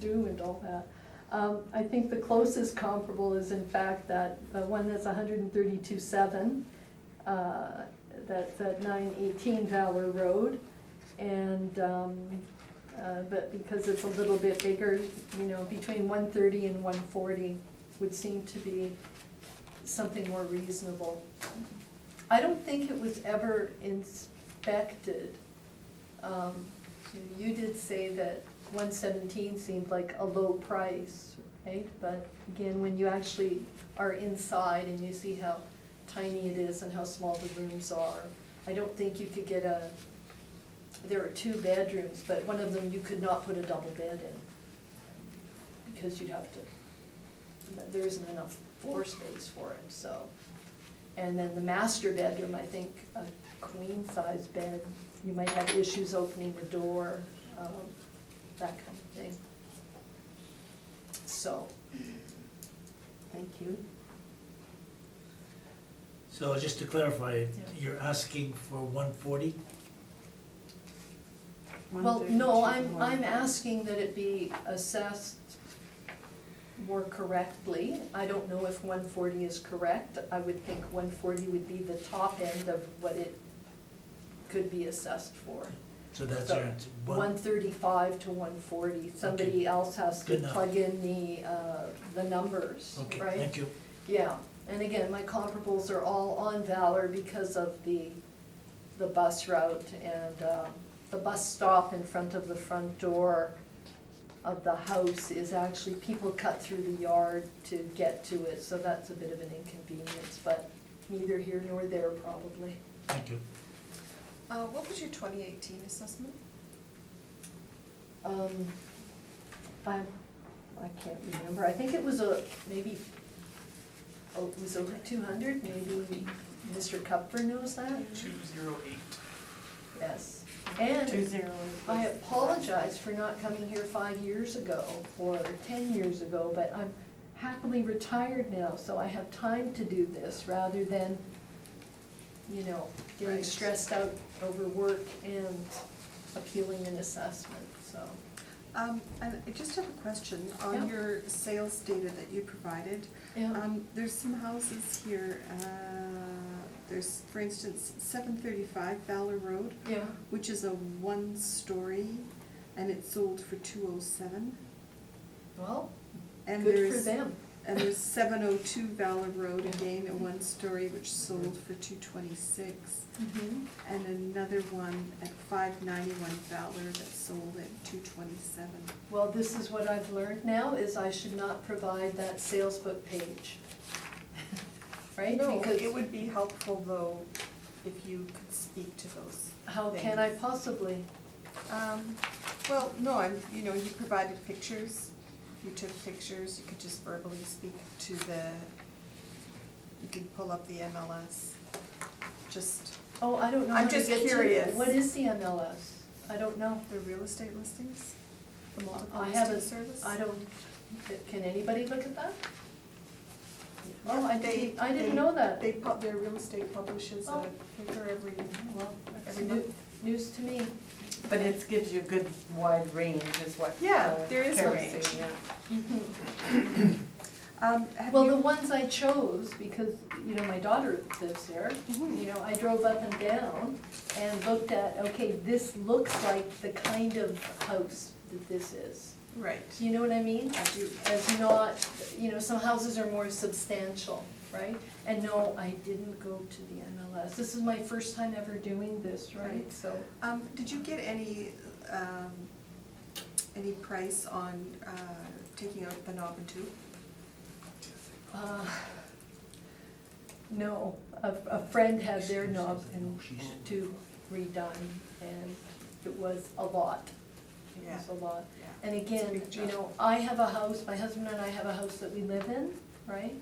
due and all that. I think the closest comparable is in fact that one that's 132.7, that's at 918 Valor Road. And, but because it's a little bit bigger, between 130 and 140 would seem to be something more reasonable. I don't think it was ever expected. You did say that 117 seemed like a low price, right? But again, when you actually are inside and you see how tiny it is and how small the rooms are, I don't think you could get there are 2 bedrooms, but one of them you could not put a double bed in. Because you'd have to, there isn't enough floor space for it, so. And then the master bedroom, I think a queen size bed, you might have issues opening the door, that kind of thing. So, Thank you. So just to clarify, you're asking for 140? well, no, I'm asking that it be assessed more correctly. I don't know if 140 is correct. I would think 140 would be the top end of what it could be assessed for. So that's So, your answer. 135 to 140. Somebody else has to Good enough. plug in the numbers, Okay, right? thank you. Yeah, and again, my comparables are all on Valor because of the bus route and the bus stop in front of the front door of the house is actually, people cut through the yard to get to it, so that's a bit of an inconvenience, but neither here nor there probably. Thank you. What was your 2018 assessment? I can't remember, I think it was maybe, it was over 200, maybe Mr. Kupfer knows that? 208. Yes, and 20. I apologize for not coming here 5 years ago or 10 years ago, but I'm happily retired now, so I have time to do this rather than, you know, getting Right. stressed out over work and appealing an assessment, so. And I just have a question Yeah. on your sales data that you provided. Yeah, There's some houses here, there's, for instance, 735 Valor Road, yeah, which is a 1-story, and it sold for 207. well, And good for there's them. And there's 702 Valor Road, again, a 1-story, which sold for 226. Mhm. And another one at 591 Valor that sold at 227. Well, this is what I've learned now, is I should not provide that sales book page. Right? No, Because it would be helpful though, if you could speak to those. how can I possibly? Well, no, you provided pictures, you took pictures, you could just verbally speak to you could pull up the MLS, just Oh, I don't know I'm how to just get to it. curious. What is the MLS? I don't know. the real estate listings, the multiple I listing haven't, service. I don't, can anybody look at that? Yeah, Oh, I didn't know that. Their real estate publishes Oh. a paper every Well, that's every month. news to me. But it gives you a good wide range is what. Yeah, there is a Carrie's range. saying, yeah. Mm-hmm. Have Well, you- the ones I chose, because, my daughter lives there, I drove up and down and looked at, okay, this looks like the kind of house that this is. Right. Do you know what I mean? I do. As not, some houses are more substantial, right? And no, I didn't go to the MLS. This is my first time ever doing this, right? Right. So, Did you get any price on taking out the knob and tube? no, a friend had their knob and tube redone, and it was a lot. It was a lot. Yeah. And It's a again, big job. I have a house, my husband and I have a house that we live in, right?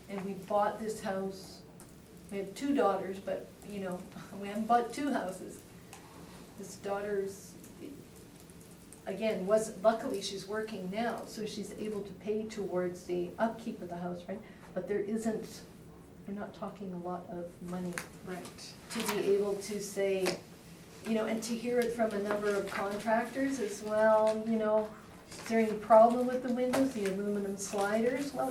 And we bought this house, we have 2 daughters, but, we haven't bought 2 houses. This daughter's, again, luckily she's working now, so she's able to pay towards the upkeep of the house, right? But we're not talking a lot of money Right. to be able to say, and to hear it from a number of contractors as well, is there any problem with the windows, the aluminum sliders? Well,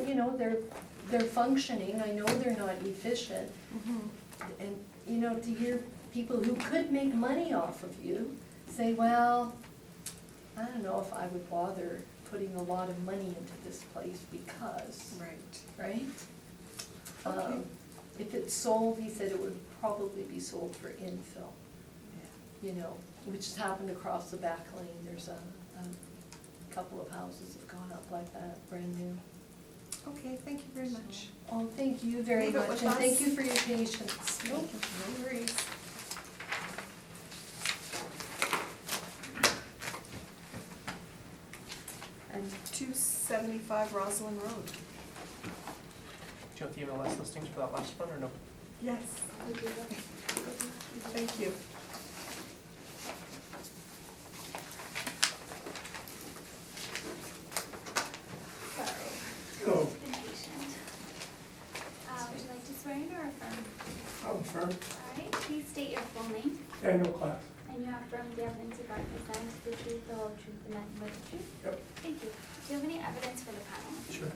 they're functioning, I know they're not efficient. And, to hear people who could make money off of you say, well, I don't know if I would bother putting a lot of money into this place because, right? Okay. If it's sold, he said it would probably be sold for infill. you know, which has happened across the back lane. There's a couple of houses have gone up like that, brand new. Okay, thank you very much. Oh, thank you very Leave it much, with and us. thank you for your patience. No worries. And 275 Rosalind Road. Do you want the MLS listings for that last one, or no? Yes. Thank you. So, been patient. Would you like to swear in or affirm? I'll affirm. All right, please state your full name, Daniel Class. and you affirm the evidence you're about to present is the truth, the whole truth, and nothing but the truth? Yep. Thank you. Do you have any evidence for the panel? Sure.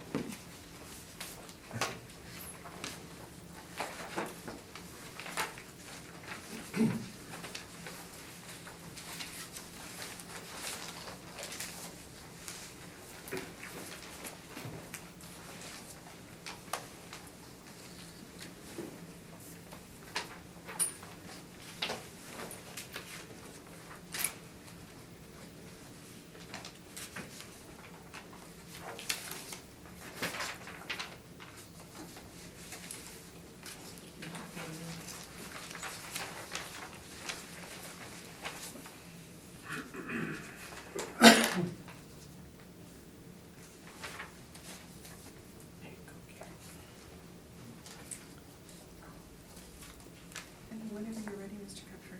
And whenever you're ready, Mr. Cupfer.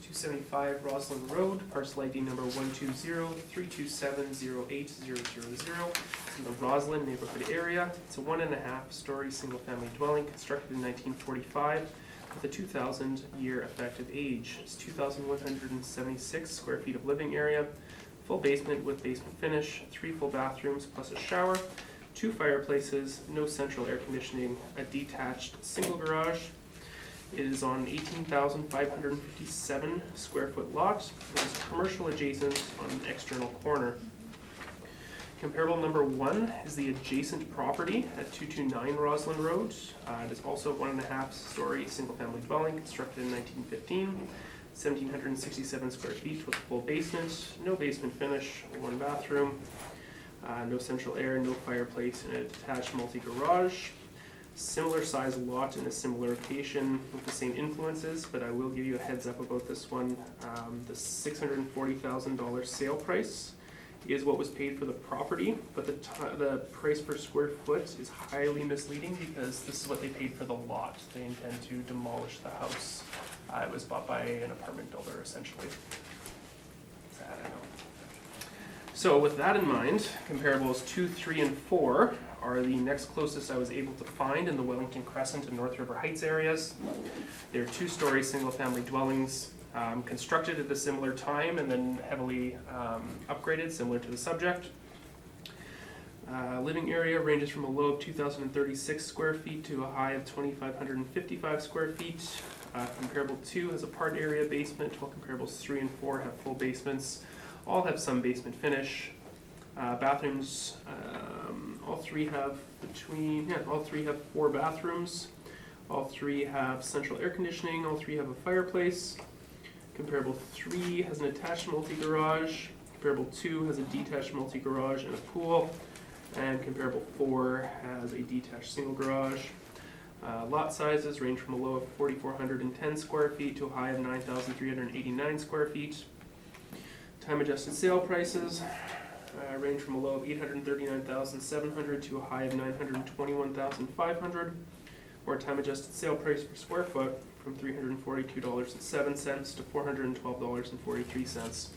275 Rosalind Road, parcel ID number 120-327-08000. It's in the Rosalind neighborhood area. It's a 1.5-story single-family dwelling constructed in 1945 with a 2,000-year effective age. It's 2,176 square feet of living area, full basement with basement finish, 3 full bathrooms plus a shower, 2 fireplaces, no central air conditioning, a detached single garage. It is on 18,557 square foot lot. It is commercial adjacent on an external corner. Comparable number 1 is the adjacent property at 229 Rosalind Road. It is also a 1.5-story single-family dwelling constructed in 1915, 1,767 square feet with a full basement, no basement finish, 1 bathroom, no central air, no fireplace, and a detached multi-garage. Similar size lot in a similar location with the same influences, but I will give you a heads up about this one. The $640,000 sale price is what was paid for the property, but the price per square foot is highly misleading because this is what they paid for the lot. They intend to demolish the house. It was bought by an apartment builder, essentially. Sad, I know. So with that in mind, comparables 2, 3, and 4 are the next closest I was able to find in the Wellington Crescent and North River Heights areas. They're 2-story single-family dwellings constructed at a similar time and then heavily upgraded, similar to the subject. Living area ranges from a low of 2,036 square feet to a high of 2,555 square feet. Comparable 2 has a part area basement, while comparables 3 and 4 have full basements. All have some basement finish. Bathrooms, all three have 4 bathrooms. All 3 have central air conditioning. All 3 have a fireplace. Comparable 3 has an attached multi-garage. Comparable 2 has a detached multi-garage and a pool. And comparable 4 has a detached single garage. Lot sizes range from a low of 4,410 square feet to a high of 9,389 square feet. Time adjusted sale prices range from a low of $839,700 to a high of $921,500, or a time adjusted sale price per square foot from $342.07 to $412.43.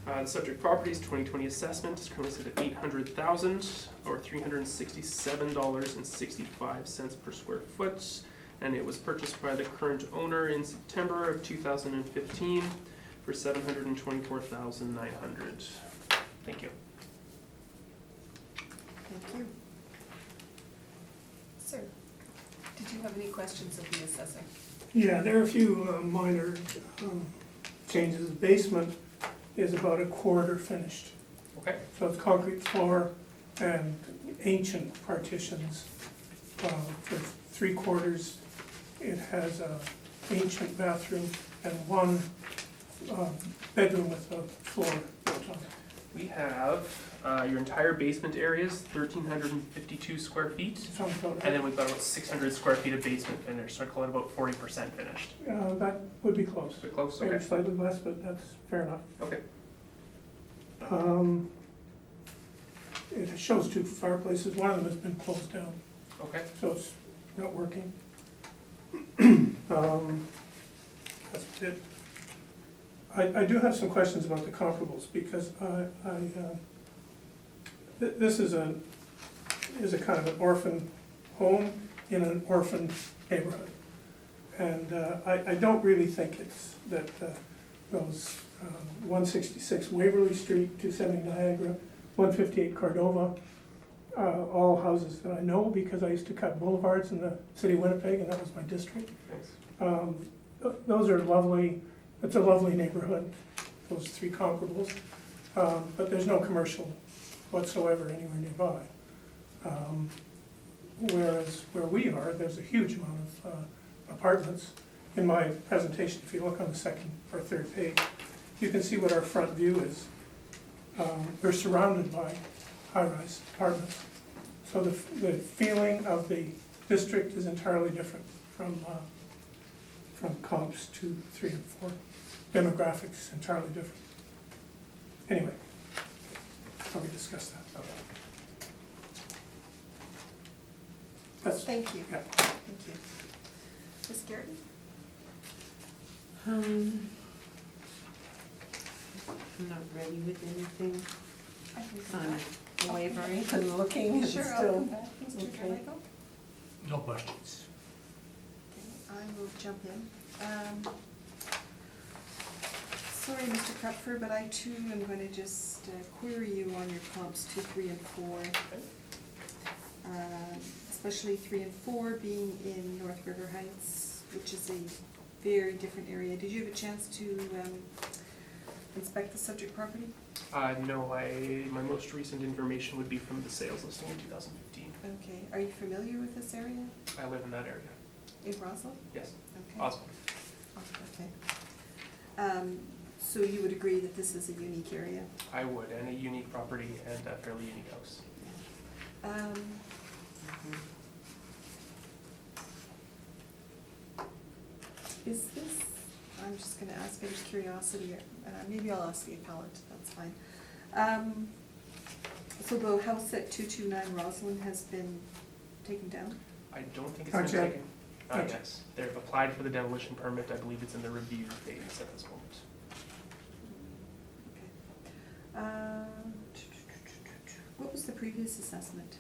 The subject property's 2020 assessment is currently set at $800,000 or $367.65 per square foot, and it was purchased by the current owner in September of 2015 for $724,900. Thank you. Thank you. Sir, did you have any questions of the assessor? Yeah, there are a few minor changes. The basement is about a quarter finished. Okay. So it's concrete floor and ancient partitions. For 3/4, it has a ancient bathroom and one bedroom with a floor built on it. We have, your entire basement area is 1,352 square feet. Sounds about And right. then we've got about 600 square feet of basement finished, so I call it about 40% finished. That would be close. Bit close, Maybe okay. slightly less, but that's fair enough. Okay. It shows two fireplaces, one of them has been closed down, Okay. so it's not working. That's it. I do have some questions about the comparables, because this is a kind of an orphan home in an orphan neighborhood. And I don't really think it's that those 166 Waverly Street, 270 Niagara, 158 Cordova, all houses that I know because I used to cut boulevards in the city of Winnipeg, and that was my district. Thanks. Those are lovely, it's a lovely neighborhood, those three comparables. But there's no commercial whatsoever anywhere nearby. Whereas where we are, there's a huge amount of apartments. In my presentation, if you look on the second or third page, you can see what our front view is. We're surrounded by high-rise apartments. So the feeling of the district is entirely different from comps 2, 3, and 4. Demographics entirely different. Anyway, probably discuss that. Okay. That's, Thank you. yeah. Thank you. Ms. Garrett? I'm not ready with anything. I can come back. I'm wavering and looking and Sure, I'll still. come back. Mr. Okay. Carmichael? No questions. Okay, I will jump in. Sorry, Mr. Krupfer, but I too am going to just query you on your comps 2, 3, and 4. Especially 3 and 4 being in North River Heights, which is a very different area. Did you have a chance to inspect the subject property? No, my most recent information would be from the sales listing in 2015. Okay, are you familiar with this area? I live in that area. In Roslyn? Yes. Okay. Oswald. Okay. So you would agree that this is a unique area? I would, and a unique property and a fairly unique house. Is this, I'm just gonna ask out of curiosity, maybe I'll ask the appellant, that's fine. So the house at 229 Roslyn has been taken down? I don't think it's Not been yet. taken. Not Yes, they've applied for the demolition permit. I believe it's in the review phase at this moment. What was the previous assessment?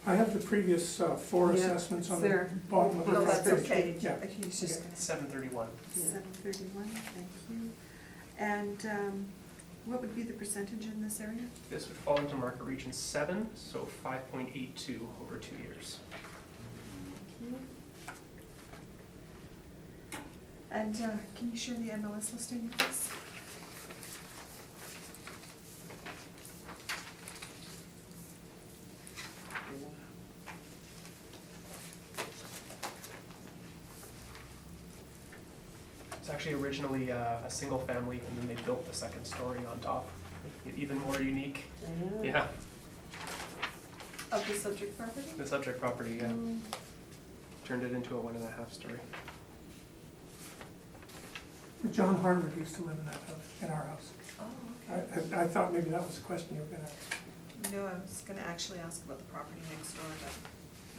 I have the previous 4 Yeah, assessments on it's the there. bottom of the No, front that's page. okay. Yeah. I think he's just gonna. 731. Yeah. 731, thank you. And what would be the percentage in this area? This would fall into market region 7, so 5.82 over 2 years. Thank you. And can you share the MLS listing with us? It's actually originally a single family, and then they built the second story on top. Even more unique. Yeah, Of the subject property? the subject property, yeah. Turned it into a 1.5 story. John Harvard used to live in that house, in our house. Oh, okay. I thought maybe that was a question you were gonna ask. No, I was gonna actually ask about the property next door, but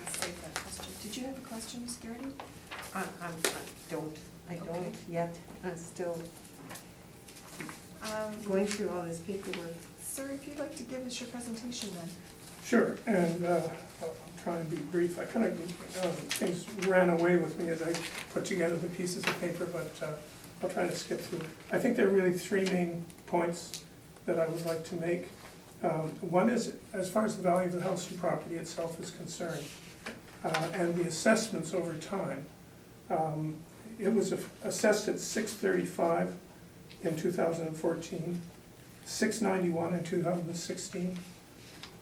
let's save that question. Did you have a question, Ms. Garrity? I don't Okay. yet. I'm still going through all this paperwork. Sir, if you'd like to give us your presentation then. Sure, and I'll try and be brief. I kind of, things ran away with me as I put together the pieces of paper, but I'll try to skip through it. I think there are really 3 main points that I would like to make. One is, as far as the value of the house and property itself is concerned, and the assessments over time. It was assessed at $635 in 2014, $691 in 2016,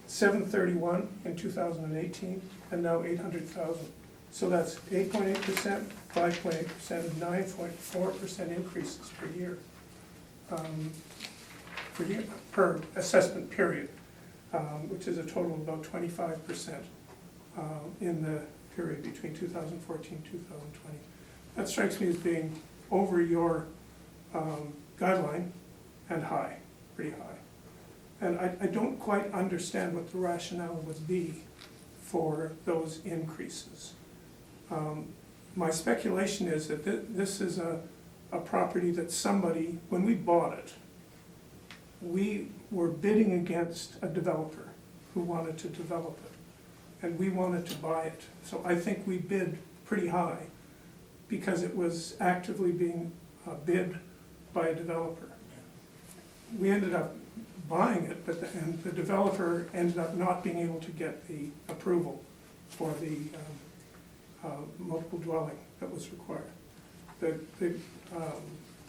$731 in 2018, and now $800,000 So that's 8.8%, 5.8%, and 9.4% increases per year. Per assessment period, which is a total of about 25% in the period between 2014 and 2020. That strikes me as being over your guideline and high, pretty high. And I don't quite understand what the rationale would be for those increases. My speculation is that this is a property that somebody, when we bought it, we were bidding against a developer who wanted to develop it, and we wanted to buy it. So I think we bid pretty high because it was actively being bid by a developer. We ended up buying it, and the developer ended up not being able to get the approval for the multiple dwelling that was required. The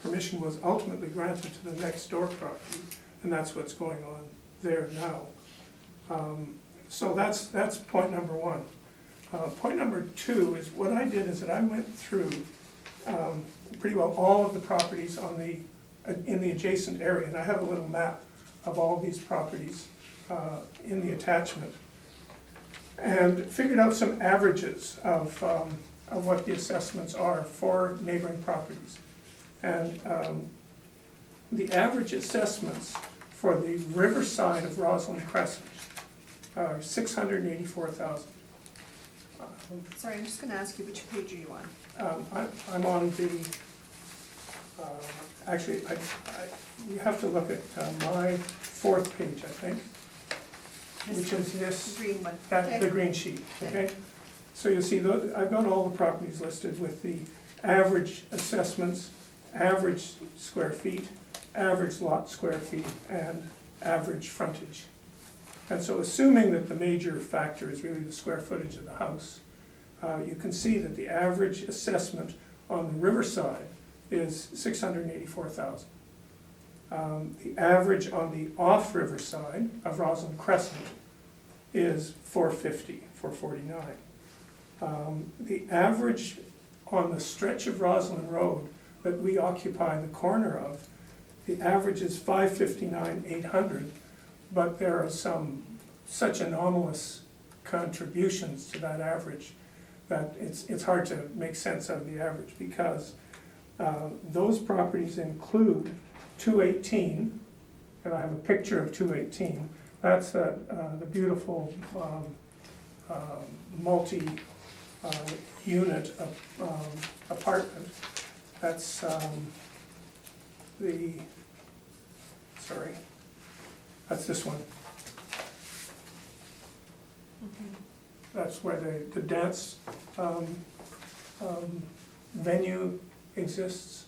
permission was ultimately granted to the next door property, and that's what's going on there now. So that's point number one. Point number two is what I did is that I went through pretty well all of the properties in the adjacent area, and I have a little map of all these properties in the attachment, and figured out some averages of what the assessments are for neighboring properties. And the average assessments for the riverside of Rosalind Crescent are $684,000. Sorry, I'm just gonna ask you, which page are you on? I'm on the, actually, you have to look at my fourth page, I think, which is this, Green one. the green sheet, okay? So you'll see, I've got all the properties listed with the average assessments, average square feet, average lot square feet, and average frontage. And so assuming that the major factor is really the square footage of the house, you can see that the average assessment on the riverside is $684,000. The average on the off-river side of Rosalind Crescent is $449. The average on the stretch of Rosalind Road that we occupy the corner of, the average is $559,800, but there are such anomalous contributions to that average that it's hard to make sense out of the average, because those properties include 218, and I have a picture of 218. That's the beautiful multi-unit apartment. That's that's this one. That's where the dance venue exists,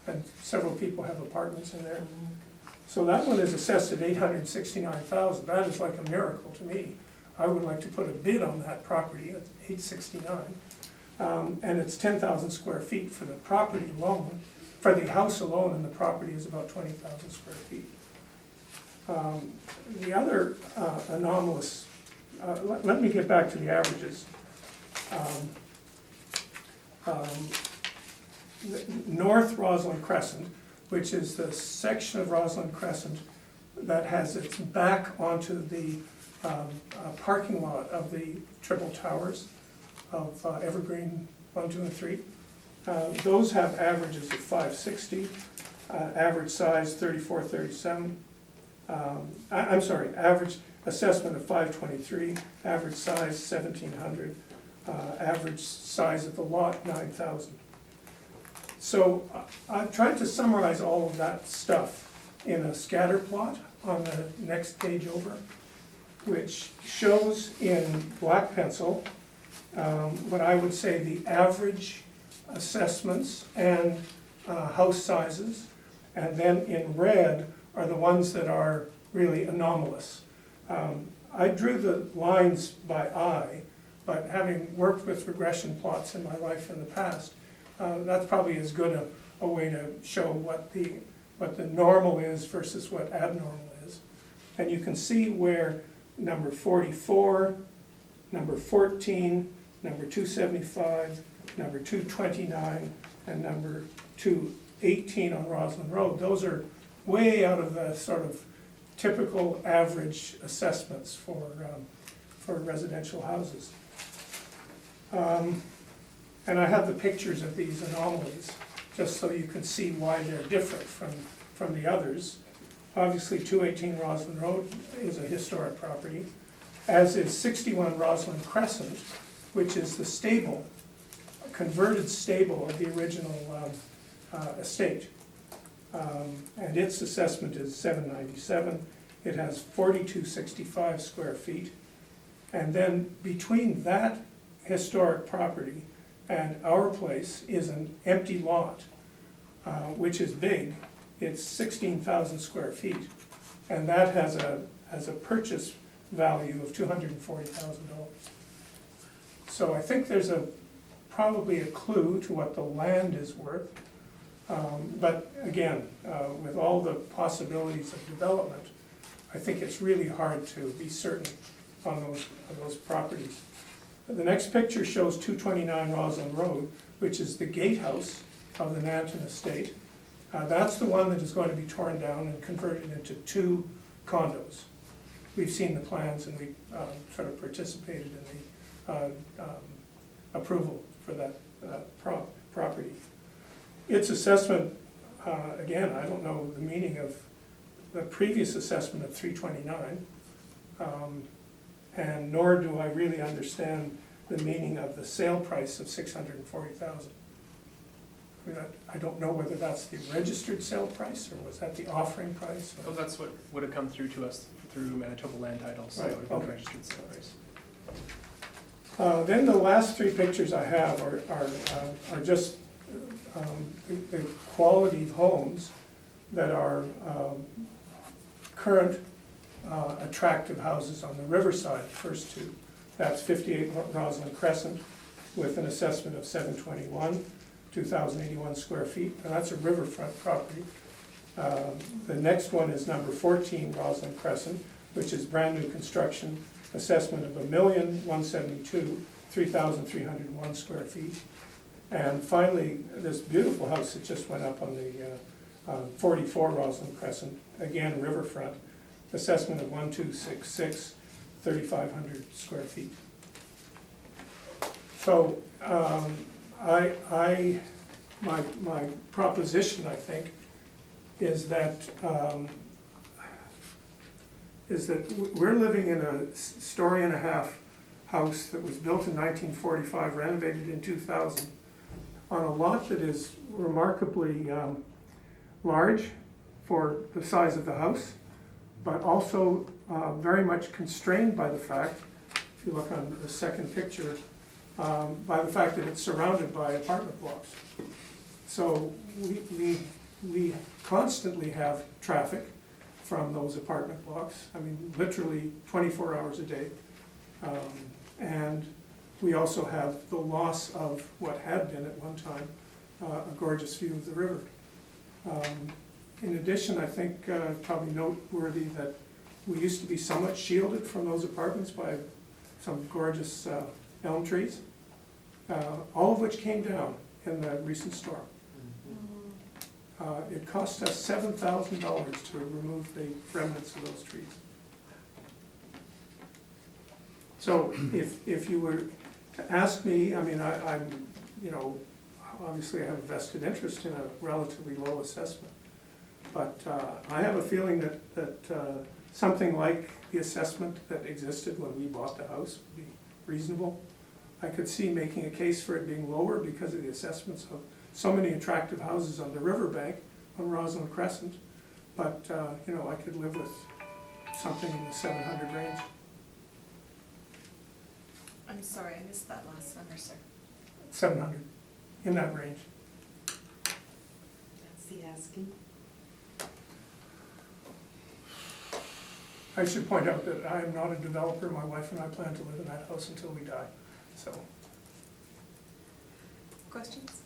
and several people have apartments in there. So that one is assessed at $869,000. That is like a miracle to me. I would like to put a bid on that property at $869,000, and it's 10,000 square feet for the property alone. For the house alone, and the property is about 20,000 square feet. The other anomalous, let me get back to the averages. North Rosalind Crescent, which is the section of Rosalind Crescent that has its back onto the parking lot of the triple towers of Evergreen 1, 2, and 3. Those have averages of 560, average size 3437. I'm sorry, average assessment of 523, average size 1700, average size of the lot 9,000. So I've tried to summarize all of that stuff in a scatter plot on the next page over, which shows in black pencil what I would say the average assessments and house sizes, and then in red are the ones that are really anomalous. I drew the lines by eye, but having worked with regression plots in my life in the past, that's probably as good a way to show what the normal is versus what abnormal is. And you can see where number 44, number 14, number 275, number 229, and number 218 on Roslyn Road. Those are way out of the sort of typical average assessments for residential houses. And I have the pictures of these anomalies, just so you can see why they're different from the others. Obviously, 218 Roslyn Road is a historic property, as is 61 Roslyn Crescent, which is the stable, converted stable of the original estate. And its assessment is $797. It has 4265 square feet. And then between that historic property and our place is an empty lot, which is big. It's 16,000 square feet. And that has a purchase value of $240,000. So I think there's probably a clue to what the land is worth. But again, with all the possibilities of development, I think it's really hard to be certain on those properties. The next picture shows 229 Roslyn Road, which is the gatehouse of the Nanton estate. That's the one that is going to be torn down and converted into 2 condos. We've seen the plans and we sort of participated in the approval for that property. Its assessment, again, I don't know the meaning of the previous assessment of 329, and nor do I really understand the meaning of the sale price of 640,000. I mean, I don't know whether that's the registered sale price or was that the offering price? Oh, that's what would have come through to us through Manitoba Land Titles, so Right, it would have been okay. registered sale price. Then the last 3 pictures I have are just the quality of homes that are current attractive houses on the riverside, the first 2. That's 58 Roslyn Crescent with an assessment of 721, 2,081 square feet, and that's a riverfront property. The next one is number 14 Roslyn Crescent, which is brand new construction, assessment of $1,172,000, 3,301 square feet. And finally, this beautiful house that just went up on the 44 Roslyn Crescent, again riverfront, assessment of 1,266, 3,500 square feet. So my proposition, I think, is that we're living in a story-and-a-half house that was built in 1945, renovated in 2000, on a lot that is remarkably large for the size of the house, but also very much constrained by the fact, if you look on the second picture, by the fact that it's surrounded by apartment blocks. So we constantly have traffic from those apartment blocks, I mean, literally 24 hours a day. And we also have the loss of what had been at one time a gorgeous view of the river. In addition, I think probably noteworthy that we used to be somewhat shielded from those apartments by some gorgeous elm trees, all of which came down in the recent storm. It cost us $7,000 to remove the remnants of those trees. So if you were to ask me, I mean, I'm, you know, obviously I have a vested interest in a relatively low assessment. But I have a feeling that something like the assessment that existed when we bought the house would be reasonable. I could see making a case for it being lower because of the assessments of so many attractive houses on the riverbank on Roslyn Crescent. But, you know, I could live with something in the 700 range. I'm sorry, I missed that last number, sir. 700, in that range. That's the asking. I should point out that I am not a developer. My wife and I plan to live in that house until we die, so. Questions?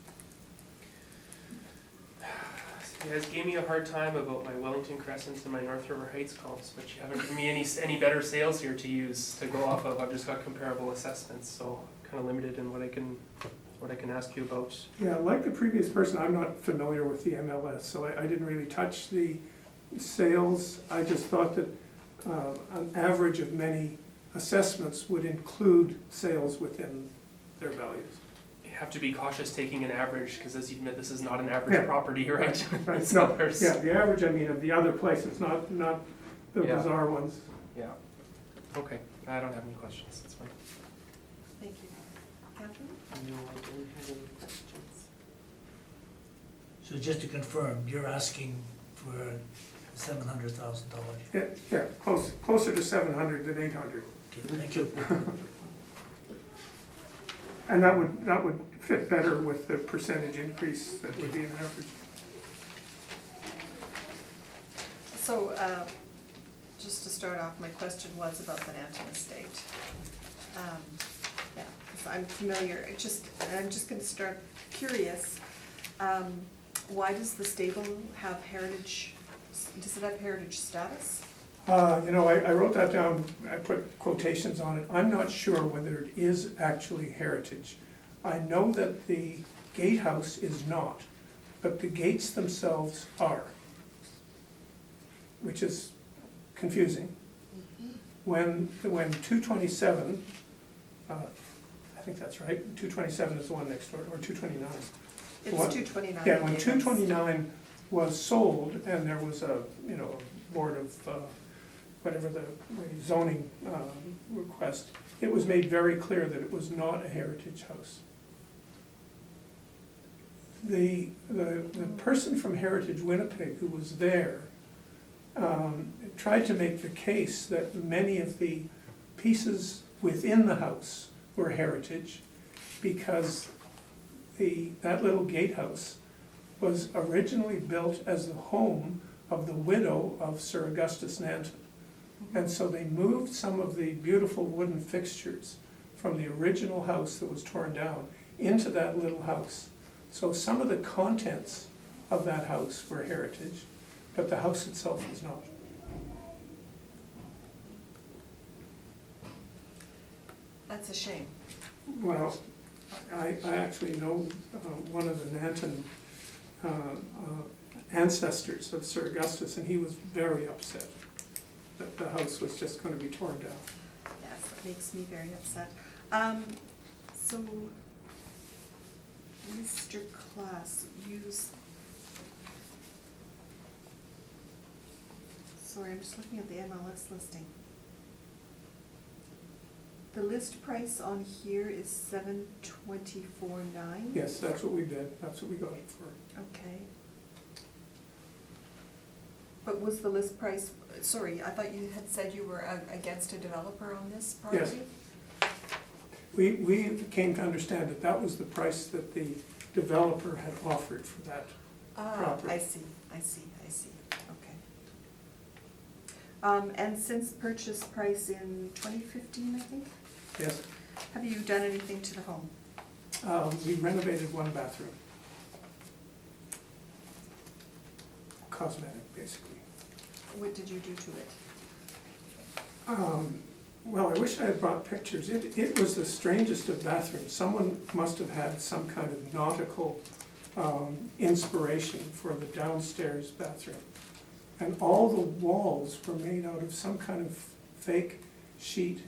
You guys gave me a hard time about my Wellington Crescent and my North River Heights comps, but you haven't given me any better sales here to use to go off of. I've just got comparable assessments, so kind of limited in what I can ask you about. Yeah, like the previous person, I'm not familiar with the MLS, so I didn't really touch the sales. I just thought that an average of many assessments would include sales within their values. You have to be cautious taking an average, because as you admit, this is not an average Yeah. property, right? Right, So no, there's- yeah, the average, I mean, of the other places, not the Yeah. bizarre ones. Yeah. Okay, I don't have any questions, that's fine. Thank you. Catherine? No, I don't have any questions. So just to confirm, you're asking for $700,000. Yeah, closer to 700 than 800. Okay, thank you. And that would fit better with the percentage increase that would be an average. So, just to start off, my question was about the Nanton Estate. Yeah, because I'm familiar, I'm just gonna start curious. Why does the stable have heritage, does it have heritage status? You know, I wrote that down, I put quotations on it. I'm not sure whether it is actually heritage. I know that the gatehouse is not, but the gates themselves are, which is confusing. When 227, I think that's right, 227 is the one next door, or 229. It's What? 229. Yeah, when yes. 229 was sold, and there was a, you know, board of, whatever the zoning request, it was made very clear that it was not a heritage house. The person from Heritage Winnipeg who was there tried to make the case that many of the pieces within the house were heritage because that little gatehouse was originally built as the home of the widow of Sir Augustus Nanton. And so they moved some of the beautiful wooden fixtures from the original house that was torn down into that little house. So some of the contents of that house were heritage, but the house itself was not. That's a shame. Well, I actually know one of the Nanton ancestors of Sir Augustus, and he was very upset that the house was just going to be torn down. Yes, that makes me very upset. So, Mr. Klaas, sorry, I'm just looking at the MLS listing. The list price on here is $724,900. Yes, that's what we did, that's what we got it for. Okay. But was the list price, sorry, I thought you had said you were against a developer on this property? Yes. We came to understand that that was the price that the developer had offered for that property. I see, okay. And since purchase price in 2015, I think, Yes, have you done anything to the home? we renovated one bathroom. Cosmetic, basically. What did you do to it? Well, I wish I had brought pictures. It was the strangest of bathrooms. Someone must have had some kind of nautical inspiration for the downstairs bathroom. And all the walls were made out of some kind of fake sheet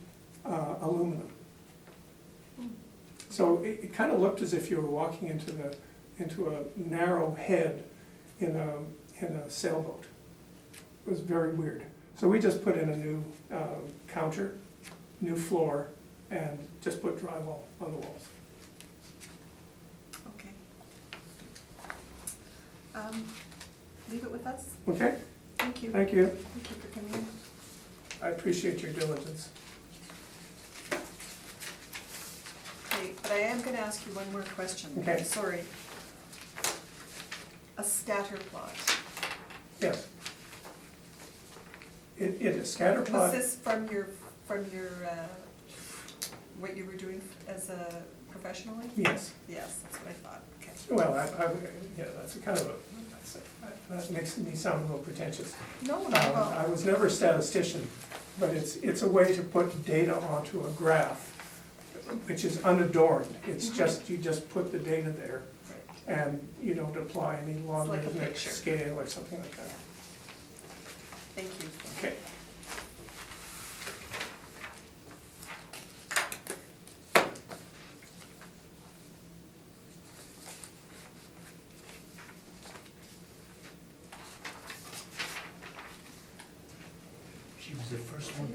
aluminum. So it kind of looked as if you were walking into a narrow head in a sailboat. It was very weird. So we just put in a new counter, new floor, and just put drywall on the walls. Okay. Leave it with us. Okay? Thank you. Thank you. Thank you for coming in. I appreciate your diligence. Okay, but I am gonna ask you one more question. Okay. Sorry. A scatter plot. Yes. It is scatter Was plot. this from your, what you were doing as a professionally? Yes. Yes, that's what I thought, okay. Well, yeah, that's a kind of that makes me sound a little pretentious. No, not at all. I was never a statistician, but it's a way to put data onto a graph which is unadorned. It's just, you just put the data there, and you don't apply any like a logarithmic picture. scale or something like that. Thank you. Okay. She was the first one.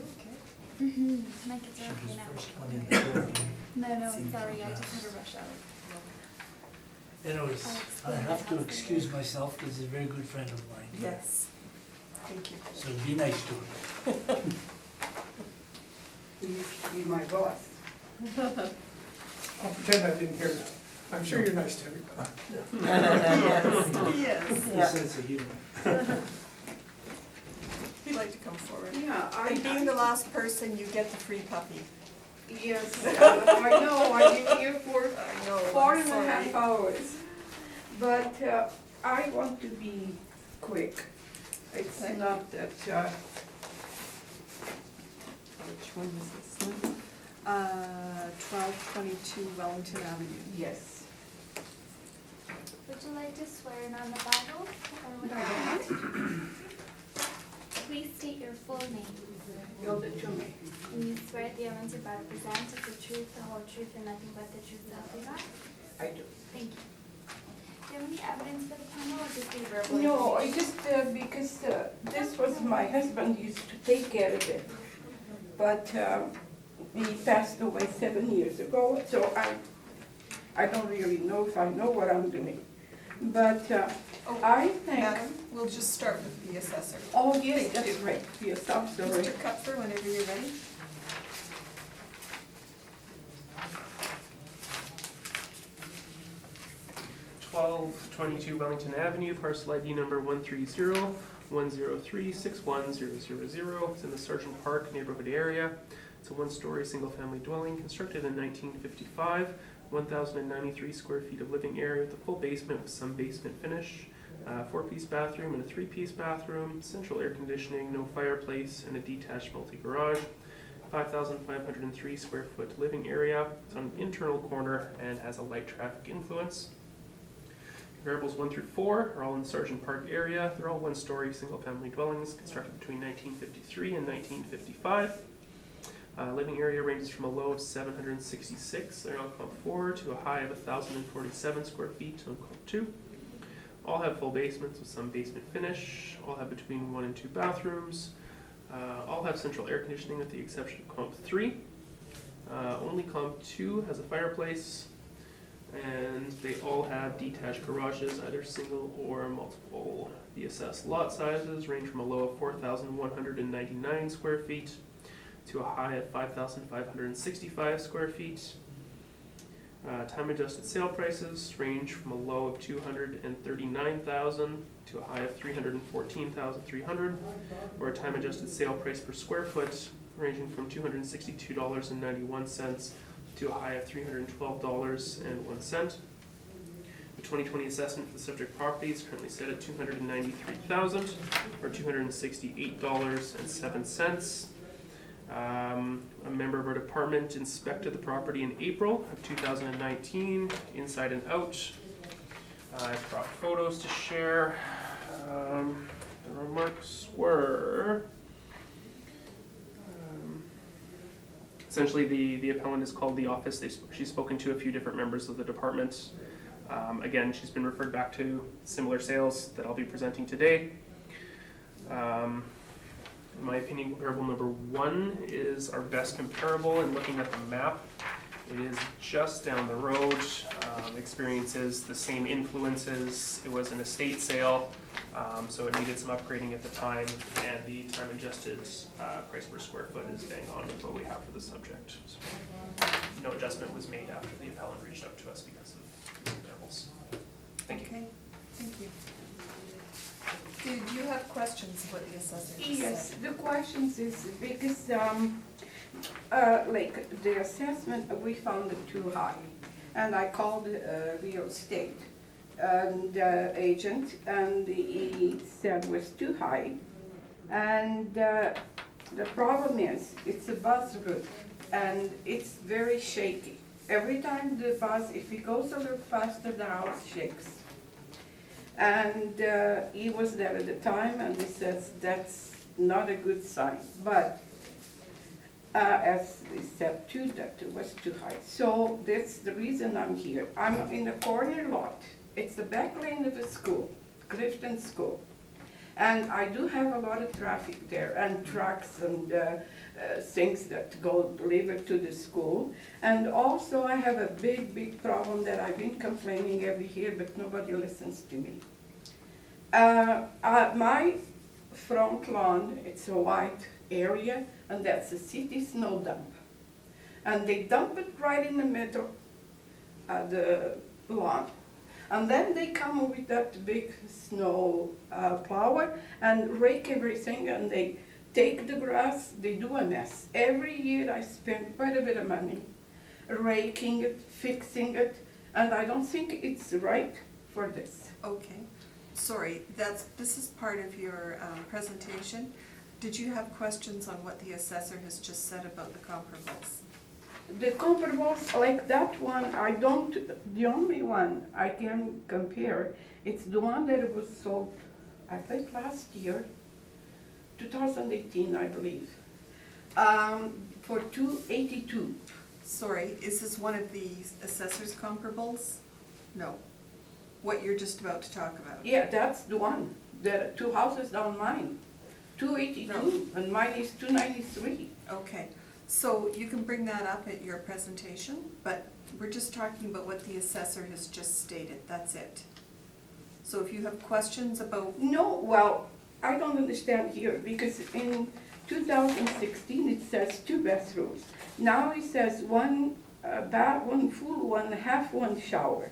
Mm-hmm. My kids She are okay was now. first one in the building. No, sorry, I just had to rush out. Anyways, I have to excuse myself because he's a very good friend of mine. Yes. Thank you. So be nice to him. You my boss. I'll pretend I didn't hear that. I'm sure you're nice to everybody. Yes. Good sense of humor. If you'd like to come forward. Yeah, And being the last person, you get the free puppy. Yes, I know, I've been here for I know. 4.5 hours. But I want to be quick. It's Okay. not that, Which one was this one? 1222 Wellington Avenue. yes. Would you like to swear in on the Bible or would Please state your full name. Build it to me. And you swear the evidence you're about to present is the truth, the whole truth, and nothing but the truth, so help you God? I do. Thank you. Do you have any evidence for the panel or just be verbal? No, I just, because this was my husband used to take care of it. But he passed away 7 years ago, so I don't really know if I know what I'm doing. But I think, Madam, we'll just start with the assessor. oh yes, Thank that's you. right, yes, I'm sorry. Mr. Cupfer, whenever you're ready. Twelve 22 Wellington Avenue, parcel ID number 130-103-61000. It's in the Sergeant Park neighborhood area. It's a one-story, single-family dwelling constructed in 1955, 1,093 square feet of living area with a full basement with some basement finish, 4-piece bathroom and a 3-piece bathroom, central air conditioning, no fireplace, and a detached multi-garage. 5,503 square foot living area. It's on an internal corner and has a light traffic influence. Variables 1 through 4 are all in the Sergeant Park area. They're all one-story, single-family dwellings constructed between 1953 and 1955. Living area ranges from a low of 766 there on comp 4 to a high of 1,047 square feet on comp 2. All have full basements with some basement finish. All have between 1 and 2 bathrooms. All have central air conditioning with the exception of comp 3. Only comp 2 has a fireplace. And they all have detached garages, either single or multiple. The assessed lot sizes range from a low of 4,199 square feet to a high of 5,565 square feet. Time adjusted sale prices range from a low of 239,000 to a high of 314,300, or a time adjusted sale price per square foot ranging from $262.91 to a high of $312.01. The 2020 assessment for the subject property is currently set at $293,000 or $268.07. A member of our department inspected the property in April of 2019, inside and out. I brought photos to share. The remarks were essentially the appellant is called the office. She's spoken to a few different members of the department. Again, she's been referred back to similar sales that I'll be presenting today. In my opinion, comparable number 1 is our best comparable. And looking at the map, it is just down the road, experiences the same influences. It was an estate sale, so it needed some upgrading at the time, and the time adjusted price per square foot is bang on with what we have for the subject. So no adjustment was made after the appellant reached out to us because of the comparables. Thank you. Okay, thank you. Did you have questions about the assessor? Yes, the questions is because, like the assessment, we found it too high. And I called real estate and agent, and he said it was too high. And the problem is, it's a bus route. and it's very shaky. Every time the bus, if it goes a little faster, the house shakes. And he was there at the time, and he says that's not a good sign. But as he said too, that it was too high. So that's the reason I'm here. I'm in a corner lot. It's the back lane of the school, Clifton School. And I do have a lot of traffic there, and trucks and things that go delivered to the school. And also I have a big, big problem that I've been complaining every year, but nobody listens to me. My front lawn, it's a white area, and that's a city snow dump. And they dump it right in the middle of the lawn. And then they come with that big snow plower and rake everything, and they take the grass, they do a mess. Every year I spend quite a bit of money raking it, fixing it, and I don't think it's right for this. Okay, sorry, this is part of your presentation. Did you have questions on what the assessor has just said about the comparables? The comparables, like that one, the only one I can compare, it's the one that was sold, I think last year, 2018, I believe, for $282. Sorry, is this one of the assessor's comparables? No. What you're just about to talk about? Yeah, that's the one. There are two houses down mine, 282, No. and mine is 293. Okay, so you can bring that up at your presentation, but we're just talking about what the assessor has just stated, that's it. So if you have questions about... No, well, I don't understand here, because in 2016 it says 2 bathrooms. Now it says one bath, one full, one half, one shower.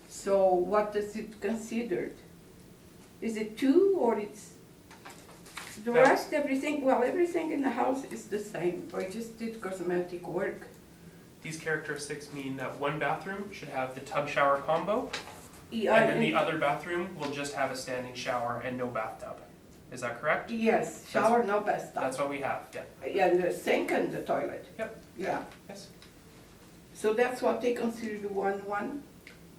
So what is it considered? Is it 2 or it's the rest, everything, well, everything in the house is the same. I just did cosmetic work. These characteristics mean that one bathroom should have the tub shower combo, Yeah, and then the other bathroom will just have a standing shower and no bathtub. Is that correct? Yes, shower, no bathtub. That's what we have, yeah. Yeah, and the sink and the toilet. Yep. Yeah. Yes. So that's what they consider the one?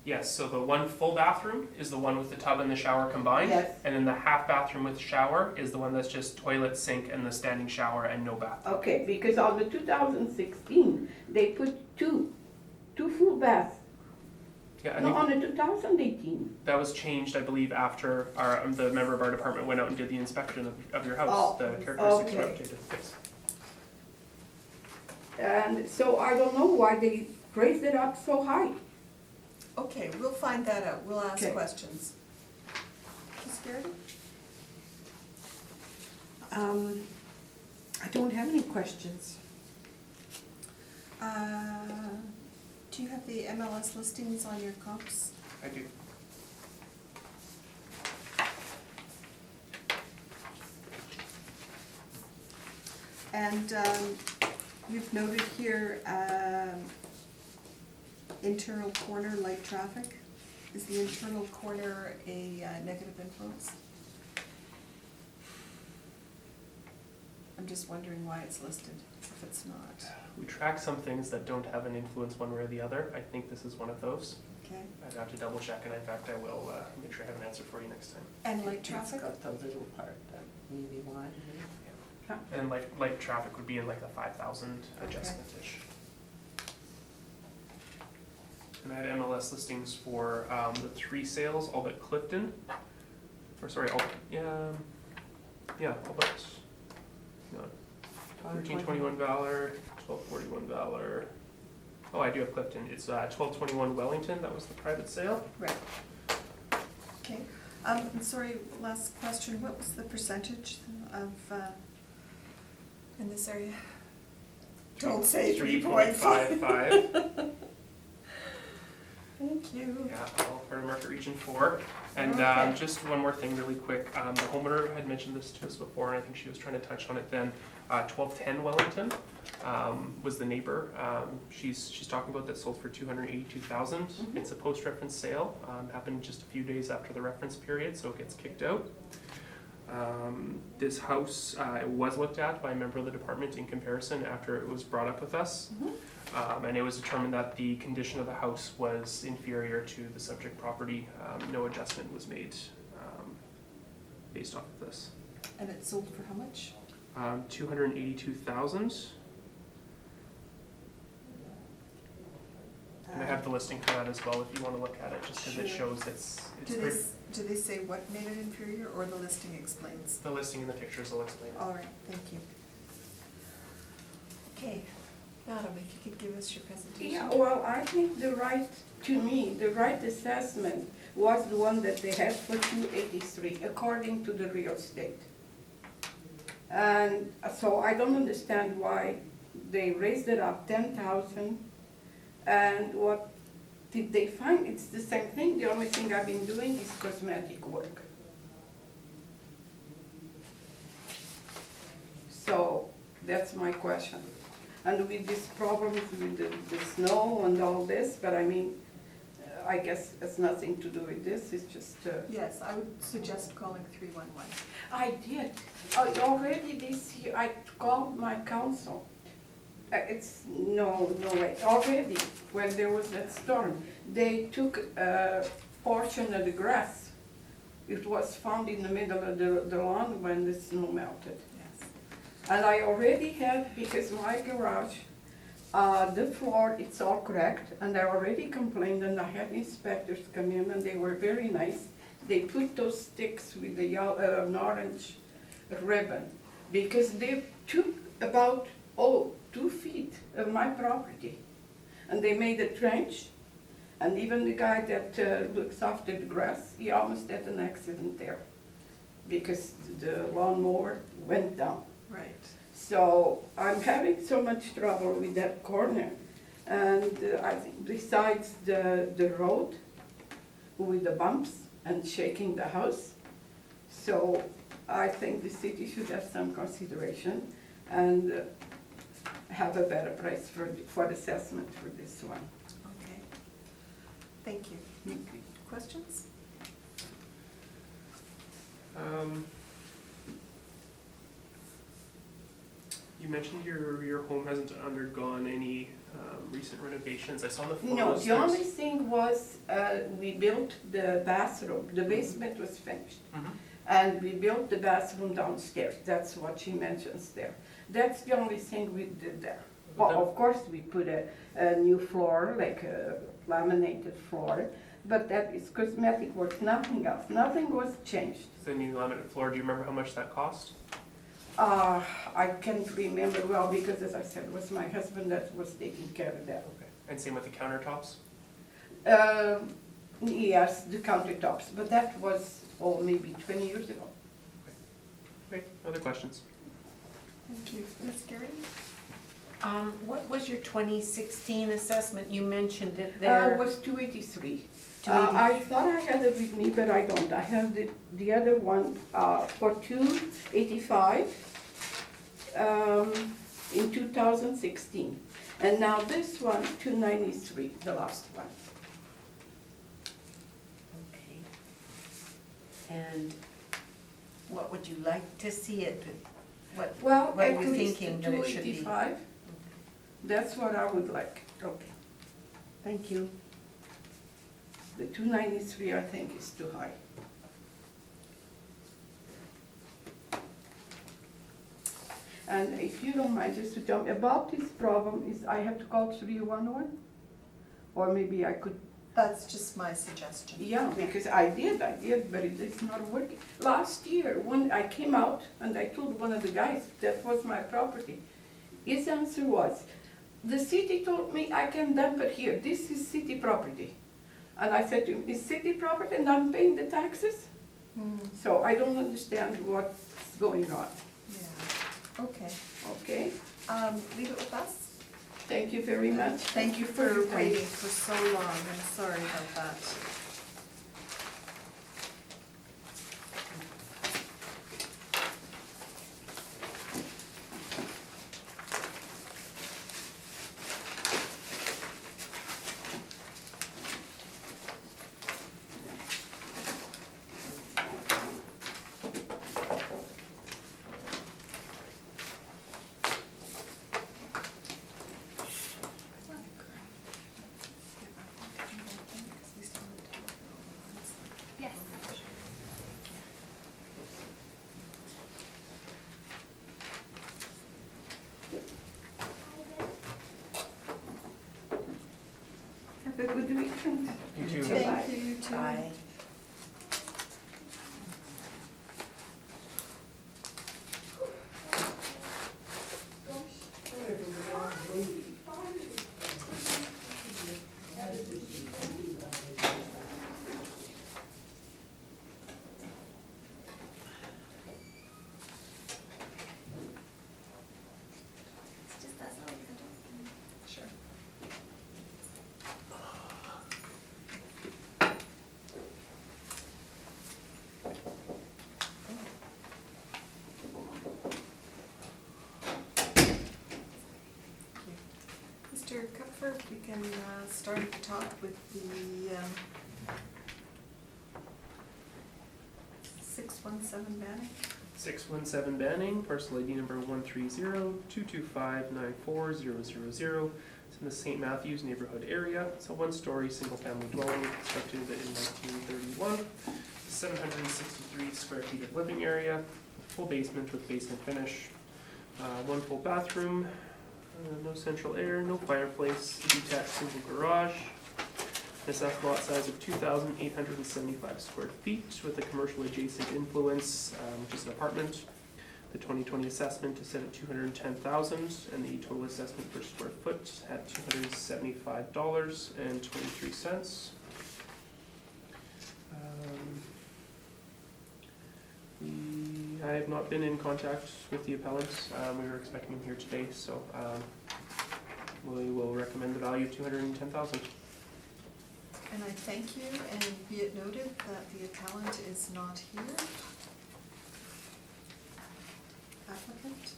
Yes, so the one full bathroom is the one with the tub and the shower combined. Yes. And then the half bathroom with shower is the one that's just toilet, sink, and the standing shower and no bathtub. Okay, because on the 2016, they put two full baths. Yeah, I No, think on the 2018. that was changed, I believe, after the member of our department went out and did the inspection of your house. Oh, The characteristics were okay. updated. Yes. And so I don't know why they raised it up so high. Okay, we'll find that out, we'll ask Okay. questions. Ms. Garrity? I don't have any questions. Do you have the MLS listings on your comps? I do. And you've noted here, internal corner light traffic. Is the internal corner a negative influence? I'm just wondering why it's listed, if it's not. We track some things that don't have an influence one way or the other. I think this is one of those. Okay. I'd have to double check, and in fact, I will make sure I have an answer for you next time. And light traffic? It's got the little part that maybe why. And light traffic would be in like the 5,000 adjustment-ish. And I had MLS listings for the 3 sales, all but Clifton. Or sorry, all but 1321 Valor, 1241 Valor. Oh, I do have Clifton. It's 1221 Wellington. That was the private sale. Right. Okay. I'm sorry, last question. What was the percentage of, in this area? Don't say 3.5. Thank you. Yeah, all part of market region 4. And Okay. just one more thing really quick. The homeowner had mentioned this to us before, and I think she was trying to touch on it then. 1210 Wellington was the neighbor. She's talking about that sold for $282,000. Mhm. It's a post-reference sale. Happened just a few days after the reference period, so it gets kicked out. This house was looked at by a member of the department in comparison after it was brought up with us. And it was determined that the condition of the house was inferior to the subject property. No adjustment was made based off of this. And it sold for how much? 282,000. And I have the listing for that as well if you want to look at it, just because it Sure. shows it's Do they say what made it inferior, or the listing explains? the listing and the pictures will explain it. All right, thank you. Okay, Adam, if you could give us your presentation. Yeah, well, I think the right, to me, the right assessment was the one that they had for 283, according to the real estate. And so I don't understand why they raised it up 10,000. And what did they find? It's the same thing. The only thing I've been doing is cosmetic work. So that's my question. And with these problems with the snow and all this, but I mean, I guess it's nothing to do with this, it's just... Yes, I would suggest calling 311. I did. Already this year, I called my council. It's, no way. Already, when there was that storm, they took a portion of the grass. It was found in the middle of the lawn when the snow melted. Yes. And I already had, because my garage, the floor, it's all cracked, and I already complained, and I had inspectors come in, and they were very nice. They put those sticks with the yellow, an orange ribbon, because they took about, 2 feet of my property. And they made a trench, and even the guy that looks after the grass, he almost had an accident there, because the lawnmower went down. Right. So I'm having so much trouble with that corner. And I think besides the road with the bumps and shaking the house, so I think the city should have some consideration and have a better price for the assessment for this one. Okay. Thank you. Questions? You mentioned your home hasn't undergone any recent renovations. I saw the photos. No, the only thing was we built the bathroom. The basement was finished. And we built the bathroom downstairs. That's what she mentions there. That's the only thing we did there. Well, of course, we put a new floor, like a laminated floor, but that is cosmetic work, nothing else. Nothing was changed. The new laminate floor, do you remember how much that cost? I can't remember well because, as I said, it was my husband that was taking care of that. Okay. And same with the countertops? Yes, the countertops, but that was, maybe 20 years ago. Okay, other questions? Thank you. Ms. Gary? What was your 2016 assessment? You mentioned it It there. was 283. 280. I thought I had it with me, but I don't. I have the other one for 285 in 2016. And now this one, 293, the last one. Okay. And what would you like to see it, what Well, what at are you least thinking that it should be? 285. That's what I would like. Okay, thank you. The 293, I think, is too high. And if you don't mind, just to tell me about this problem, is I have to call 311? Or maybe I could, That's just my suggestion. yeah, because I did, but it's not working. Last year, when I came out and I told one of the guys that was my property, his answer was, the city told me I can dump it here, this is city property. And I said to him, it's city property and I'm paying the taxes? So I don't understand what's going on, Yeah. Okay. okay? Leave it with us. Thank you very much. Thank you for your time. waiting for so long. I'm sorry about that. good weekend. You too. Thank you, you too. Bye. It's just us all, we don't- Sure. Mr. Kupfer, we can start at the top with the 617 Banning. 617 Banning, parcel ID number 130-225-94000. It's in the St. Matthews neighborhood area. It's a one-story, single-family dwelling constructed in 1931. 763 square feet of living area, full basement with basement finish, one full bathroom, no central air, no fireplace, detached single garage. Assessed lot size of 2,875 square feet with a commercial adjacent influence, which is an apartment. The 2020 assessment is set at $210,000 and the total assessment per square foot at $275.23. I have not been in contact with the appellant. We were expecting him here today, so we will recommend the value of $210,000. And I thank you, and be it noted that the appellant is not here. Applicant?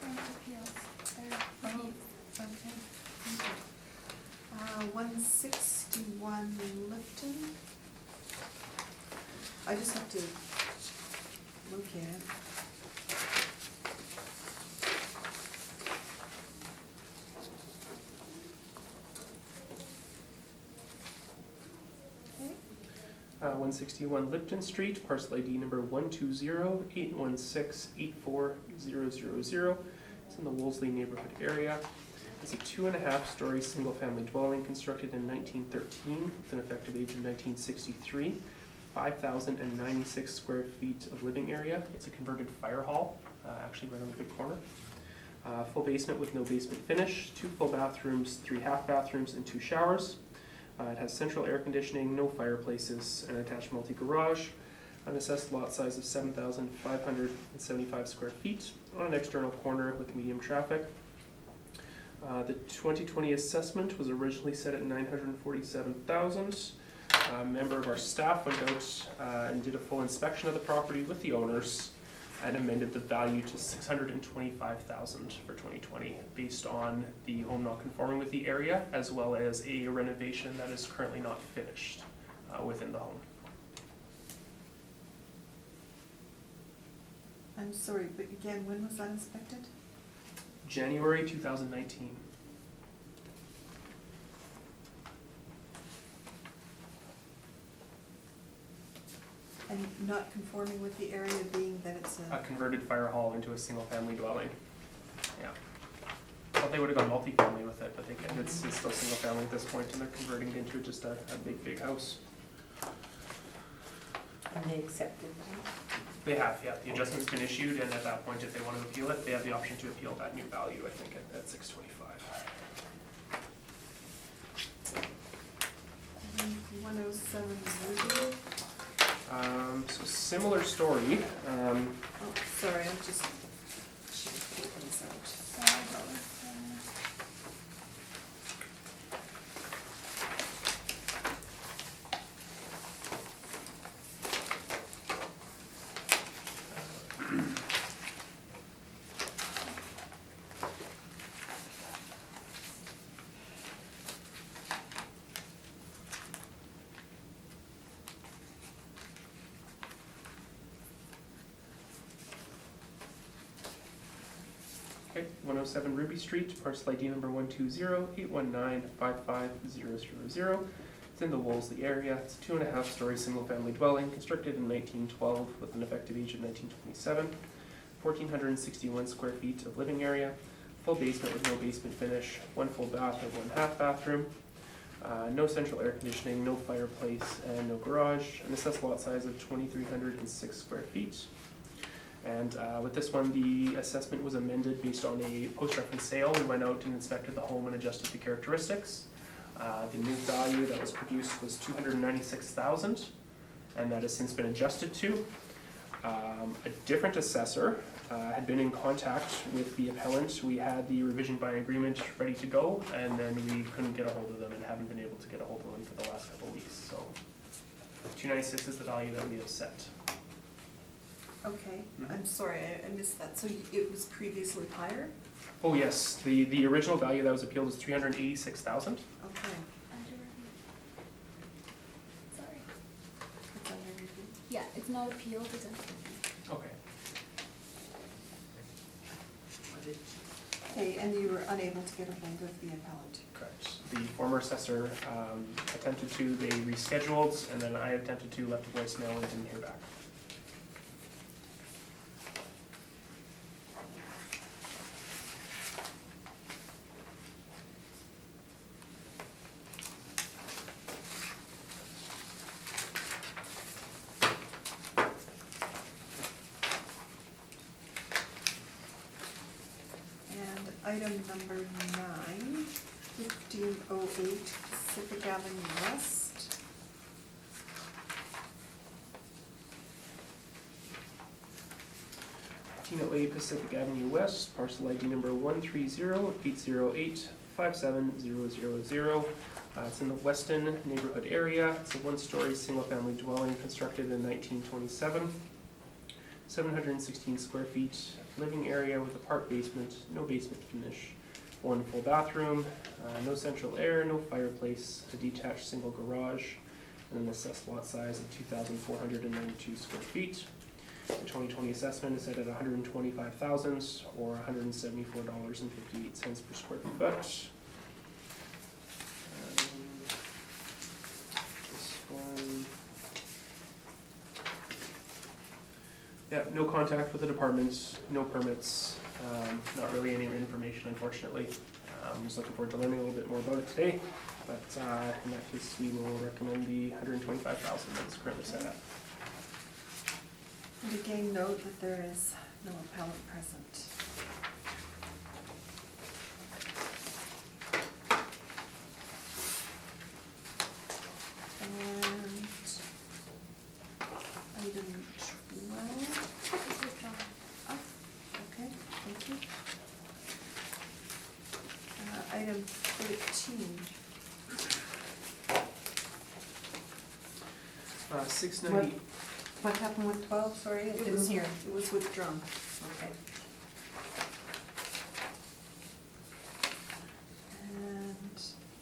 Appeals. Oh, okay. 161 Lipton. I just have to locate it. Okay. 161 Lipton Street, parcel ID number 120-816-84000. It's in the Wolseley neighborhood area. It's a 2.5-story single-family dwelling constructed in 1913 with an effective age of 1963. 5,096 square feet of living area. It's a converted fire hall, actually right on the good corner. Full basement with no basement finish, 2 full bathrooms, 3 half bathrooms, and 2 showers. It has central air conditioning, no fireplaces, an attached multi-garage, an assessed lot size of 7,575 square feet on an external corner with medium traffic. The 2020 assessment was originally set at $947,000. A member of our staff went out and did a full inspection of the property with the owners and amended the value to $625,000 for 2020 based on the home not conforming with the area as well as a renovation that is currently not finished within the home. I'm sorry, but again, when was that inspected? January 2019. And not conforming with the area being that it's A converted fire hall into a single-family dwelling. Yeah. Thought they would have gone multi-family with it, but they can. It's still single-family at this point, and they're converting it into just a big house. And they accepted that? They have, yeah. The adjustment's been issued, and at that point, if they want to appeal it, they have the option to appeal that new value, I think, at $625. 107 Ruby. So similar story. Oh, sorry, I'm just taking this out. Okay, 107 Ruby Street, parcel ID number 120-819-55000. It's in the Wolseley area. It's a 2.5-story single-family dwelling constructed in 1912 with an effective age of 1927. 1,461 square feet of living area, full basement with no basement finish, 1 full bath and 1 half bathroom, no central air conditioning, no fireplace, and no garage, an assessed lot size of 2,306 square feet. And with this one, the assessment was amended based on a post-reference sale. We went out and inspected the home and adjusted the characteristics. The new value that was produced was $296,000, and that has since been adjusted to. A different assessor had been in contact with the appellant. We had the revision by agreement ready to go, and then we couldn't get a hold of them and haven't been able to get a hold of them for the last couple of weeks. So 296 is the value that we have set. Okay, I'm sorry, I missed that. So it was previously higher? Oh yes, the original value that was appealed was $386,000. Okay. Sorry. It's under review. Yeah, it's not appealed, it's under Okay. Okay, and you were unable to get a hold of the appellant? Correct. The former assessor attempted to, they rescheduled, and then I attempted to, left a voicemail and didn't hear back. Item number 9, 1508 Pacific Avenue West. Pacific Avenue West, parcel ID number 130-808-57000. It's in the Weston neighborhood area. It's a 1-story single-family dwelling constructed in 1927. 716 square feet living area with a part basement, no basement finish, 1 full bathroom, no central air, no fireplace, a detached single garage, and an assessed lot size of 2,492 square feet. The 2020 assessment is set at $125,000 or $174.58 per square foot. This one. Yeah, no contact with the departments, no permits, not really any information, unfortunately. I'm just looking forward to learning a little bit more about it today, but in that case, we will recommend the $125,000 that is currently set at. And again, note that there is no appellant present. And item 12. It's withdrawn. Oh, okay, thank you. Item 13. 690. What happened with 12, sorry, I It didn't was- hear. It was withdrawn. Okay. And,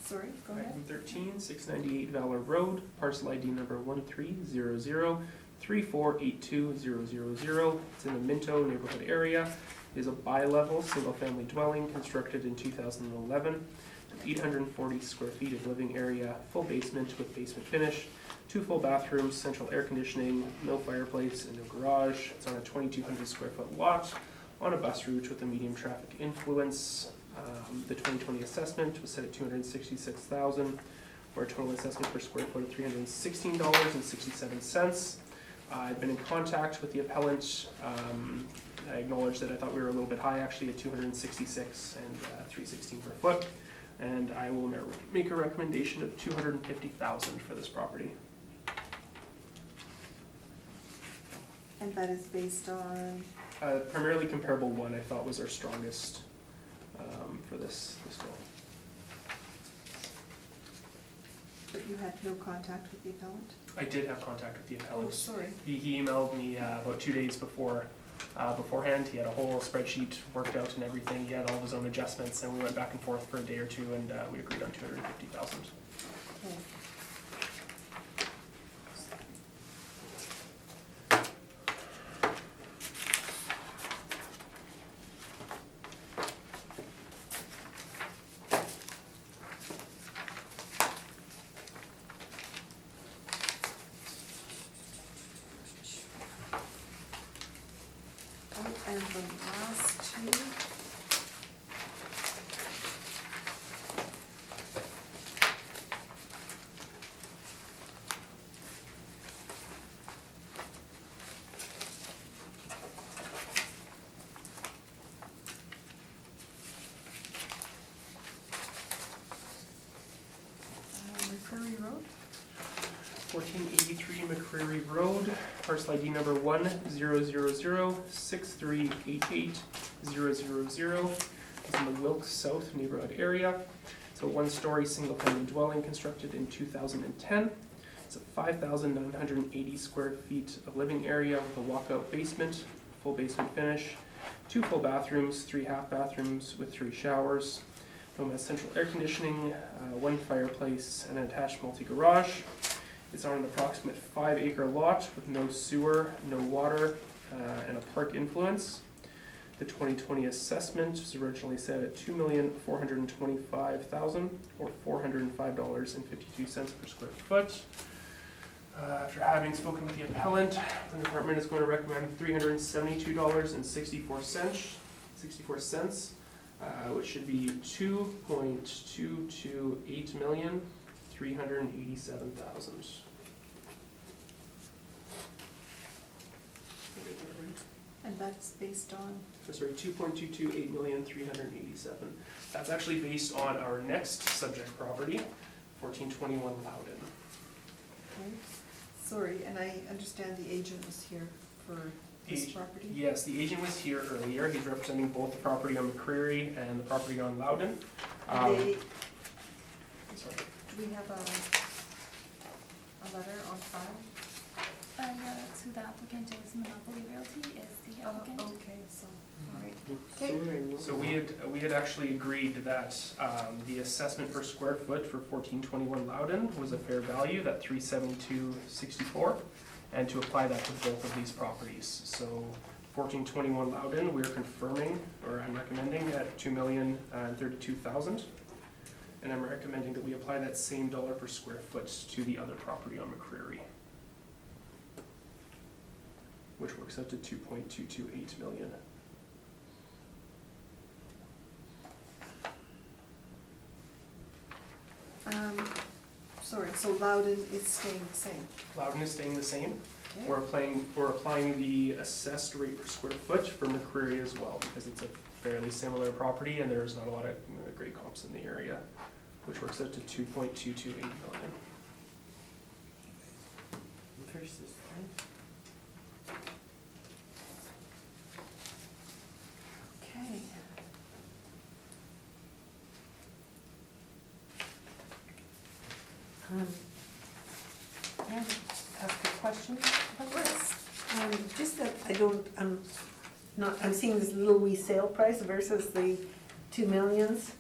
sorry, go ahead. Item 13, 698 Valor Road, parcel ID number 13003482000. It's in the Minto neighborhood area. It is a bi-level, single-family dwelling constructed in 2011. 840 square feet of living area, full basement with basement finish, 2 full bathrooms, central air conditioning, no fireplace, and no garage. It's on a 2,200 square foot lot on a bus route with a medium traffic influence. The 2020 assessment was set at $266,000, for a total assessment per square foot of $316.67. I've been in contact with the appellant. I acknowledged that I thought we were a little bit high, actually, at $266 and $316 per foot. And I will make a recommendation of $250,000 for this property. And that is based on, Primarily comparable one I thought was our strongest for this goal. but you had no contact with the appellant? I did have contact with the Oh, appellant. sorry. He emailed me about 2 days beforehand. He had a whole spreadsheet worked out and everything. He had all of his own adjustments, and we went back and forth for a day or two, and we agreed on $250,000. Okay. And the last two. 1483 McCreary Road, parcel ID number 1000638800. It's in the Wilkes South neighborhood area. It's a one-story single-family dwelling constructed in 2010. It's a 5,980 square feet of living area with a walkout basement, full basement finish, 2 full bathrooms, 3 half bathrooms with 3 showers. Home has central air conditioning, 1 fireplace, and an attached multi-garage. It's on an approximate 5-acre lot with no sewer, no water, and a park influence. The 2020 assessment was originally set at $2,425,000 or $405.52 per square foot. After having spoken with the appellant, the department is going to recommend $372.64, which should be $2.228,387,000. And that's based on? Sorry, $2.228,387,000. That's actually based on our next subject property, 1421 Loudon. Okay. Sorry, and I understand the agent was here for this property? Yes, the agent was here earlier. He's representing both the property on McCreary and the property on Loudon. Sorry. Do we have a letter on file? Yeah, that's who the applicant is. Monopoly Realty is the applicant. Okay, so, all right. So we had actually agreed that the assessment per square foot for 1421 Loudon was a fair value, that $372.64, and to apply that to both of these properties. So 1421 Loudon, we're confirming, or I'm recommending at $2,032,000, and I'm recommending that we apply that same dollar per square foot to the other property on McCreary, which works out to $2.228 million. Sorry, so Loudon is staying the same? Loudon is staying the same. Okay. We're applying the assessed rate per square foot for McCreary as well, because it's a fairly similar property and there's not a lot of great comps in the area, which works out to $2.228 million. Versus, Okay. May I ask a question? Of course. Just that I don't, I'm seeing this little wee sale price versus the 2 millions.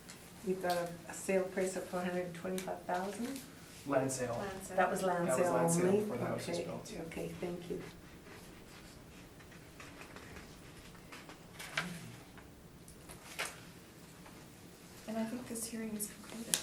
We've got a sale price of 425,000. Land sale. That was land That was sale land sale only? before the house was Okay, built. okay, thank you. And I think this hearing is concluded.